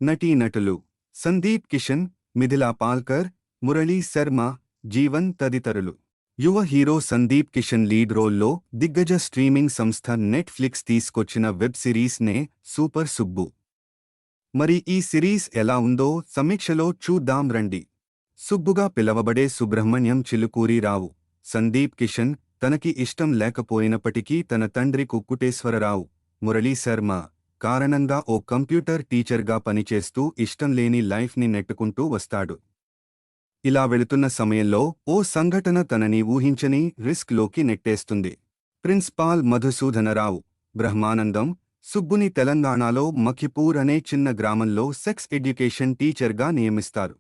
నటీనటులు సందీప్ కిషన్, మిథిలా పాల్కర్, మురళీ శర్మ, జీవన్ తదితరులు. యువ హీరో సందీప్ కిషన్ లీడ్ రోల్లో దిగ్గజ స్ట్రీమింగ్ సంస్థ నెట్ఫ్లిక్స్ తీసుకొచ్చిన వెబ్ సిరీస్ నే సూపర్ సుబ్బు. మరి ఈ సిరీస్ ఎలా ఉందో సమీక్షలో చూద్దాం రండి. సుబ్బుగా పిలవబడే సుబ్రహ్మణ్యం చిలుకూరిరావు సందీప్ కిషన్ తనకి ఇష్టం లేకపోయినప్పటికీ తన తండ్రి కుక్కుటేశ్వరరావు మురళీ శర్మ కారణంగా ఓ కంప్యూటర్ టీచర్గా పనిచేస్తూ ఇష్టం లేని లైఫ్ని నెట్టుకుంటూ వస్తాడు. ఇలా వెళుతున్న సమయంలో ఓ సంఘటన తనని ఊహించని రిస్క్లోకి నెట్టేస్తుంది. ప్రిన్సిపాల్ మధుసూదనరావు బ్రహ్మానందం సుబ్బుని తెలంగాణలో మఖిపూర్ అనే చిన్న గ్రామంలో సెక్స్ ఎడ్యుకేషన్ టీచర్గా నియమిస్తారు.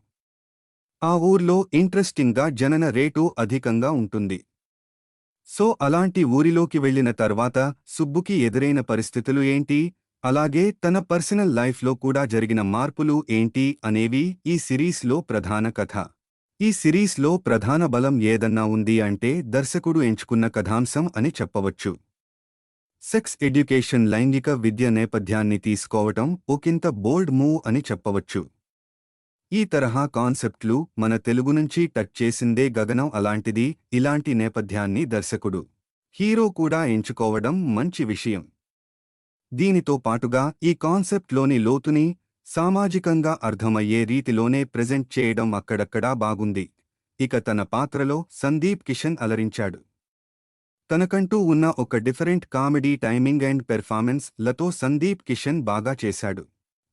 ఆ ఊర్లో ఇంట్రెస్టింగ్గా జనన రేటు అధికంగా ఉంటుంది. సో అలాంటి ఊరిలోకి వెళ్లిన తర్వాత సుబ్బుకి ఎదురైన పరిస్థితులు ఏంటి, అలాగే తన పర్సనల్ లైఫ్లో కూడా జరిగిన మార్పులు ఏంటి అనేవి ఈ సిరీస్లో ప్రధాన కథ. ఈ సిరీస్లో ప్రధాన బలం ఏదన్నా ఉంది అంటే దర్శకుడు ఎంచుకున్న కథాంశం అని చెప్పవచ్చు. సెక్స్ ఎడ్యుకేషన్ లైంగిక విద్య నేపథ్యాన్ని తీసుకోవటం ఒకంత బోల్డ్ మూవ్ అని చెప్పవచ్చు. ఈ తరహా కాన్సెప్ట్లు మన తెలుగు నుంచి టచ్ చేసిందే గగనం. అలాంటిది ఇలాంటి నేపథ్యాన్ని దర్శకుడు, హీరో కూడా ఎంచుకోవడం మంచి విషయం. దీనితో పాటుగా ఈ కాన్సెప్ట్లోని లోతుని సామాజికంగా అర్థమయ్యే రీతిలోనే ప్రెజెంట్ చేయడం అక్కడక్కడా బాగుంది. ఇక తన పాత్రలో సందీప్ కిషన్ అలరించాడు. తనకంటూ ఉన్న ఒక different comedy timing and performance లతో సందీప్ కిషన్ బాగా చేశాడు.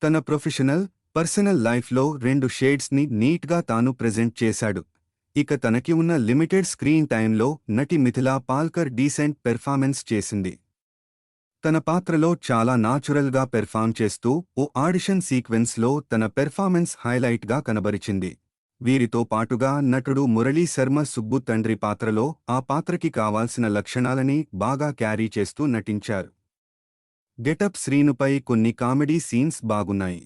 తన ప్రొఫెషనల్, పర్సనల్ లైఫ్లో రెండు షేడ్స్ని నీట్గా తాను ప్రెజెంట్ చేశాడు. ఇక తనకి ఉన్న లిమిటెడ్ స్క్రీన్ టైంలో నటి మిథిలా పాల్కర్ డీసెంట్ పెర్ఫార్మెన్స్ చేసింది. తన పాత్రలో చాలా నాచురల్గా పెర్ఫార్మ్ చేస్తూ ఓ ఆడిషన్ సీక్వెన్స్లో తన పెర్ఫార్మెన్స్ హైలైట్గా కనబరిచింది. వీరితో పాటుగా నటుడు మురళీ శర్మ సుబ్బు తండ్రి పాత్రలో ఆ పాత్రకి కావాల్సిన లక్షణాలని బాగా క్యారీ చేస్తూ నటించారు. గెటప్ శ్రీనుపై కొన్ని కామెడీ సీన్స్ బాగున్నాయి.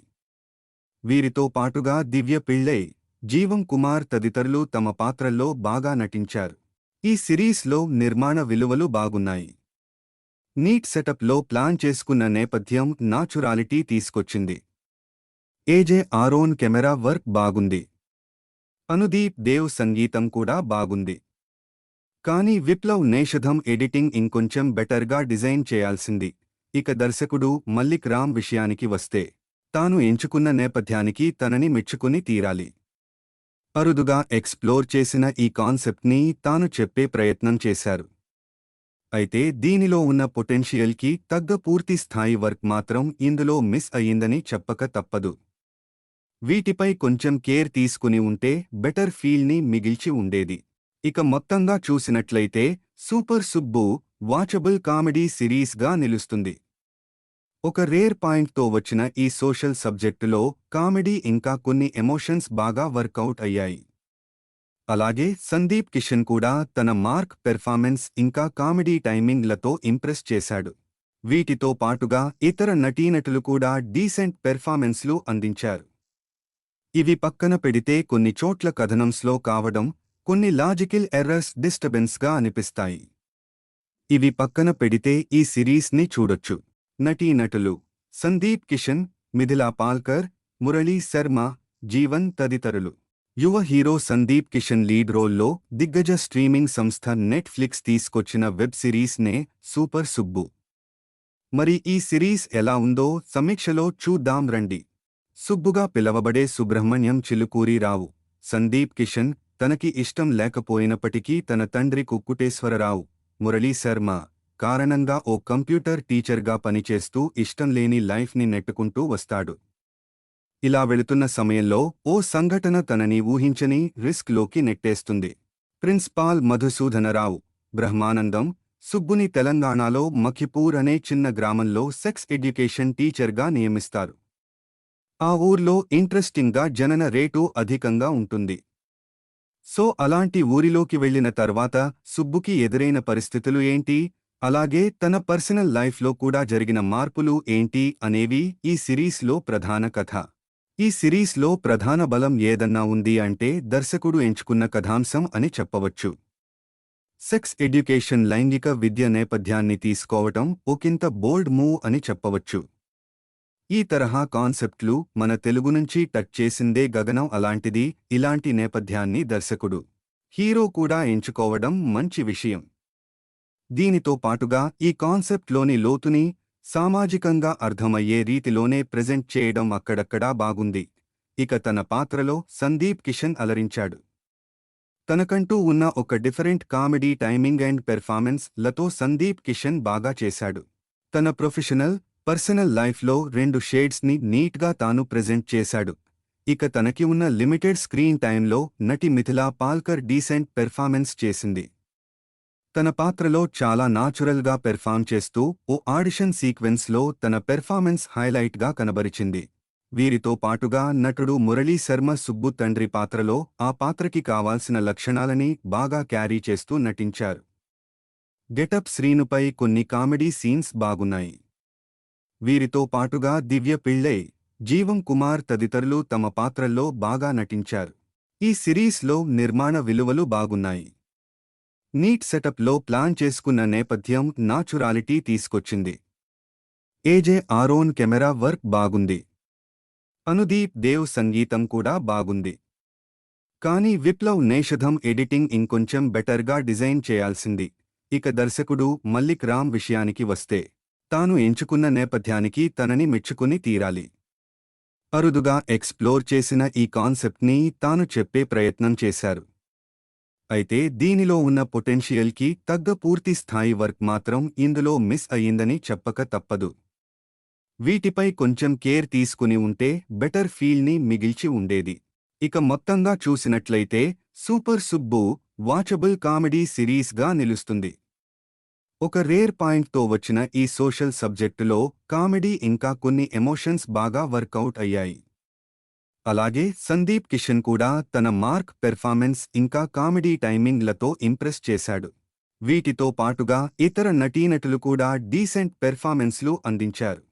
వీరితో పాటుగా దివ్య పిళ్ళై, జీవం కుమార్ తదితరులు తమ పాత్రల్లో బాగా నటించారు. ఈ సిరీస్లో నిర్మాణ విలువలు బాగున్నాయి. నీట్ సెటప్లో ప్లాన్ చేసుకున్న నేపథ్యం నాచురాలిటీ తీసుకొచ్చింది. ఏజే ఆరోన్ కెమెరా వర్క్ బాగుంది. అనుదీప్ దేవ్ సంగీతం కూడా బాగుంది. కానీ విప్లవ్ నేషధం ఎడిటింగ్ ఇంకొంచెం బెటర్గా డిజైన్ చేయాల్సింది. ఇక దర్శకుడు మల్లిక్ రామ్ విషయానికి వస్తే తాను ఎంచుకున్న నేపథ్యానికి తనని మెచ్చుకుని తీరాలి. అరుదుగా ఎక్స్ప్లోర్ చేసిన ఈ కాన్సెప్ట్ని తాను చెప్పే ప్రయత్నం చేశారు. అయితే దీనిలో ఉన్న పొటెన్షియల్కి తగ్గ పూర్తి స్థాయి వర్క్ మాత్రం ఇందులో మిస్ అయ్యిందని చెప్పక తప్పదు. వీటిపై కొంచెం కేర్ తీసుకుని ఉంటే బెటర్ ఫీల్ని మిగిల్చి ఉండేది. ఇక మొత్తంగా చూసినట్లయితే సూపర్ సుబ్బు వాచబుల్ కామెడీ సిరీస్గా నిలుస్తుంది. ఒక రేర్ పాయింట్తో వచ్చిన ఈ సోషల్ సబ్జెక్టులో కామెడీ ఇంకా కొన్ని ఎమోషన్స్ బాగా వర్కౌట్ అయ్యాయి. అలాగే సందీప్ కిషన్ కూడా తన మార్క్ పెర్ఫార్మెన్స్ ఇంకా కామెడీ టైమింగ్లతో ఇంప్రెస్ చేశాడు. వీటితో పాటుగా ఇతర నటీనటులు కూడా డీసెంట్ పెర్ఫార్మెన్స్లు అందించారు. ఇవి పక్కన పెడితే కొన్ని చోట్ల కథనం స్లో కావడం, కొన్ని లాజికల్ ఎర్రర్స్ డిస్టర్బెన్స్గా అనిపిస్తాయి. ఇవి పక్కన పెడితే ఈ సిరీస్ని చూడొచ్చు. నటీనటులు సందీప్ కిషన్, మిథిలా పాల్కర్, మురళీ శర్మ, జీవన్ తదితరులు. యువ హీరో సందీప్ కిషన్ లీడ్ రోల్లో దిగ్గజ స్ట్రీమింగ్ సంస్థ నెట్ఫ్లిక్స్ తీసుకొచ్చిన వెబ్ సిరీస్ నే సూపర్ సుబ్బు. మరి ఈ సిరీస్ ఎలా ఉందో సమీక్షలో చూద్దాం రండి. సుబ్బుగా పిలవబడే సుబ్రహ్మణ్యం చిలుకూరిరావు సందీప్ కిషన్ తనకి ఇష్టం లేకపోయినప్పటికీ తన తండ్రి కుక్కుటేశ్వరరావు మురళీ శర్మ కారణంగా ఓ కంప్యూటర్ టీచర్గా పనిచేస్తూ ఇష్టం లేని లైఫ్ని నెట్టుకుంటూ వస్తాడు. ఇలా వెళుతున్న సమయంలో ఓ సంఘటన తనని ఊహించని రిస్క్లోకి నెట్టేస్తుంది. ప్రిన్సిపాల్ మధుసూదనరావు బ్రహ్మానందం సుబ్బుని తెలంగాణలో మఖిపూర్ అనే చిన్న గ్రామంలో సెక్స్ ఎడ్యుకేషన్ టీచర్గా నియమిస్తారు. ఆ ఊర్లో ఇంట్రెస్టింగ్గా జనన రేటు అధికంగా ఉంటుంది. సో అలాంటి ఊరిలోకి వెళ్లిన తర్వాత సుబ్బుకి ఎదురైన పరిస్థితులు ఏంటి, అలాగే తన పర్సనల్ లైఫ్లో కూడా జరిగిన మార్పులు ఏంటి అనేవి ఈ సిరీస్లో ప్రధాన కథ. ఈ సిరీస్లో ప్రధాన బలం ఏదన్నా ఉంది అంటే దర్శకుడు ఎంచుకున్న కథాంశం అని చెప్పవచ్చు. సెక్స్ ఎడ్యుకేషన్ లైంగిక విద్య నేపథ్యాన్ని తీసుకోవటం ఒకంత బోల్డ్ మూవ్ అని చెప్పవచ్చు. ఈ తరహా కాన్సెప్ట్లు మన తెలుగు నుంచి టచ్ చేసిందే గగనం అలాంటిది. ఇలాంటి నేపథ్యాన్ని దర్శకుడు హీరో కూడా ఎంచుకోవడం మంచి విషయం. దీనితో పాటుగా ఈ కాన్సెప్ట్లోని లోతుని సామాజికంగా అర్థమయ్యే రీతిలోనే ప్రెజెంట్ చేయడం అక్కడక్కడా బాగుంది. ఇక తన పాత్రలో సందీప్ కిషన్ అలరించాడు. తనకంటూ ఉన్న ఒక different comedy timing and performance లతో సందీప్ కిషన్ బాగా చేశాడు. తన ప్రొఫెషనల్, పర్సనల్ లైఫ్లో రెండు షేడ్స్ని నీట్గా తాను ప్రెజెంట్ చేశాడు. ఇక తనకి ఉన్న లిమిటెడ్ స్క్రీన్ టైంలో నటి మిథిలా పాల్కర్ డీసెంట్ పెర్ఫార్మెన్స్ చేసింది. తన పాత్రలో చాలా నాచురల్గా పెర్ఫామ్ చేస్తూ ఓ ఆడిషన్ సీక్వెన్స్లో తన పెర్ఫార్మెన్స్ హైలైట్గా కనబరిచింది. వీరితో పాటుగా నటుడు మురళీ శర్మ సుబ్బు తండ్రి పాత్రలో ఆ పాత్రకి కావాల్సిన లక్షణాలని బాగా క్యారీ చేస్తూ నటించారు. గెటప్ శ్రీనుపై కొన్ని కామెడీ సీన్స్ బాగున్నాయి. వీరితో పాటుగా దివ్య పిళ్ళై, జీవం కుమార్ తదితరులు తమ పాత్రల్లో బాగా నటించారు. ఈ సిరీస్లో నిర్మాణ విలువలు బాగున్నాయి. నీట్ సెటప్లో ప్లాన్ చేసుకున్న నేపథ్యం నాచురాలిటీ తీసుకొచ్చింది. ఏజే ఆరోన్ కెమెరా వర్క్ బాగుంది. అనుదీప్ దేవ్ సంగీతం కూడా బాగుంది. కానీ విప్లవ్ నేషధం ఎడిటింగ్ ఇంకొంచెం బెటర్గా డిజైన్ చేయాల్సింది. ఇక దర్శకుడు మల్లిక్ రామ్ విషయానికి వస్తే తాను ఎంచుకున్న నేపథ్యానికి తనని మెచ్చుకుని తీరాలి. అరుదుగా ఎక్స్ప్లోర్ చేసిన ఈ కాన్సెప్ట్ని తాను చెప్పే ప్రయత్నం చేశారు. అయితే దీనిలో ఉన్న పొటెన్షియల్కి తగ్గ పూర్తి స్థాయి వర్క్ మాత్రం ఇందులో మిస్ అయ్యిందని చెప్పక తప్పదు. వీటిపై కొంచెం కేర్ తీసుకుని ఉంటే బెటర్ ఫీల్ని మిగిల్చి ఉండేది. ఇక మొత్తంగా చూసినట్లయితే సూపర్ సుబ్బు వాచబుల్ కామెడీ సిరీస్గా నిలుస్తుంది. ఒక రేర్ పాయింట్తో వచ్చిన ఈ సోషల్ సబ్జెక్టులో కామెడీ ఇంకా కొన్ని ఎమోషన్స్ బాగా వర్కౌట్ అయ్యాయి. అలాగే సందీప్ కిషన్ కూడా తన మార్క్ పెర్ఫార్మెన్స్ ఇంకా కామెడీ టైమింగ్లతో ఇంప్రెస్ చేశాడు. వీటితో పాటుగా ఇతర నటీనటులు కూడా డీసెంట్ పెర్ఫార్మెన్స్లు అందించారు.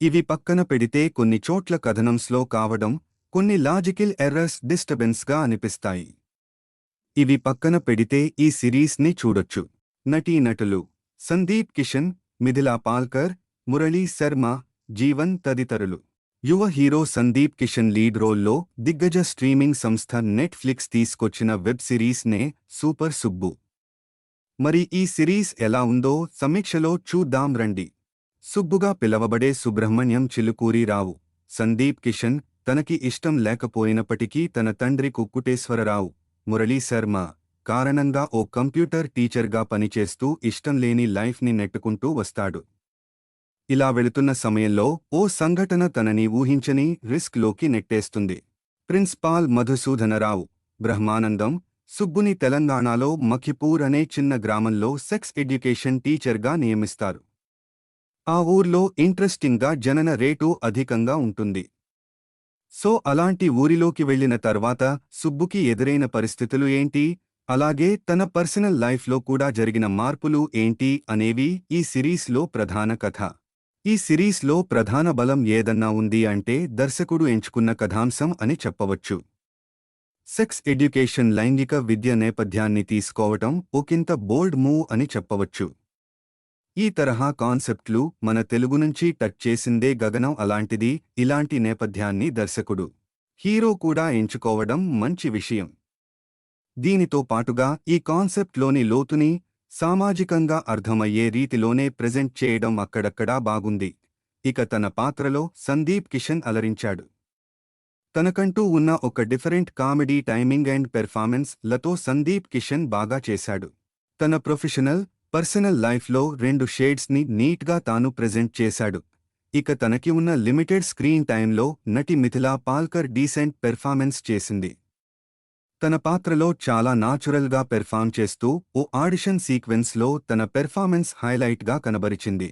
ఇవి పక్కన పెడితే కొన్ని చోట్ల కథనం స్లో కావడం, కొన్ని లాజికల్ ఎర్రర్స్ డిస్టర్బెన్స్గా అనిపిస్తాయి. ఇవి పక్కన పెడితే ఈ సిరీస్ని చూడొచ్చు. నటీనటులు సందీప్ కిషన్, మిథిలా పాల్కర్, మురళీ శర్మ, జీవన్ తదితరులు. యువ హీరో సందీప్ కిషన్ లీడ్ రోల్లో దిగ్గజ స్ట్రీమింగ్ సంస్థ నెట్ఫ్లిక్స్ తీసుకొచ్చిన వెబ్ సిరీస్నే సూపర్ సుబ్బు. మరి ఈ సిరీస్ ఎలా ఉందో సమీక్షలో చూద్దాం రండి. సుబ్బుగా పిలవబడే సుబ్రహ్మణ్యం చిలుకూరి రావు సందీప్ కిషన్. తనకి ఇష్టం లేకపోయినప్పటికీ తన తండ్రి కుక్కుటేశ్వరరావు, మురళీ శర్మ కారణంగా ఓ కంప్యూటర్ టీచర్గా పనిచేస్తూ ఇష్టం లేని లైఫ్ని నెట్టుకుంటూ వస్తాడు. ఇలా వెళుతున్న సమయంలో ఓ సంఘటన తనని ఊహించని రిస్క్లోకి నెట్టేస్తుంది. ప్రిన్సిపాల్ మధుసూదనరావు బ్రహ్మానందం సుబ్బుని తెలంగాణలో మఖిపూర్ అనే చిన్న గ్రామంలో సెక్స్ ఎడ్యుకేషన్ టీచర్గా నియమిస్తారు. ఆ ఊర్లో ఇంట్రెస్టింగ్గా జనన రేటు అధికంగా ఉంటుంది. సో అలాంటి ఊరిలోకి వెళ్లిన తర్వాత సుబ్బుకి ఎదురైన పరిస్థితులు ఏంటి, అలాగే తన పర్సనల్ లైఫ్లో కూడా జరిగిన మార్పులు ఏంటి అనేవి ఈ సిరీస్లో ప్రధాన కథ. ఈ సిరీస్లో ప్రధాన బలం ఏదన్నా ఉంది అంటే దర్శకుడు ఎంచుకున్న కథాంశం అని చెప్పవచ్చు. సెక్స్ ఎడ్యుకేషన్ లైంగిక విద్య నేపథ్యాన్ని తీసుకోవటం ఒకంత బోల్డ్ మూవ్ అని చెప్పవచ్చు. ఈ తరహా కాన్సెప్ట్లు మన తెలుగు నుంచి టచ్ చేసిందే గగనం అలాంటిది. ఇలాంటి నేపథ్యాన్ని దర్శకుడు హీరో కూడా ఎంచుకోవడం మంచి విషయం. దీనితో పాటుగా ఈ కాన్సెప్ట్లోని లోతుని సామాజికంగా అర్థమయ్యే రీతిలోనే ప్రెజెంట్ చేయడం అక్కడక్కడా బాగుంది. ఇక తన పాత్రలో సందీప్ కిషన్ అలరించాడు. తనకంటూ ఉన్న ఒక different comedy timing and performance లతో సందీప్ కిషన్ బాగా చేశాడు. తన ప్రొఫెషనల్, పర్సనల్ లైఫ్లో రెండు షేడ్స్ని నీట్గా తాను ప్రెజెంట్ చేశాడు. ఇక తనకి ఉన్న లిమిటెడ్ స్క్రీన్ టైంలో నటి మిథిలా పాల్కర్ డీసెంట్ పెర్ఫార్మెన్స్ చేసింది. తన పాత్రలో చాలా నాచురల్గా పెర్ఫామ్ చేస్తూ ఓ ఆడిషన్ సీక్వెన్స్లో తన పెర్ఫార్మెన్స్ హైలైట్గా కనబరిచింది.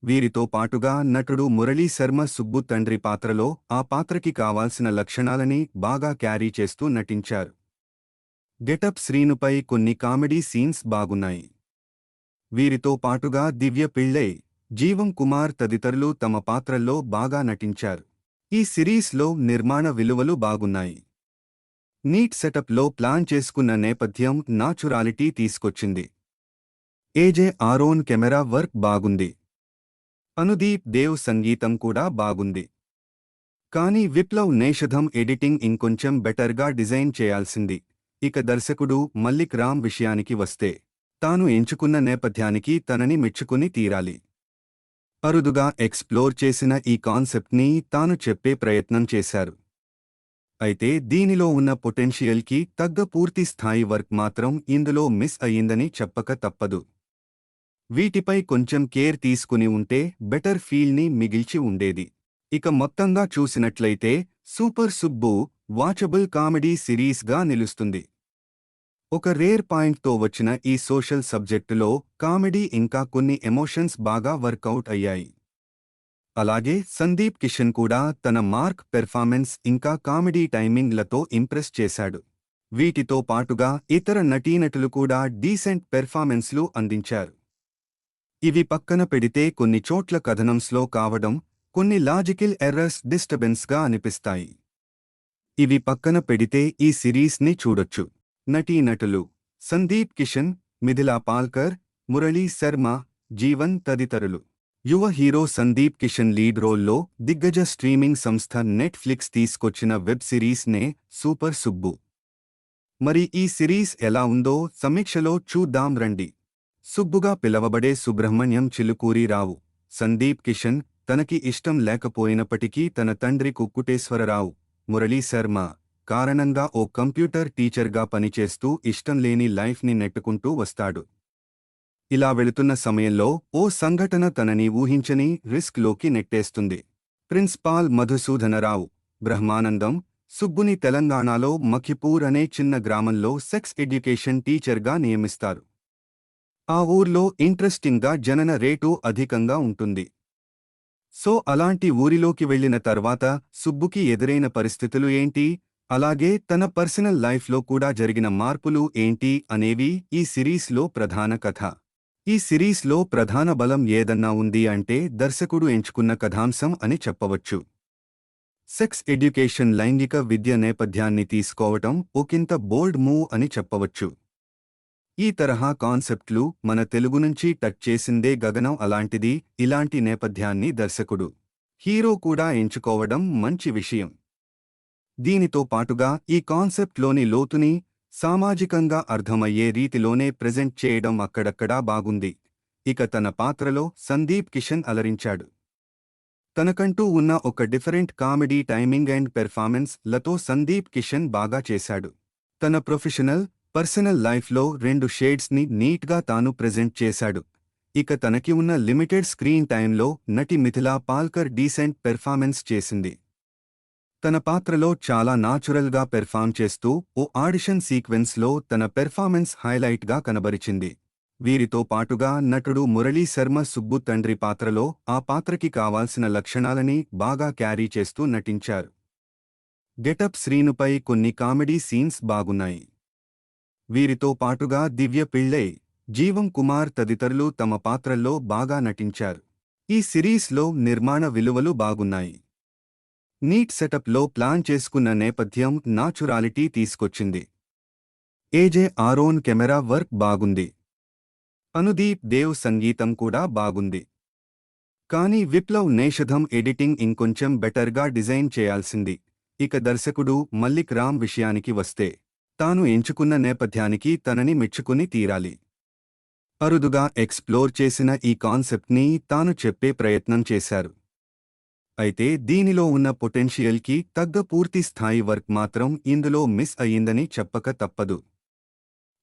వీరితో పాటుగా నటుడు మురళీ శర్మ సుబ్బు తండ్రి పాత్రలో ఆ పాత్రకి కావాల్సిన లక్షణాలని బాగా క్యారీ చేస్తూ నటించారు. గెటప్ శ్రీనుపై కొన్ని కామెడీ సీన్స్ బాగున్నాయి. వీరితో పాటుగా దివ్య పిళ్ళై, జీవం కుమార్ తదితరులు తమ పాత్రల్లో బాగా నటించారు. ఈ సిరీస్లో నిర్మాణ విలువలు బాగున్నాయి. నీట్ సెటప్లో ప్లాన్ చేసుకున్న నేపథ్యం నాచురాలిటీ తీసుకొచ్చింది. ఏజే ఆరోన్ కెమెరా వర్క్ బాగుంది. అనుదీప్ దేవ్ సంగీతం కూడా బాగుంది. కానీ విప్లవ్ నేషధం ఎడిటింగ్ ఇంకొంచెం బెటర్గా డిజైన్ చేయాల్సింది. ఇక దర్శకుడు మల్లిక్ రామ్ విషయానికి వస్తే తాను ఎంచుకున్న నేపథ్యానికి తనని మెచ్చుకుని తీరాలి. అరుదుగా ఎక్స్ప్లోర్ చేసిన ఈ కాన్సెప్ట్ని తాను చెప్పే ప్రయత్నం చేశారు. అయితే దీనిలో ఉన్న పొటెన్షియల్కి తగ్గ పూర్తి స్థాయి వర్క్ మాత్రం ఇందులో మిస్ అయ్యిందని చెప్పక తప్పదు. వీటిపై కొంచెం కేర్ తీసుకుని ఉంటే బెటర్ ఫీల్ని మిగిల్చి ఉండేది. ఇక మొత్తంగా చూసినట్లయితే సూపర్ సుబ్బు వాచబుల్ కామెడీ సిరీస్గా నిలుస్తుంది. ఒక రేర్ పాయింట్తో వచ్చిన ఈ సోషల్ సబ్జెక్టులో కామెడీ ఇంకా కొన్ని ఎమోషన్స్ బాగా వర్కౌట్ అయ్యాయి. అలాగే సందీప్ కిషన్ కూడా తన మార్క్ పెర్ఫార్మెన్స్ ఇంకా కామెడీ టైమింగ్లతో ఇంప్రెస్ చేశాడు. వీటితో పాటుగా ఇతర నటీనటులు కూడా డీసెంట్ పెర్ఫార్మెన్స్లు అందించారు. ఇవి పక్కన పెడితే కొన్ని చోట్ల కథనం స్లో కావడం, కొన్ని లాజికల్ ఎర్రర్స్ డిస్టర్బెన్స్గా అనిపిస్తాయి. ఇవి పక్కన పెడితే ఈ సిరీస్ని చూడొచ్చు. నటీనటులు సందీప్ కిషన్, మిథిలా పాల్కర్, మురళీ శర్మ, జీవన్ తదితరులు. యువ హీరో సందీప్ కిషన్ లీడ్ రోల్లో దిగ్గజ స్ట్రీమింగ్ సంస్థ నెట్ఫ్లిక్స్ తీసుకొచ్చిన వెబ్ సిరీస్నే సూపర్ సుబ్బు. మరి ఈ సిరీస్ ఎలా ఉందో సమీక్షలో చూద్దాం రండి. సుబ్బుగా పిలవబడే సుబ్రహ్మణ్యం చిలుకూరిరావు సందీప్ కిషన్ తనకి ఇష్టం లేకపోయినప్పటికీ తన తండ్రి కుక్కుటేశ్వరరావు మురళీ శర్మ కారణంగా ఓ కంప్యూటర్ టీచర్గా పనిచేస్తూ ఇష్టం లేని లైఫ్ని నెట్టుకుంటూ వస్తాడు. ఇలా వెళుతున్న సమయంలో ఓ సంఘటన తనని ఊహించని రిస్క్లోకి నెట్టేస్తుంది. ప్రిన్సిపాల్ మధుసూదనరావు బ్రహ్మానందం సుబ్బుని తెలంగాణలో మఖిపూర్ అనే చిన్న గ్రామంలో సెక్స్ ఎడ్యుకేషన్ టీచర్గా నియమిస్తారు. ఆ ఊర్లో ఇంట్రెస్టింగ్గా జనన రేటు అధికంగా ఉంటుంది. సో అలాంటి ఊరిలోకి వెళ్లిన తర్వాత సుబ్బుకి ఎదురైన పరిస్థితులు ఏంటి, అలాగే తన పర్సనల్ లైఫ్లో కూడా జరిగిన మార్పులు ఏంటి అనేవి ఈ సిరీస్లో ప్రధాన కథ. ఈ సిరీస్లో ప్రధాన బలం ఏదన్నా ఉంది అంటే దర్శకుడు ఎంచుకున్న కథాంశం అని చెప్పవచ్చు. సెక్స్ ఎడ్యుకేషన్ లైంగిక విద్య నేపథ్యాన్ని తీసుకోవటం ఒకంత బోల్డ్ మూవ్ అని చెప్పవచ్చు. ఈ తరహా కాన్సెప్ట్లు మన తెలుగు నుంచి టచ్ చేసిందే గగనం. అలాంటిది ఇలాంటి నేపథ్యాన్ని దర్శకుడు, హీరో కూడా ఎంచుకోవడం మంచి విషయం. దీనితో పాటుగా ఈ కాన్సెప్ట్లోని లోతుని సామాజికంగా అర్థమయ్యే రీతిలోనే ప్రెజెంట్ చేయడం అక్కడక్కడా బాగుంది. ఇక తన పాత్రలో సందీప్ కిషన్ అలరించాడు. తనకంటూ ఉన్న ఒక different comedy timing and performance లతో సందీప్ కిషన్ బాగా చేశాడు. తన పర్సనల్ లైఫ్లో 2 షేడ్స్ని నీట్గా తాను ప్రెజెంట్ చేశాడు. ఇక తనకి ఉన్న లిమిటెడ్ స్క్రీన్ టైంలో నటి మిథిలా పాల్కర్ డీసెంట్ పెర్ఫార్మెన్స్ చేసింది. తన పాత్రలో చాలా నాచురల్గా పెర్ఫామ్ చేస్తూ ఓ ఆడిషన్ సీక్వెన్స్లో తన పెర్ఫార్మెన్స్ హైలైట్గా కనబరిచింది. వీరితో పాటుగా నటుడు మురళీ శర్మ సుబ్బు తండ్రి పాత్రలో ఆ పాత్రకి కావాల్సిన లక్షణాలని బాగా క్యారీ చేస్తూ నటించారు. గెటప్ శ్రీనుపై కొన్ని కామెడీ సీన్స్ బాగున్నాయి. వీరితో పాటుగా దివ్య పిళ్ళై, జీవం కుమార్ తదితరులు తమ పాత్రల్లో బాగా నటించారు. ఈ సిరీస్లో నిర్మాణ విలువలు బాగున్నాయి. నీట్ సెటప్లో ప్లాన్ చేసుకున్న నేపథ్యం నాచురాలిటీ తీసుకొచ్చింది. ఏజే ఆరోన్ కెమెరా వర్క్ బాగుంది. అనుదీప్ దేవ్ సంగీతం కూడా బాగుంది. కానీ విప్లవ్ నేషధం ఎడిటింగ్ ఇంకొంచెం బెటర్గా డిజైన్ చేయాల్సింది. ఇక దర్శకుడు మల్లిక్ రామ్ విషయానికి వస్తే తాను ఎంచుకున్న నేపథ్యానికి తనని మెచ్చుకుని తీరాలి. అరుదుగా ఎక్స్ప్లోర్ చేసిన ఈ కాన్సెప్ట్ని తాను చెప్పే ప్రయత్నం చేశారు. అయితే దీనిలో ఉన్న పొటెన్షియల్కి తగ్గ పూర్తి స్థాయి వర్క్ మాత్రం ఇందులో మిస్ అయ్యిందని చెప్పక తప్పదు.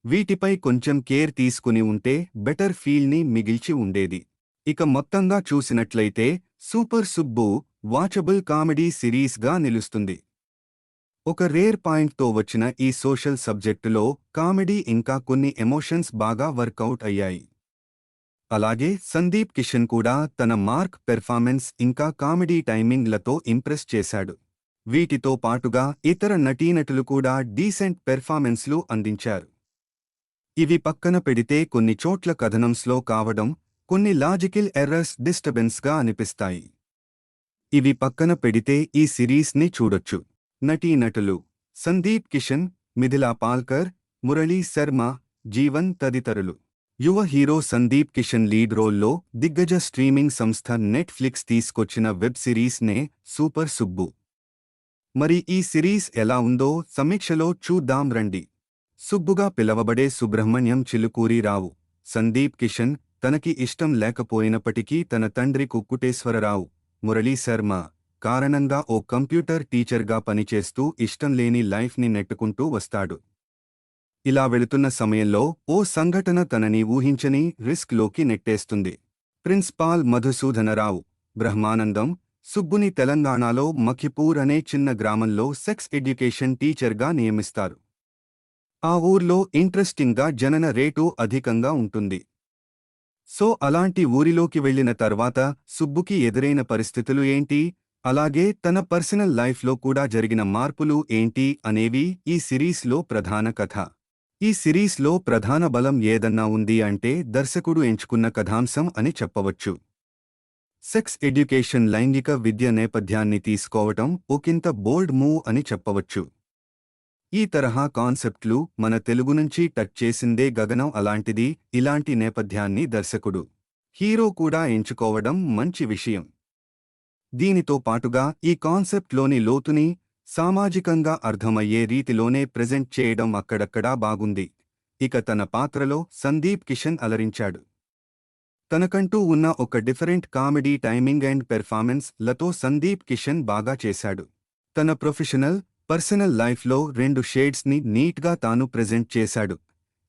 వీటిపై కొంచెం కేర్ తీసుకుని ఉంటే బెటర్ ఫీల్ని మిగిల్చి ఉండేది. ఇక మొత్తంగా చూసినట్లయితే సూపర్ సుబ్బు వాచబుల్ కామెడీ సిరీస్గా నిలుస్తుంది. ఒక రేర్ పాయింట్తో వచ్చిన ఈ సోషల్ సబ్జెక్టులో కామెడీ ఇంకా కొన్ని ఎమోషన్స్ బాగా వర్కౌట్ అయ్యాయి. అలాగే సందీప్ కిషన్ కూడా తన మార్క్ పెర్ఫార్మెన్స్ ఇంకా కామెడీ టైమింగ్లతో ఇంప్రెస్ చేశాడు. వీటితో పాటుగా ఇతర నటీనటులు కూడా డీసెంట్ పెర్ఫార్మెన్స్లు అందించారు. ఇవి పక్కన పెడితే కొన్ని చోట్ల కథనం స్లో కావడం, కొన్ని లాజికల్ ఎర్రర్స్ డిస్టర్బెన్స్గా అనిపిస్తాయి. ఇవి పక్కన పెడితే ఈ సిరీస్ని చూడొచ్చు. నటీనటులు సందీప్ కిషన్, మిథిలా పాల్కర్, మురళీ శర్మ, జీవన్ తదితరులు. యువ హీరో సందీప్ కిషన్ లీడ్ రోల్లో దిగ్గజ స్ట్రీమింగ్ సంస్థ నెట్ఫ్లిక్స్ తీసుకొచ్చిన వెబ్ సిరీస్ నే సూపర్ సుబ్బు. మరి ఈ సిరీస్ ఎలా ఉందో సమీక్షలో చూద్దాం రండి. సుబ్బుగా పిలవబడే సుబ్రహ్మణ్యం చిలుకూరిరావు సందీప్ కిషన్ తనకి ఇష్టం లేకపోయినప్పటికీ తన తండ్రి కుక్కుటేశ్వరరావు మురళీ శర్మ కారణంగా ఓ కంప్యూటర్ టీచర్గా పనిచేస్తూ ఇష్టం లేని లైఫ్ని నెట్టుకుంటూ వస్తాడు. ఇలా వెళుతున్న సమయంలో ఓ సంఘటన తనని ఊహించని రిస్క్లోకి నెట్టేస్తుంది. ప్రిన్సిపాల్ మధుసూదనరావు బ్రహ్మానందం సుబ్బుని తెలంగాణలో మఖిపూర్ అనే చిన్న గ్రామంలో సెక్స్ ఎడ్యుకేషన్ టీచర్గా నియమిస్తారు. ఆ ఊర్లో ఇంట్రెస్టింగ్గా జనన రేటు అధికంగా ఉంటుంది. సో అలాంటి ఊరిలోకి వెళ్లిన తర్వాత సుబ్బుకి ఎదురైన పరిస్థితులు ఏంటి, అలాగే తన పర్సనల్ లైఫ్లో కూడా జరిగిన మార్పులు ఏంటి అనేవి ఈ సిరీస్లో ప్రధాన కథ. ఈ సిరీస్లో ప్రధాన బలం ఏదన్నా ఉంది అంటే దర్శకుడు ఎంచుకున్న కథాంశం అని చెప్పవచ్చు. సెక్స్ ఎడ్యుకేషన్ లైంగిక విద్య నేపథ్యాన్ని తీసుకోవటం ఒకంత బోల్డ్ మూవ్ అని చెప్పవచ్చు. ఈ తరహా కాన్సెప్ట్లు మన తెలుగు నుంచి టచ్ చేసిందే గగనం. అలాంటిది ఇలాంటి నేపథ్యాన్ని దర్శకుడు హీరో కూడా ఎంచుకోవడం మంచి విషయం. దీనితో పాటుగా ఈ కాన్సెప్ట్లోని లోతుని సామాజికంగా అర్థమయ్యే రీతిలోనే ప్రెజెంట్ చేయడం అక్కడక్కడా బాగుంది. ఇక తన పాత్రలో సందీప్ కిషన్ అలరించాడు. తనకంటూ ఉన్న ఒక different comedy timing and performance లతో సందీప్ కిషన్ బాగా చేశాడు. తన ప్రొఫెషనల్, పర్సనల్ లైఫ్లో రెండు షేడ్స్ని నీట్గా తాను ప్రెజెంట్ చేశాడు.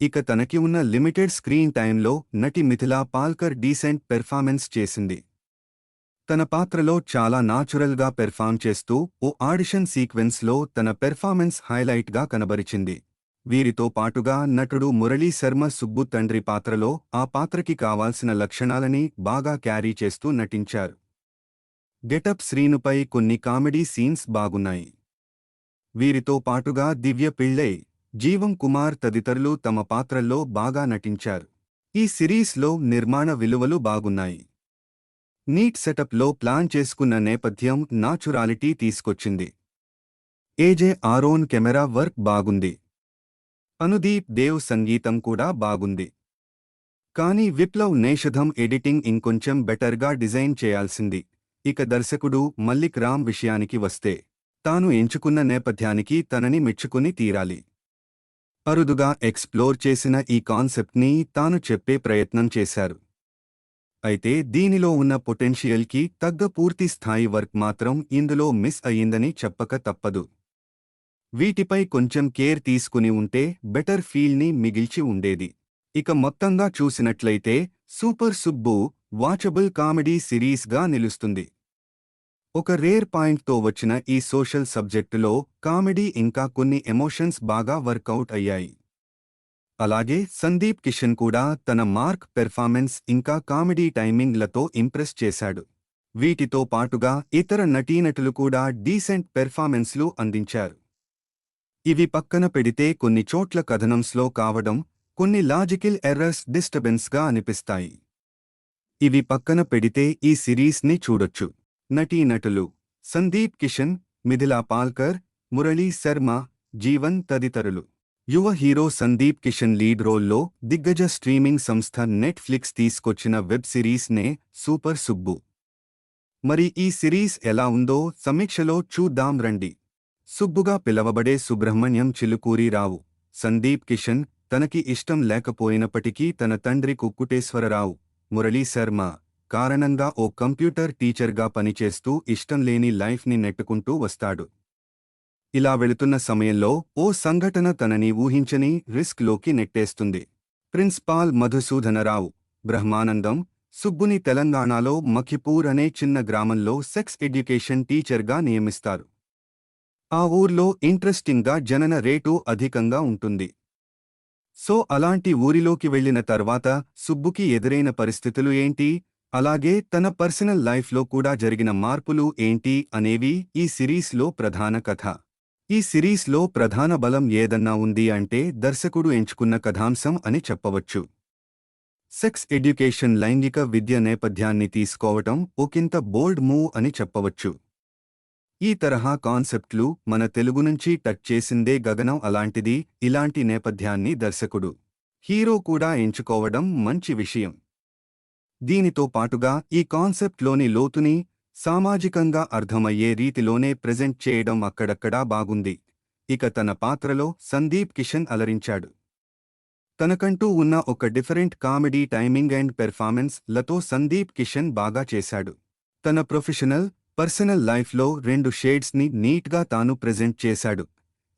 ఇక తనకి ఉన్న లిమిటెడ్ స్క్రీన్ టైంలో నటి మిథిలా పాల్కర్ డీసెంట్ పెర్ఫార్మెన్స్ చేసింది. తన పాత్రలో చాలా నాచురల్గా పెర్ఫార్మ్ చేస్తూ ఓ ఆడిషన్ సీక్వెన్స్లో తన పెర్ఫార్మెన్స్ హైలైట్గా కనబరిచింది. వీరితో పాటుగా నటుడు మురళీ శర్మ సుబ్బు తండ్రి పాత్రలో ఆ పాత్రకి కావాల్సిన లక్షణాలని బాగా క్యారీ చేస్తూ నటించారు. గెటప్ శ్రీనుపై కొన్ని కామెడీ సీన్స్ బాగున్నాయి. వీరితో పాటుగా దివ్య పిళ్ళై, జీవం కుమార్ తదితరులు తమ పాత్రల్లో బాగా నటించారు. ఈ సిరీస్లో నిర్మాణ విలువలు బాగున్నాయి. నీట్ సెటప్లో ప్లాన్ చేసుకున్న నేపథ్యం నాచురాలిటీ తీసుకొచ్చింది. ఏజే ఆరోన్ కెమెరా వర్క్ బాగుంది. అనుదీప్ దేవ్ సంగీతం కూడా బాగుంది. కానీ విప్లవ్ నేషధం ఎడిటింగ్ ఇంకొంచెం బెటర్గా డిజైన్ చేయాల్సింది. ఇక దర్శకుడు మల్లిక్ రామ్ విషయానికి వస్తే తాను ఎంచుకున్న నేపథ్యానికి తనని మెచ్చుకుని తీరాలి. అరుదుగా ఎక్స్ప్లోర్ చేసిన ఈ కాన్సెప్ట్ని తాను చెప్పే ప్రయత్నం చేశారు. అయితే దీనిలో ఉన్న పొటెన్షియల్కి తగ్గ పూర్తి స్థాయి వర్క్ మాత్రం ఇందులో మిస్ అయ్యిందని చెప్పక తప్పదు. వీటిపై కొంచెం కేర్ తీసుకుని ఉంటే బెటర్ ఫీల్ని మిగిల్చి ఉండేది. ఇక మొత్తంగా చూసినట్లయితే సూపర్ సుబ్బు వాచబుల్ కామెడీ సిరీస్గా నిలుస్తుంది. ఒక రేర్ పాయింట్తో వచ్చిన ఈ సోషల్ సబ్జెక్టులో కామెడీ ఇంకా కొన్ని ఎమోషన్స్ బాగా వర్కౌట్ అయ్యాయి. అలాగే సందీప్ కిషన్ కూడా తన మార్క్ పెర్ఫార్మెన్స్ ఇంకా కామెడీ టైమింగ్లతో ఇంప్రెస్ చేశాడు. వీటితో పాటుగా ఇతర నటీనటులు కూడా డీసెంట్ పెర్ఫార్మెన్స్లు అందించారు. ఇవి పక్కన పెడితే కొన్ని చోట్ల కథనం స్లో కావడం, కొన్ని లాజికల్ ఎర్రర్స్ డిస్టర్బెన్స్గా అనిపిస్తాయి. ఇవి పక్కన పెడితే ఈ సిరీస్ని చూడొచ్చు. నటీనటులు సందీప్ కిషన్, మిథిలా పాల్కర్, మురళీ శర్మ, జీవన్ తదితరులు. యువ హీరో సందీప్ కిషన్ లీడ్ రోల్లో దిగ్గజ స్ట్రీమింగ్ సంస్థ నెట్ఫ్లిక్స్ తీసుకొచ్చిన వెబ్ సిరీస్ నే సూపర్ సుబ్బు. మరి ఈ సిరీస్ ఎలా ఉందో సమీక్షలో చూద్దాం రండి. సుబ్బుగా పిలవబడే సుబ్రహ్మణ్యం చిలుకూరిరావు సందీప్ కిషన్ తనకి ఇష్టం లేకపోయినప్పటికీ తన తండ్రి కుక్కుటేశ్వరరావు మురళీ శర్మ కారణంగా ఓ కంప్యూటర్ టీచర్గా పనిచేస్తూ ఇష్టం లేని లైఫ్ని నెట్టుకుంటూ వస్తాడు. ఇలా వెళుతున్న సమయంలో ఓ సంఘటన తనని ఊహించని రిస్క్లోకి నెట్టేస్తుంది. ప్రిన్సిపాల్ మధుసూదనరావు బ్రహ్మానందం సుబ్బుని తెలంగాణలో మఖిపూర్ అనే చిన్న గ్రామంలో సెక్స్ ఎడ్యుకేషన్ టీచర్గా నియమిస్తారు. ఆ ఊర్లో ఇంట్రెస్టింగ్గా జనన రేటు అధికంగా ఉంటుంది. సో అలాంటి ఊరిలోకి వెళ్లిన తర్వాత సుబ్బుకి ఎదురైన పరిస్థితులు ఏంటి, అలాగే తన పర్సనల్ లైఫ్లో కూడా జరిగిన మార్పులు ఏంటి అనేవి ఈ సిరీస్లో ప్రధాన కథ. ఈ సిరీస్లో ప్రధాన బలం ఏదన్నా ఉంది అంటే దర్శకుడు ఎంచుకున్న కథాంశం అని చెప్పవచ్చు. సెక్స్ ఎడ్యుకేషన్ లైంగిక విద్య నేపథ్యాన్ని తీసుకోవటం ఒకంత బోల్డ్ మూవ్ అని చెప్పవచ్చు. ఈ తరహా కాన్సెప్ట్లు మన తెలుగు నుంచి టచ్ చేసిందే గగనం. అలాంటిది ఇలాంటి నేపథ్యాన్ని దర్శకుడు హీరో కూడా ఎంచుకోవడం మంచి విషయం. దీనితో పాటుగా ఈ కాన్సెప్ట్లోని లోతుని సామాజికంగా అర్థమయ్యే రీతిలోనే ప్రెజెంట్ చేయడం అక్కడక్కడా బాగుంది. ఇక తన పాత్రలో సందీప్ కిషన్ అలరించాడు. తనకంటూ ఉన్న ఒక different comedy timing and performance లతో సందీప్ కిషన్ బాగా చేశాడు. తన ప్రొఫెషనల్, పర్సనల్ లైఫ్లో రెండు షేడ్స్ని నీట్గా తాను ప్రెజెంట్ చేశాడు.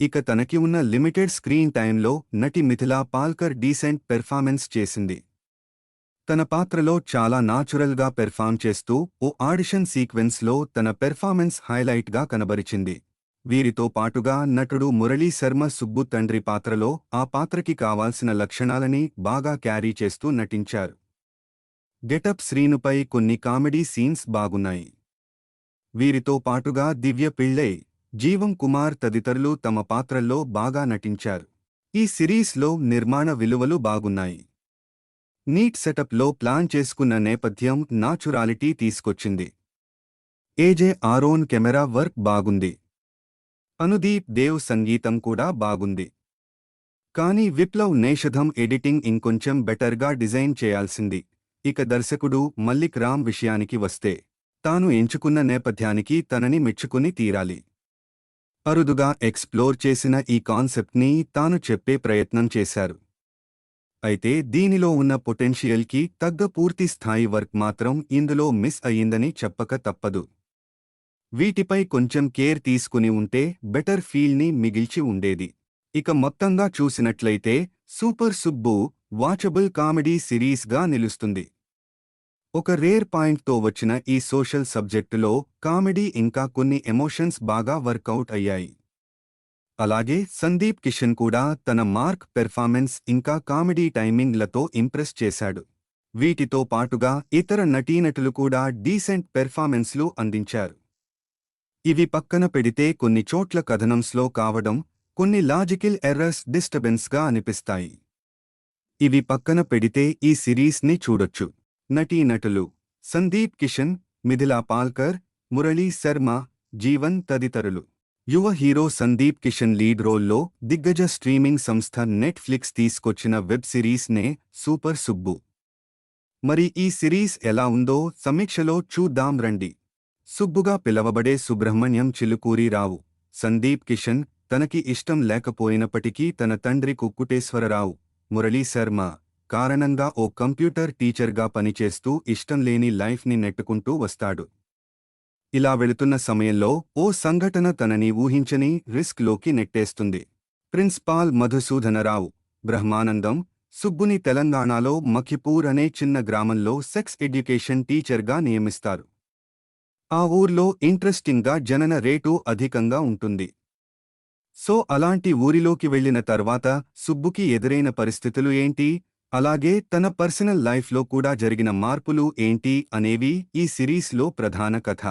ఇక తనకి ఉన్న లిమిటెడ్ స్క్రీన్ టైంలో నటి మిథిలా పాల్కర్ డీసెంట్ పెర్ఫార్మెన్స్ చేసింది. తన పాత్రలో చాలా నాచురల్గా పెర్ఫామ్ చేస్తూ ఓ ఆడిషన్ సీక్వెన్స్లో తన పెర్ఫార్మెన్స్ హైలైట్గా కనబరిచింది. వీరితో పాటుగా నటుడు మురళీ శర్మ సుబ్బు తండ్రి పాత్రలో ఆ పాత్రకి కావాల్సిన లక్షణాలని బాగా క్యారీ చేస్తూ నటించారు. గెటప్ శ్రీనుపై కొన్ని కామెడీ సీన్స్ బాగున్నాయి. వీరితో పాటుగా దివ్య పిళ్ళై, జీవం కుమార్ తదితరులు తమ పాత్రల్లో బాగా నటించారు. ఈ సిరీస్లో నిర్మాణ విలువలు బాగున్నాయి. నీట్ సెటప్లో ప్లాన్ చేసుకున్న నేపథ్యం నాచురాలిటీ తీసుకొచ్చింది. ఏజే ఆరోన్ కెమెరా వర్క్ బాగుంది. అనుదీప్ దేవ్ సంగీతం కూడా బాగుంది. కానీ విప్లవ్ నేషధం ఎడిటింగ్ ఇంకొంచెం బెటర్గా డిజైన్ చేయాల్సింది. ఇక దర్శకుడు మల్లిక్ రామ్ విషయానికి వస్తే తాను ఎంచుకున్న నేపథ్యానికి తనని మెచ్చుకుని తీరాలి. అరుదుగా ఎక్స్ప్లోర్ చేసిన ఈ కాన్సెప్ట్ని తాను చెప్పే ప్రయత్నం చేశారు. అయితే దీనిలో ఉన్న పొటెన్షియల్కి తగ్గ పూర్తి స్థాయి వర్క్ మాత్రం ఇందులో మిస్ అయ్యిందని చెప్పక తప్పదు. వీటిపై కొంచెం కేర్ తీసుకుని ఉంటే బెటర్ ఫీల్ని మిగిల్చి ఉండేది. ఇక మొత్తంగా చూసినట్లయితే సూపర్ సుబ్బు వాచబుల్ కామెడీ సిరీస్గా నిలుస్తుంది. ఒక రేర్ పాయింట్తో వచ్చిన ఈ సోషల్ సబ్జెక్టులో కామెడీ ఇంకా కొన్ని ఎమోషన్స్ బాగా వర్కౌట్ అయ్యాయి. అలాగే సందీప్ కిషన్ కూడా తన మార్క్ పెర్ఫార్మెన్స్ ఇంకా కామెడీ టైమింగ్లతో ఇంప్రెస్ చేశాడు. వీటితో పాటుగా ఇతర నటీనటులు కూడా డీసెంట్ పెర్ఫార్మెన్స్లు అందించారు. ఇవి పక్కన పెడితే కొన్ని చోట్ల కథనం స్లో కావడం, కొన్ని లాజికల్ ఎర్రర్స్ డిస్టర్బెన్స్గా అనిపిస్తాయి. ఇవి పక్కన పెడితే ఈ సిరీస్ని చూడొచ్చు. నటీనటులు సందీప్ కిషన్, మిథిలా పాల్కర్, మురళీ శర్మ, జీవన్ తదితరులు. యువ హీరో సందీప్ కిషన్ లీడ్ రోల్లో దిగ్గజ స్ట్రీమింగ్ సంస్థ నెట్ఫ్లిక్స్ తీసుకొచ్చిన వెబ్ సిరీస్ నే సూపర్ సుబ్బు. మరి ఈ సిరీస్ ఎలా ఉందో సమీక్షలో చూద్దాం రండి. సుబ్బుగా పిలవబడే సుబ్రహ్మణ్యం చిలుకూరి రావు సందీప్ కిషన్ తనకి ఇష్టం లేకపోయినప్పటికీ తన తండ్రి కుక్కుటేశ్వరరావు మురళీ శర్మ కారణంగా ఓ కంప్యూటర్ టీచర్గా పనిచేస్తూ ఇష్టం లేని లైఫ్ని నెట్టుకుంటూ వస్తాడు. ఇలా వెళుతున్న సమయంలో ఓ సంఘటన తనని ఊహించని రిస్క్లోకి నెట్టేస్తుంది. ప్రిన్సిపాల్ మధుసూదనరావు బ్రహ్మానందం సుబ్బుని తెలంగాణలో మఖిపూర్ అనే చిన్న గ్రామంలో సెక్స్ ఎడ్యుకేషన్ టీచర్గా నియమిస్తారు. ఆ ఊర్లో ఇంట్రెస్టింగ్గా జనన రేటు అధికంగా ఉంటుంది. సో అలాంటి ఊరిలోకి వెళ్లిన తర్వాత సుబ్బుకి ఎదురైన పరిస్థితులు ఏంటి, అలాగే తన పర్సనల్ లైఫ్లో కూడా జరిగిన మార్పులు ఏంటి అనేవి ఈ సిరీస్లో ప్రధాన కథ.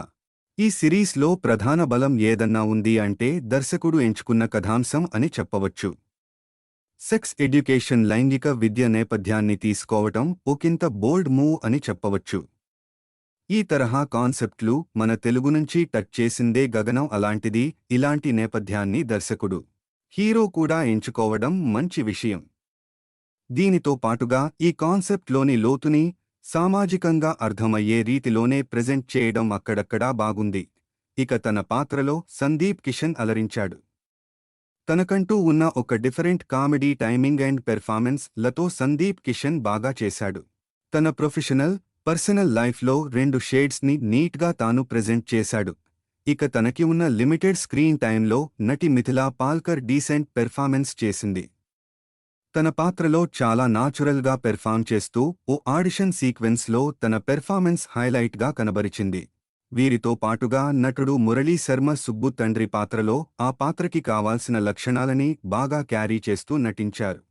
ఈ సిరీస్లో ప్రధాన బలం ఏదన్నా ఉంది అంటే దర్శకుడు ఎంచుకున్న కథాంశం అని చెప్పవచ్చు. సెక్స్ ఎడ్యుకేషన్ లైంగిక విద్య నేపథ్యాన్ని తీసుకోవటం ఒకంత బోల్డ్ మూవ్ అని చెప్పవచ్చు. ఈ తరహా కాన్సెప్ట్లు మన తెలుగు నుంచి టచ్ చేసిందే గగనం. అలాంటిది ఇలాంటి నేపథ్యాన్ని దర్శకుడు, హీరో కూడా ఎంచుకోవడం మంచి విషయం. దీనితో పాటుగా ఈ కాన్సెప్ట్లోని లోతుని సామాజికంగా అర్థమయ్యే రీతిలోనే ప్రెజెంట్ చేయడం అక్కడక్కడా బాగుంది. ఇక తన పాత్రలో సందీప్ కిషన్ అలరించాడు. తనకంటూ ఉన్న ఒక different comedy timing and performance లతో సందీప్ కిషన్ బాగా చేశాడు. తన ప్రొఫెషనల్, పర్సనల్ లైఫ్లో రెండు షేడ్స్ని నీట్గా తాను ప్రెజెంట్ చేశాడు. ఇక తనకి ఉన్న లిమిటెడ్ స్క్రీన్ టైంలో నటి మిథిలా పాల్కర్ డీసెంట్ పెర్ఫార్మెన్స్ చేసింది. తన పాత్రలో చాలా నాచురల్గా పెర్ఫామ్ చేస్తూ ఓ ఆడిషన్ సీక్వెన్స్లో తన పెర్ఫార్మెన్స్ హైలైట్గా కనబరిచింది. వీరితో పాటుగా నటుడు మురళీ శర్మ సుబ్బు తండ్రి పాత్రలో ఆ పాత్రకి కావాల్సిన లక్షణాలని బాగా క్యారీ చేస్తూ నటించారు.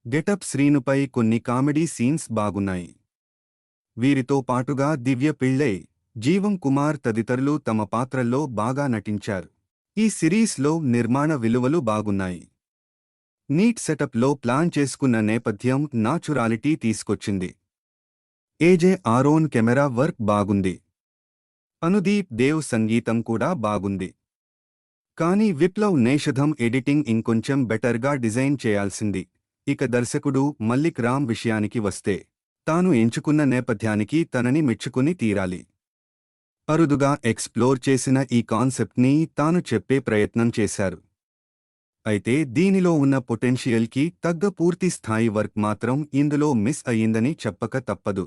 గెటప్ శ్రీనుపై కొన్ని కామెడీ సీన్స్ బాగున్నాయి. వీరితో పాటుగా దివ్య పిళ్ళై, జీవం కుమార్ తదితరులు తమ పాత్రల్లో బాగా నటించారు. ఈ సిరీస్లో నిర్మాణ విలువలు బాగున్నాయి. నీట్ సెటప్లో ప్లాన్ చేసుకున్న నేపథ్యం నాచురాలిటీ తీసుకొచ్చింది. ఏజే ఆరోన్ కెమెరా వర్క్ బాగుంది. అనుదీప్ దేవ్ సంగీతం కూడా బాగుంది. కానీ విప్లవ్ నేషధం ఎడిటింగ్ ఇంకొంచెం బెటర్గా డిజైన్ చేయాల్సింది. ఇక దర్శకుడు మల్లిక్ రామ్ విషయానికి వస్తే తాను ఎంచుకున్న నేపథ్యానికి తనని మెచ్చుకుని తీరాలి. అరుదుగా ఎక్స్‌ప్లోర్ చేసిన ఈ కాన్సెప్ట్‌ని తాను చెప్పే ప్రయత్నం చేశారు. అయితే దీనిలో ఉన్న పొటెన్షియల్‌కి తగ్గ పూర్తి స్థాయి వర్క్ మాత్రం ఇందులో మిస్ అయ్యిందని చెప్పక తప్పదు.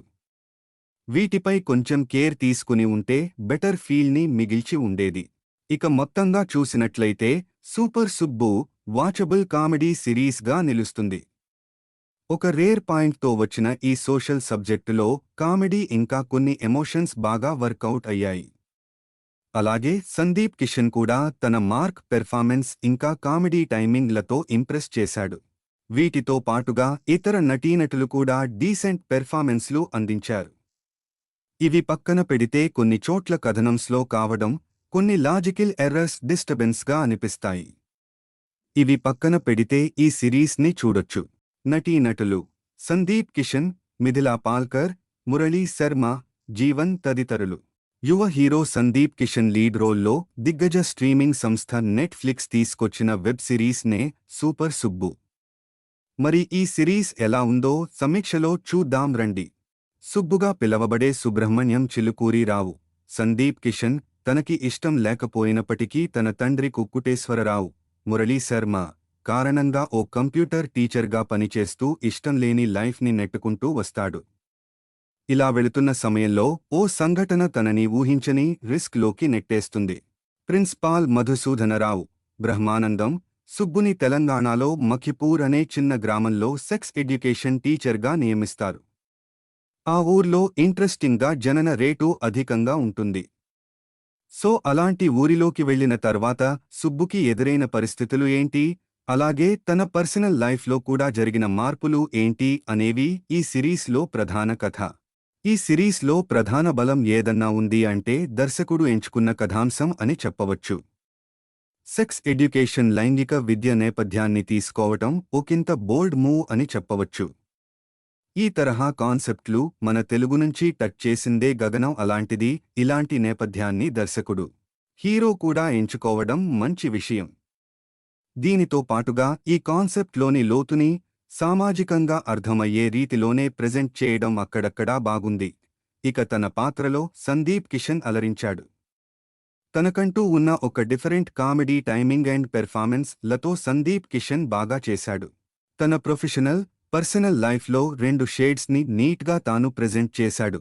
వీటిపై కొంచెం కేర్ తీసుకుని ఉంటే బెటర్ ఫీల్‌ని మిగిల్చి ఉండేది. ఇక మొత్తంగా చూసినట్లయితే సూపర్ సుబ్బు వాచబుల్ కామెడీ సిరీస్‌గా నిలుస్తుంది. ఒక రేర్ పాయింట్‌తో వచ్చిన ఈ సోషల్ సబ్జెక్టులో కామెడీ ఇంకా కొన్ని ఎమోషన్స్ బాగా వర్కౌట్ అయ్యాయి. అలాగే సందీప్ కిషన్ కూడా తన మార్క్ పెర్ఫార్మెన్స్ ఇంకా కామెడీ టైమింగ్లతో ఇంప్రెస్ చేశాడు. వీటితో పాటుగా ఇతర నటీనటులు కూడా డీసెంట్ పెర్ఫార్మెన్స్లు అందించారు. ఇవి పక్కన పెడితే కొన్ని చోట్ల కథనం స్లో కావడం, కొన్ని లాజికల్ ఎర్రర్స్ డిస్టర్బెన్స్గా అనిపిస్తాయి. ఇవి పక్కన పెడితే ఈ సిరీస్ని చూడొచ్చు. నటీనటులు సందీప్ కిషన్, మిథిలా పాల్కర్, మురళీ శర్మ, జీవన్ తదితరులు. యువ హీరో సందీప్ కిషన్ లీడ్ రోల్లో దిగ్గజ స్ట్రీమింగ్ సంస్థ నెట్ఫ్లిక్స్ తీసుకొచ్చిన వెబ్ సిరీస్ నే సూపర్ సుబ్బు. మరి ఈ సిరీస్ ఎలా ఉందో సమీక్షలో చూద్దాం రండి. సుబ్బుగా పిలవబడే సుబ్రహ్మణ్యం చిలుకూరిరావు సందీప్ కిషన్ తనకి ఇష్టం లేకపోయినప్పటికీ తన తండ్రి కుక్కుటేశ్వరరావు మురళీ శర్మ కారణంగా ఓ కంప్యూటర్ టీచర్గా పనిచేస్తూ ఇష్టం లేని లైఫ్ని నెట్టుకుంటూ వస్తాడు. ఇలా వెళుతున్న సమయంలో ఓ సంఘటన తనని ఊహించని రిస్క్లోకి నెట్టేస్తుంది. ప్రిన్సిపాల్ మధుసూదనరావు బ్రహ్మానందం సుబ్బుని తెలంగాణలో మఖిపూర్ అనే చిన్న గ్రామంలో సెక్స్ ఎడ్యుకేషన్ టీచర్గా నియమిస్తారు. ఆ ఊర్లో ఇంట్రెస్టింగ్గా జనన రేటు అధికంగా ఉంటుంది. సో అలాంటి ఊరిలోకి వెళ్లిన తర్వాత సుబ్బుకి ఎదురైన పరిస్థితులు ఏంటి, అలాగే తన పర్సనల్ లైఫ్లో కూడా జరిగిన మార్పులు ఏంటి అనేవి ఈ సిరీస్లో ప్రధాన కథ. ఈ సిరీస్లో ప్రధాన బలం ఏదన్నా ఉంది అంటే దర్శకుడు ఎంచుకున్న కథాంశం అని చెప్పవచ్చు. సెక్స్ ఎడ్యుకేషన్ లైంగిక విద్య నేపథ్యాన్ని తీసుకోవటం ఒకంత బోల్డ్ మూవ్ అని చెప్పవచ్చు. ఈ తరహా కాన్సెప్ట్లు మన తెలుగు నుంచి టచ్ చేసిందే గగనం. అలాంటిది ఇలాంటి నేపథ్యాన్ని దర్శకుడు, హీరో కూడా ఎంచుకోవడం మంచి విషయం. దీనితో పాటుగా ఈ కాన్సెప్ట్లోని లోతుని సామాజికంగా అర్థమయ్యే రీతిలోనే ప్రెజెంట్ చేయడం అక్కడక్కడా బాగుంది. ఇక తన పాత్రలో సందీప్ కిషన్ అలరించాడు. తనకంటూ ఉన్న ఒక different comedy timing and performance లతో సందీప్ కిషన్ బాగా చేశాడు. తన పర్సనల్ లైఫ్లో 2 షేడ్స్ని నీట్గా తాను ప్రెజెంట్ చేశాడు.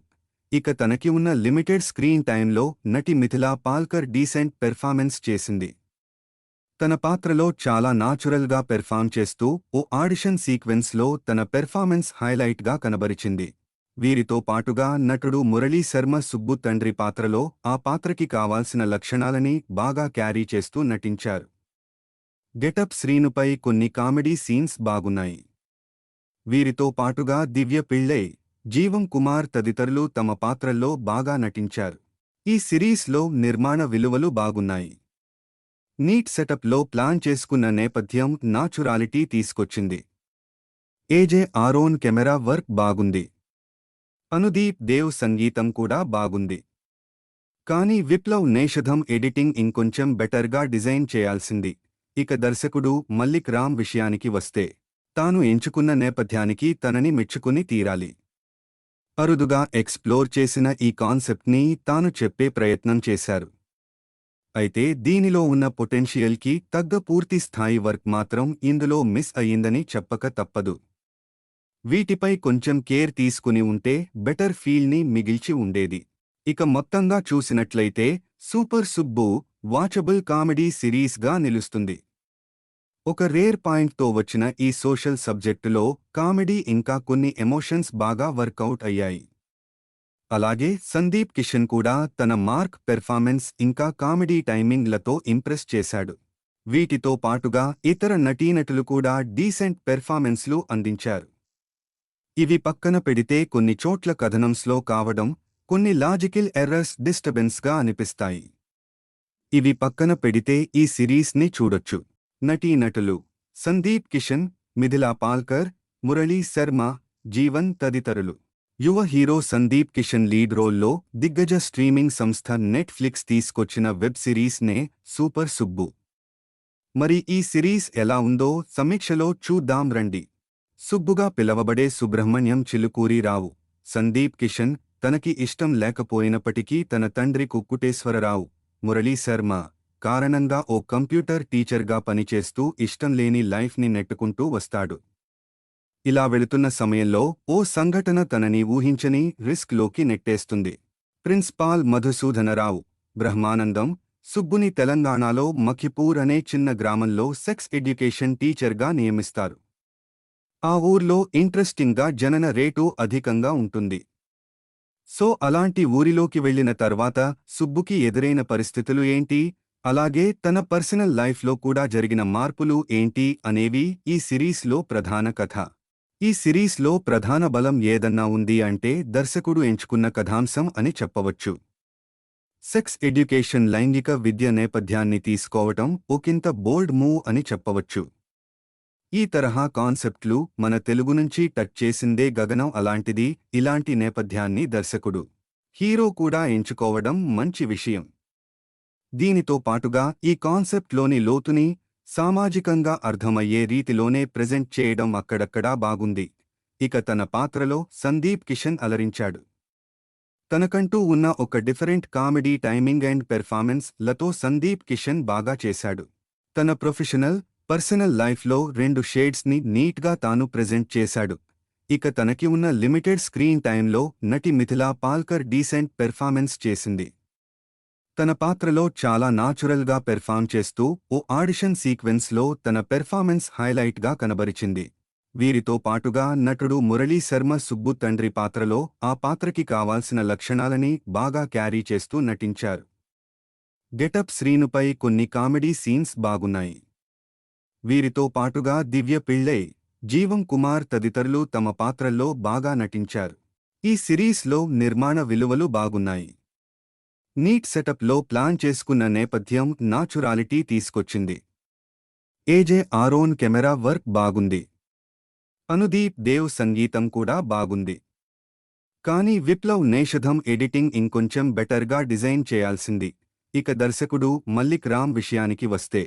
ఇక తనకి ఉన్న లిమిటెడ్ స్క్రీన్ టైంలో నటి మిథిలా పాల్కర్ డీసెంట్ పెర్ఫార్మెన్స్ చేసింది. తన పాత్రలో చాలా నాచురల్గా పెర్ఫామ్ చేస్తూ ఓ ఆడిషన్ సీక్వెన్స్లో తన పెర్ఫార్మెన్స్ హైలైట్గా కనబరిచింది. వీరితో పాటుగా నటుడు మురళీ శర్మ సుబ్బు తండ్రి పాత్రలో ఆ పాత్రకి కావాల్సిన లక్షణాలని బాగా క్యారీ చేస్తూ నటించారు. గెటప్ శ్రీనుపై కొన్ని కామెడీ సీన్స్ బాగున్నాయి. వీరితో పాటుగా దివ్య పిళ్ళై, జీవం కుమార్ తదితరులు తమ పాత్రల్లో బాగా నటించారు. ఈ సిరీస్లో నిర్మాణ విలువలు బాగున్నాయి. నీట్ సెటప్లో ప్లాన్ చేసుకున్న నేపథ్యం నాచురాలిటీ తీసుకొచ్చింది. ఏజే ఆరోన్ కెమెరా వర్క్ బాగుంది. అనుదీప్ దేవ్ సంగీతం కూడా బాగుంది. కానీ విప్లవ్ నేషధం ఎడిటింగ్ ఇంకొంచెం బెటర్గా డిజైన్ చేయాల్సింది. ఇక దర్శకుడు మల్లిక్ రామ్ విషయానికి వస్తే తాను ఎంచుకున్న నేపథ్యానికి తనని మెచ్చుకుని తీరాలి. అరుదుగా ఎక్స్‌ప్లోర్ చేసిన ఈ కాన్సెప్ట్‌ని తాను చెప్పే ప్రయత్నం చేశారు. అయితే దీనిలో ఉన్న పొటెన్షియల్కి తగ్గ పూర్తి స్థాయి వర్క్ మాత్రం ఇందులో మిస్ అయ్యిందని చెప్పక తప్పదు. వీటిపై కొంచెం కేర్ తీసుకుని ఉంటే బెటర్ ఫీల్‌ని మిగిల్చి ఉండేది. ఇక మొత్తంగా చూసినట్లయితే సూపర్ సుబ్బు వాచబుల్ కామెడీ సిరీస్గా నిలుస్తుంది. ఒక రేర్ పాయింట్‌తో వచ్చిన ఈ సోషల్ సబ్జెక్టులో కామెడీ ఇంకా కొన్ని ఎమోషన్స్ బాగా వర్కౌట్ అయ్యాయి. అలాగే సందీప్ కిషన్ కూడా తన మార్క్ పెర్ఫార్మెన్స్ ఇంకా కామెడీ టైమింగ్లతో ఇంప్రెస్ చేశాడు. వీటితో పాటుగా ఇతర నటీనటులు కూడా డీసెంట్ పెర్ఫార్మెన్స్లు అందించారు. ఇవి పక్కన పెడితే కొన్ని చోట్ల కథనం స్లో కావడం, కొన్ని లాజికల్ ఎర్రర్స్ డిస్టర్బెన్స్గా అనిపిస్తాయి. ఇవి పక్కన పెడితే ఈ సిరీస్ని చూడొచ్చు. నటీనటులు సందీప్ కిషన్, మిథిలా పాల్కర్, మురళీ శర్మ, జీవన్ తదితరులు. యువ హీరో సందీప్ కిషన్ లీడ్ రోల్లో దిగ్గజ స్ట్రీమింగ్ సంస్థ నెట్ఫ్లిక్స్ తీసుకొచ్చిన వెబ్ సిరీస్ నే సూపర్ సుబ్బు. మరి ఈ సిరీస్ ఎలా ఉందో సమీక్షలో చూద్దాం రండి. సుబ్బుగా పిలవబడే సుబ్రహ్మణ్యం చిలుకూరిరావు, సందీప్ కిషన్, తనకి ఇష్టం లేకపోయినప్పటికీ తన తండ్రి కుక్కుటేశ్వరరావు, మురళీ శర్మ కారణంగా ఓ కంప్యూటర్ టీచర్గా పనిచేస్తూ ఇష్టంలేని లైఫ్ని నెట్టుకుంటూ వస్తాడు. ఇలా వెళుతున్న సమయంలో ఓ సంఘటన తనని ఊహించని రిస్క్లోకి నెట్టేస్తుంది. ప్రిన్సిపాల్ మధుసూదనరావు, బ్రహ్మానందం, సుబ్బుని తెలంగాణలో మఖిపూర్ అనే చిన్న గ్రామంలో సెక్స్ ఎడ్యుకేషన్ టీచర్గా నియమిస్తారు. ఆ ఊర్లో ఇంట్రెస్టింగ్గా జనన రేటు అధికంగా ఉంటుంది. సో అలాంటి ఊరిలోకి వెళ్లిన తర్వాత సుబ్బుకి ఎదురైన పరిస్థితులు ఏంటి, అలాగే తన పర్సనల్ లైఫ్లో కూడా జరిగిన మార్పులు ఏంటి అనేవి ఈ సిరీస్లో ప్రధాన కథ. ఈ సిరీస్లో ప్రధాన బలం ఏదన్నా ఉంది అంటే దర్శకుడు ఎంచుకున్న కథాంశం అని చెప్పవచ్చు. సెక్స్ ఎడ్యుకేషన్ లైంగిక విద్య నేపథ్యాన్ని తీసుకోవటం ఒకంత బోల్డ్ మూవ్ అని చెప్పవచ్చు. ఈ తరహా కాన్సెప్ట్లు మన తెలుగు నుంచి టచ్ చేసిందే గగనం. అలాంటిది ఇలాంటి నేపథ్యాన్ని దర్శకుడు, హీరో కూడా ఎంచుకోవడం మంచి విషయం. దీనితో పాటుగా ఈ కాన్సెప్ట్లోని లోతుని సామాజికంగా అర్థమయ్యే రీతిలోనే ప్రెజెంట్ చేయడం అక్కడక్కడా బాగుంది. ఇక తన పాత్రలో సందీప్ కిషన్ అలరించాడు. తనకంటూ ఉన్న ఒక different comedy timing and performance లతో సందీప్ కిషన్ బాగా చేశాడు. తన ప్రొఫెషనల్, పర్సనల్ లైఫ్లో రెండు షేడ్స్ని నీట్గా తాను ప్రెజెంట్ చేశాడు. ఇక తనకి ఉన్న లిమిటెడ్ స్క్రీన్ టైంలో నటి మిథిలా పాల్కర్ డీసెంట్ పెర్ఫార్మెన్స్ చేసింది. తన పాత్రలో చాలా నాచురల్గా పెర్ఫార్మ్ చేస్తూ ఓ ఆడిషన్ సీక్వెన్స్లో తన పెర్ఫార్మెన్స్ హైలైట్గా కనబరిచింది. వీరితో పాటుగా నటుడు మురళీ శర్మ సుబ్బు తండ్రి పాత్రలో ఆ పాత్రకి కావాల్సిన లక్షణాలని బాగా క్యారీ చేస్తూ నటించారు. గెటప్ శ్రీనుపై కొన్ని కామెడీ సీన్స్ బాగున్నాయి. వీరితో పాటుగా దివ్య పిళ్ళై, జీవం కుమార్ తదితరులు తమ పాత్రల్లో బాగా నటించారు. ఈ సిరీస్లో నిర్మాణ విలువలు బాగున్నాయి. నీట్ సెటప్లో ప్లాన్ చేసుకున్న నేపథ్యం నాచురాలిటీ తీసుకొచ్చింది. ఏజే ఆరోన్ కెమెరా వర్క్ బాగుంది. అనుదీప్ దేవ్ సంగీతం కూడా బాగుంది. కానీ విప్లవ్ నేషధం ఎడిటింగ్ ఇంకొంచెం బెటర్గా డిజైన్ చేయాల్సింది. ఇక దర్శకుడు మల్లిక్ రామ్ విషయానికి వస్తే,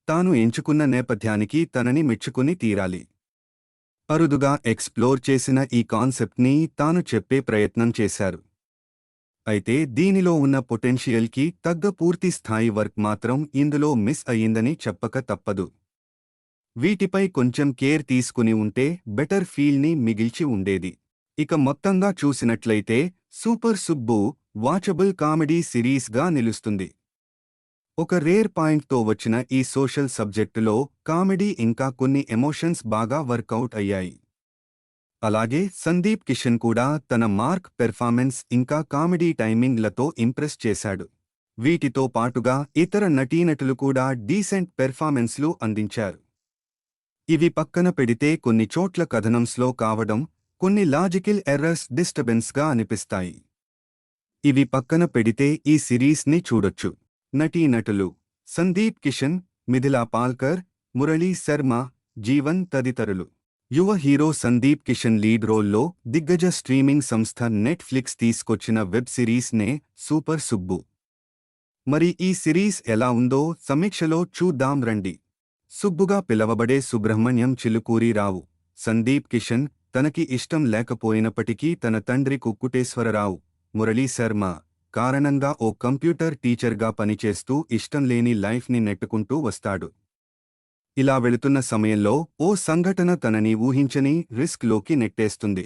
తాను ఎంచుకున్న నేపథ్యానికి తనని మెచ్చుకుని తీరాలి. అరుదుగా ఎక్స్ప్లోర్ చేసిన ఈ కాన్సెప్ట్ని తాను చెప్పే ప్రయత్నం చేశారు. అయితే దీనిలో ఉన్న పొటెన్షియల్కి తగ్గ పూర్తి స్థాయి వర్క్ మాత్రం ఇందులో మిస్ అయ్యిందని చెప్పక తప్పదు. వీటిపై కొంచెం కేర్ తీసుకుని ఉంటే బెటర్ ఫీల్ని మిగిల్చి ఉండేది. ఇక మొత్తంగా చూసినట్లయితే సూపర్ సుబ్బు వాచబుల్ కామెడీ సిరీస్గా నిలుస్తుంది. ఒక రేర్ పాయింట్తో వచ్చిన ఈ సోషల్ సబ్జెక్టులో కామెడీ ఇంకా కొన్ని ఎమోషన్స్ బాగా వర్కౌట్ అయ్యాయి. అలాగే సందీప్ కిషన్ కూడా తన మార్క్ పెర్ఫార్మెన్స్ ఇంకా కామెడీ టైమింగ్లతో ఇంప్రెస్ చేశాడు. వీటితో పాటుగా ఇతర నటీనటులు కూడా డీసెంట్ పెర్ఫార్మెన్స్లు అందించారు. ఇవి పక్కన పెడితే కొన్ని చోట్ల కథనం స్లో కావడం, కొన్ని లాజికల్ ఎర్రర్స్ డిస్టర్బెన్స్గా అనిపిస్తాయి. ఇవి పక్కన పెడితే ఈ సిరీస్ని చూడొచ్చు. నటీనటులు సందీప్ కిషన్, మిథిలా పాల్కర్, మురళీ శర్మ, జీవన్ తదితరులు. యువ హీరో సందీప్ కిషన్ లీడ్ రోల్లో దిగ్గజ స్ట్రీమింగ్ సంస్థ నెట్ఫ్లిక్స్ తీసుకొచ్చిన వెబ్ సిరీస్ నే సూపర్ సుబ్బు. మరి ఈ సిరీస్ ఎలా ఉందో సమీక్షలో చూద్దాం రండి. సుబ్బుగా పిలవబడే సుబ్రహ్మణ్యం చిలుకూరిరావు, సందీప్ కిషన్, తనకి ఇష్టం లేకపోయినప్పటికీ తన తండ్రి కుక్కుటేశ్వరరావు, మురళీ శర్మ కారణంగా ఓ కంప్యూటర్ టీచర్గా పనిచేస్తూ ఇష్టంలేని లైఫ్ని నెట్టుకుంటూ వస్తాడు. ఇలా వెళుతున్న సమయంలో ఓ సంఘటన తనని ఊహించని రిస్క్లోకి నెట్టేస్తుంది.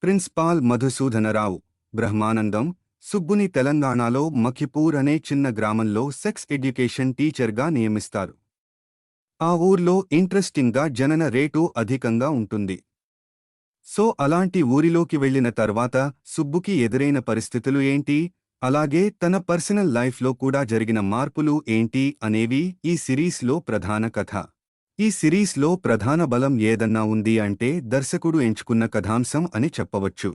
ప్రిన్సిపాల్ మధుసూదనరావు, బ్రహ్మానందం, సుబ్బుని తెలంగాణలో మఖిపూర్ అనే చిన్న గ్రామంలో సెక్స్ ఎడ్యుకేషన్ టీచర్గా నియమిస్తారు. ఆ ఊర్లో ఇంట్రెస్టింగ్గా జనన రేటు అధికంగా ఉంటుంది. సో అలాంటి ఊరిలోకి వెళ్లిన తర్వాత సుబ్బుకి ఎదురైన పరిస్థితులు ఏంటి, అలాగే తన పర్సనల్ లైఫ్లో కూడా జరిగిన మార్పులు ఏంటి అనేవి ఈ సిరీస్లో ప్రధాన కథ. ఈ సిరీస్లో ప్రధాన బలం ఏదన్నా ఉంది అంటే దర్శకుడు ఎంచుకున్న కథాంశం అని చెప్పవచ్చు.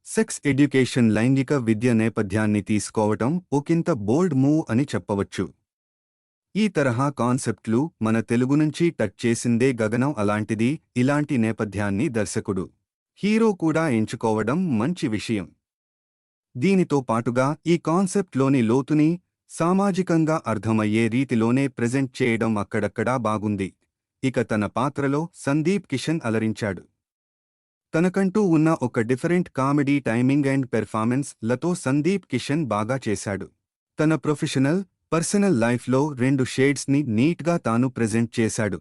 సెక్స్ ఎడ్యుకేషన్ లైంగిక విద్య నేపథ్యాన్ని తీసుకోవటం ఒకంత బోల్డ్ మూవ్ అని చెప్పవచ్చు. ఈ తరహా కాన్సెప్ట్లు మన తెలుగు నుంచి టచ్ చేసిందే గగనం. అలాంటిది ఇలాంటి నేపథ్యాన్ని దర్శకుడు, హీరో కూడా ఎంచుకోవడం మంచి విషయం. దీనితో పాటుగా ఈ కాన్సెప్ట్లోని లోతుని సామాజికంగా అర్థమయ్యే రీతిలోనే ప్రెజెంట్ చేయడం అక్కడక్కడా బాగుంది. ఇక తన పాత్రలో సందీప్ కిషన్ అలరించాడు. తనకంటూ ఉన్న ఒక different comedy timing and performance లతో సందీప్ కిషన్ బాగా చేశాడు. తన ప్రొఫెషనల్, పర్సనల్ లైఫ్లో 2 షేడ్స్ని నీట్గా తాను ప్రెజెంట్ చేశాడు.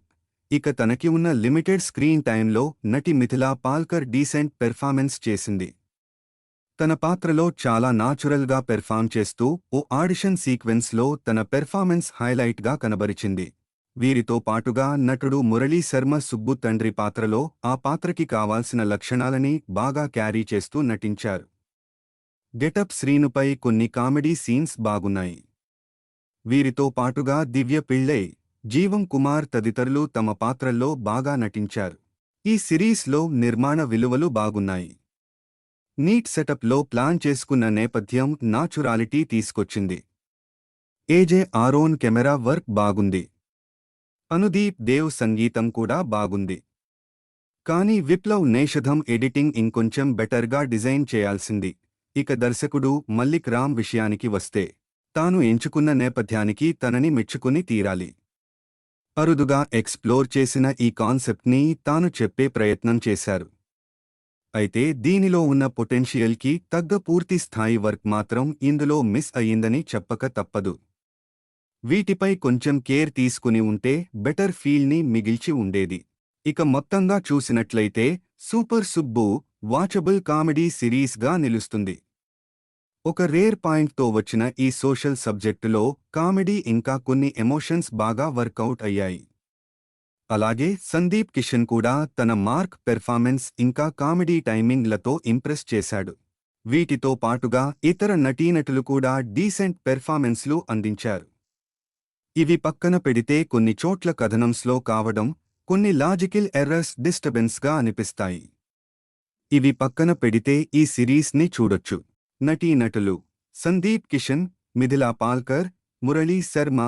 ఇక తనకి ఉన్న లిమిటెడ్ స్క్రీన్ టైంలో నటి మిథిలా పాల్కర్ డీసెంట్ పెర్ఫార్మెన్స్ చేసింది. తన పాత్రలో చాలా నాచురల్గా పెర్ఫామ్ చేస్తూ ఓ ఆడిషన్ సీక్వెన్స్లో తన పెర్ఫార్మెన్స్ హైలైట్గా కనబరిచింది. వీరితో పాటుగా నటుడు మురళీ శర్మ సుబ్బు తండ్రి పాత్రలో ఆ పాత్రకి కావాల్సిన లక్షణాలని బాగా క్యారీ చేస్తూ నటించారు. గెటప్ శ్రీనుపై కొన్ని కామెడీ సీన్స్ బాగున్నాయి. వీరితో పాటుగా దివ్య పిళ్ళై, జీవం కుమార్ తదితరులు తమ పాత్రల్లో బాగా నటించారు. ఈ సిరీస్లో నిర్మాణ విలువలు బాగున్నాయి. నీట్ సెటప్లో ప్లాన్ చేసుకున్న నేపథ్యం నాచురాలిటీ తీసుకొచ్చింది. ఏజే ఆరోన్ కెమెరా వర్క్ బాగుంది. అనుదీప్ దేవ్ సంగీతం కూడా బాగుంది. కానీ విప్లవ్ నేషధం ఎడిటింగ్ ఇంకొంచెం బెటర్గా డిజైన్ చేయాల్సింది. ఇక దర్శకుడు మల్లిక్ రామ్ విషయానికి వస్తే తాను ఎంచుకున్న నేపథ్యానికి తనని మెచ్చుకుని తీరాలి. అరుదుగా ఎక్స్ప్లోర్ చేసిన ఈ కాన్సెప్ట్ని తాను చెప్పే ప్రయత్నం చేశారు. అయితే దీనిలో ఉన్న పొటెన్షియల్కి తగ్గ పూర్తి స్థాయి వర్క్ మాత్రం ఇందులో మిస్ అయ్యిందని చెప్పక తప్పదు. వీటిపై కొంచెం కేర్ తీసుకుని ఉంటే బెటర్ ఫీల్ని మిగిల్చి ఉండేది. ఇక మొత్తంగా చూసినట్లయితే సూపర్ సుబ్బు వాచబుల్ కామెడీ సిరీస్గా నిలుస్తుంది. ఒక రేర్ పాయింట్తో వచ్చిన ఈ సోషల్ సబ్జెక్టులో కామెడీ ఇంకా కొన్ని ఎమోషన్స్ బాగా వర్కౌట్ అయ్యాయి. అలాగే సందీప్ కిషన్ కూడా తన మార్క్ పెర్ఫార్మెన్స్ ఇంకా కామెడీ టైమింగ్లతో ఇంప్రెస్ చేశాడు. వీటితో పాటుగా ఇతర నటీనటులు కూడా డీసెంట్ పెర్ఫార్మెన్స్లు అందించారు. ఇవి పక్కన పెడితే కొన్ని చోట్ల కథనం స్లో కావడం, కొన్ని లాజికల్ ఎర్రర్స్ డిస్టర్బెన్స్గా అనిపిస్తాయి. ఇవి పక్కన పెడితే ఈ సిరీస్ని చూడొచ్చు. నటీనటులు సందీప్ కిషన్, మిథిలా పాల్కర్, మురళీ శర్మ,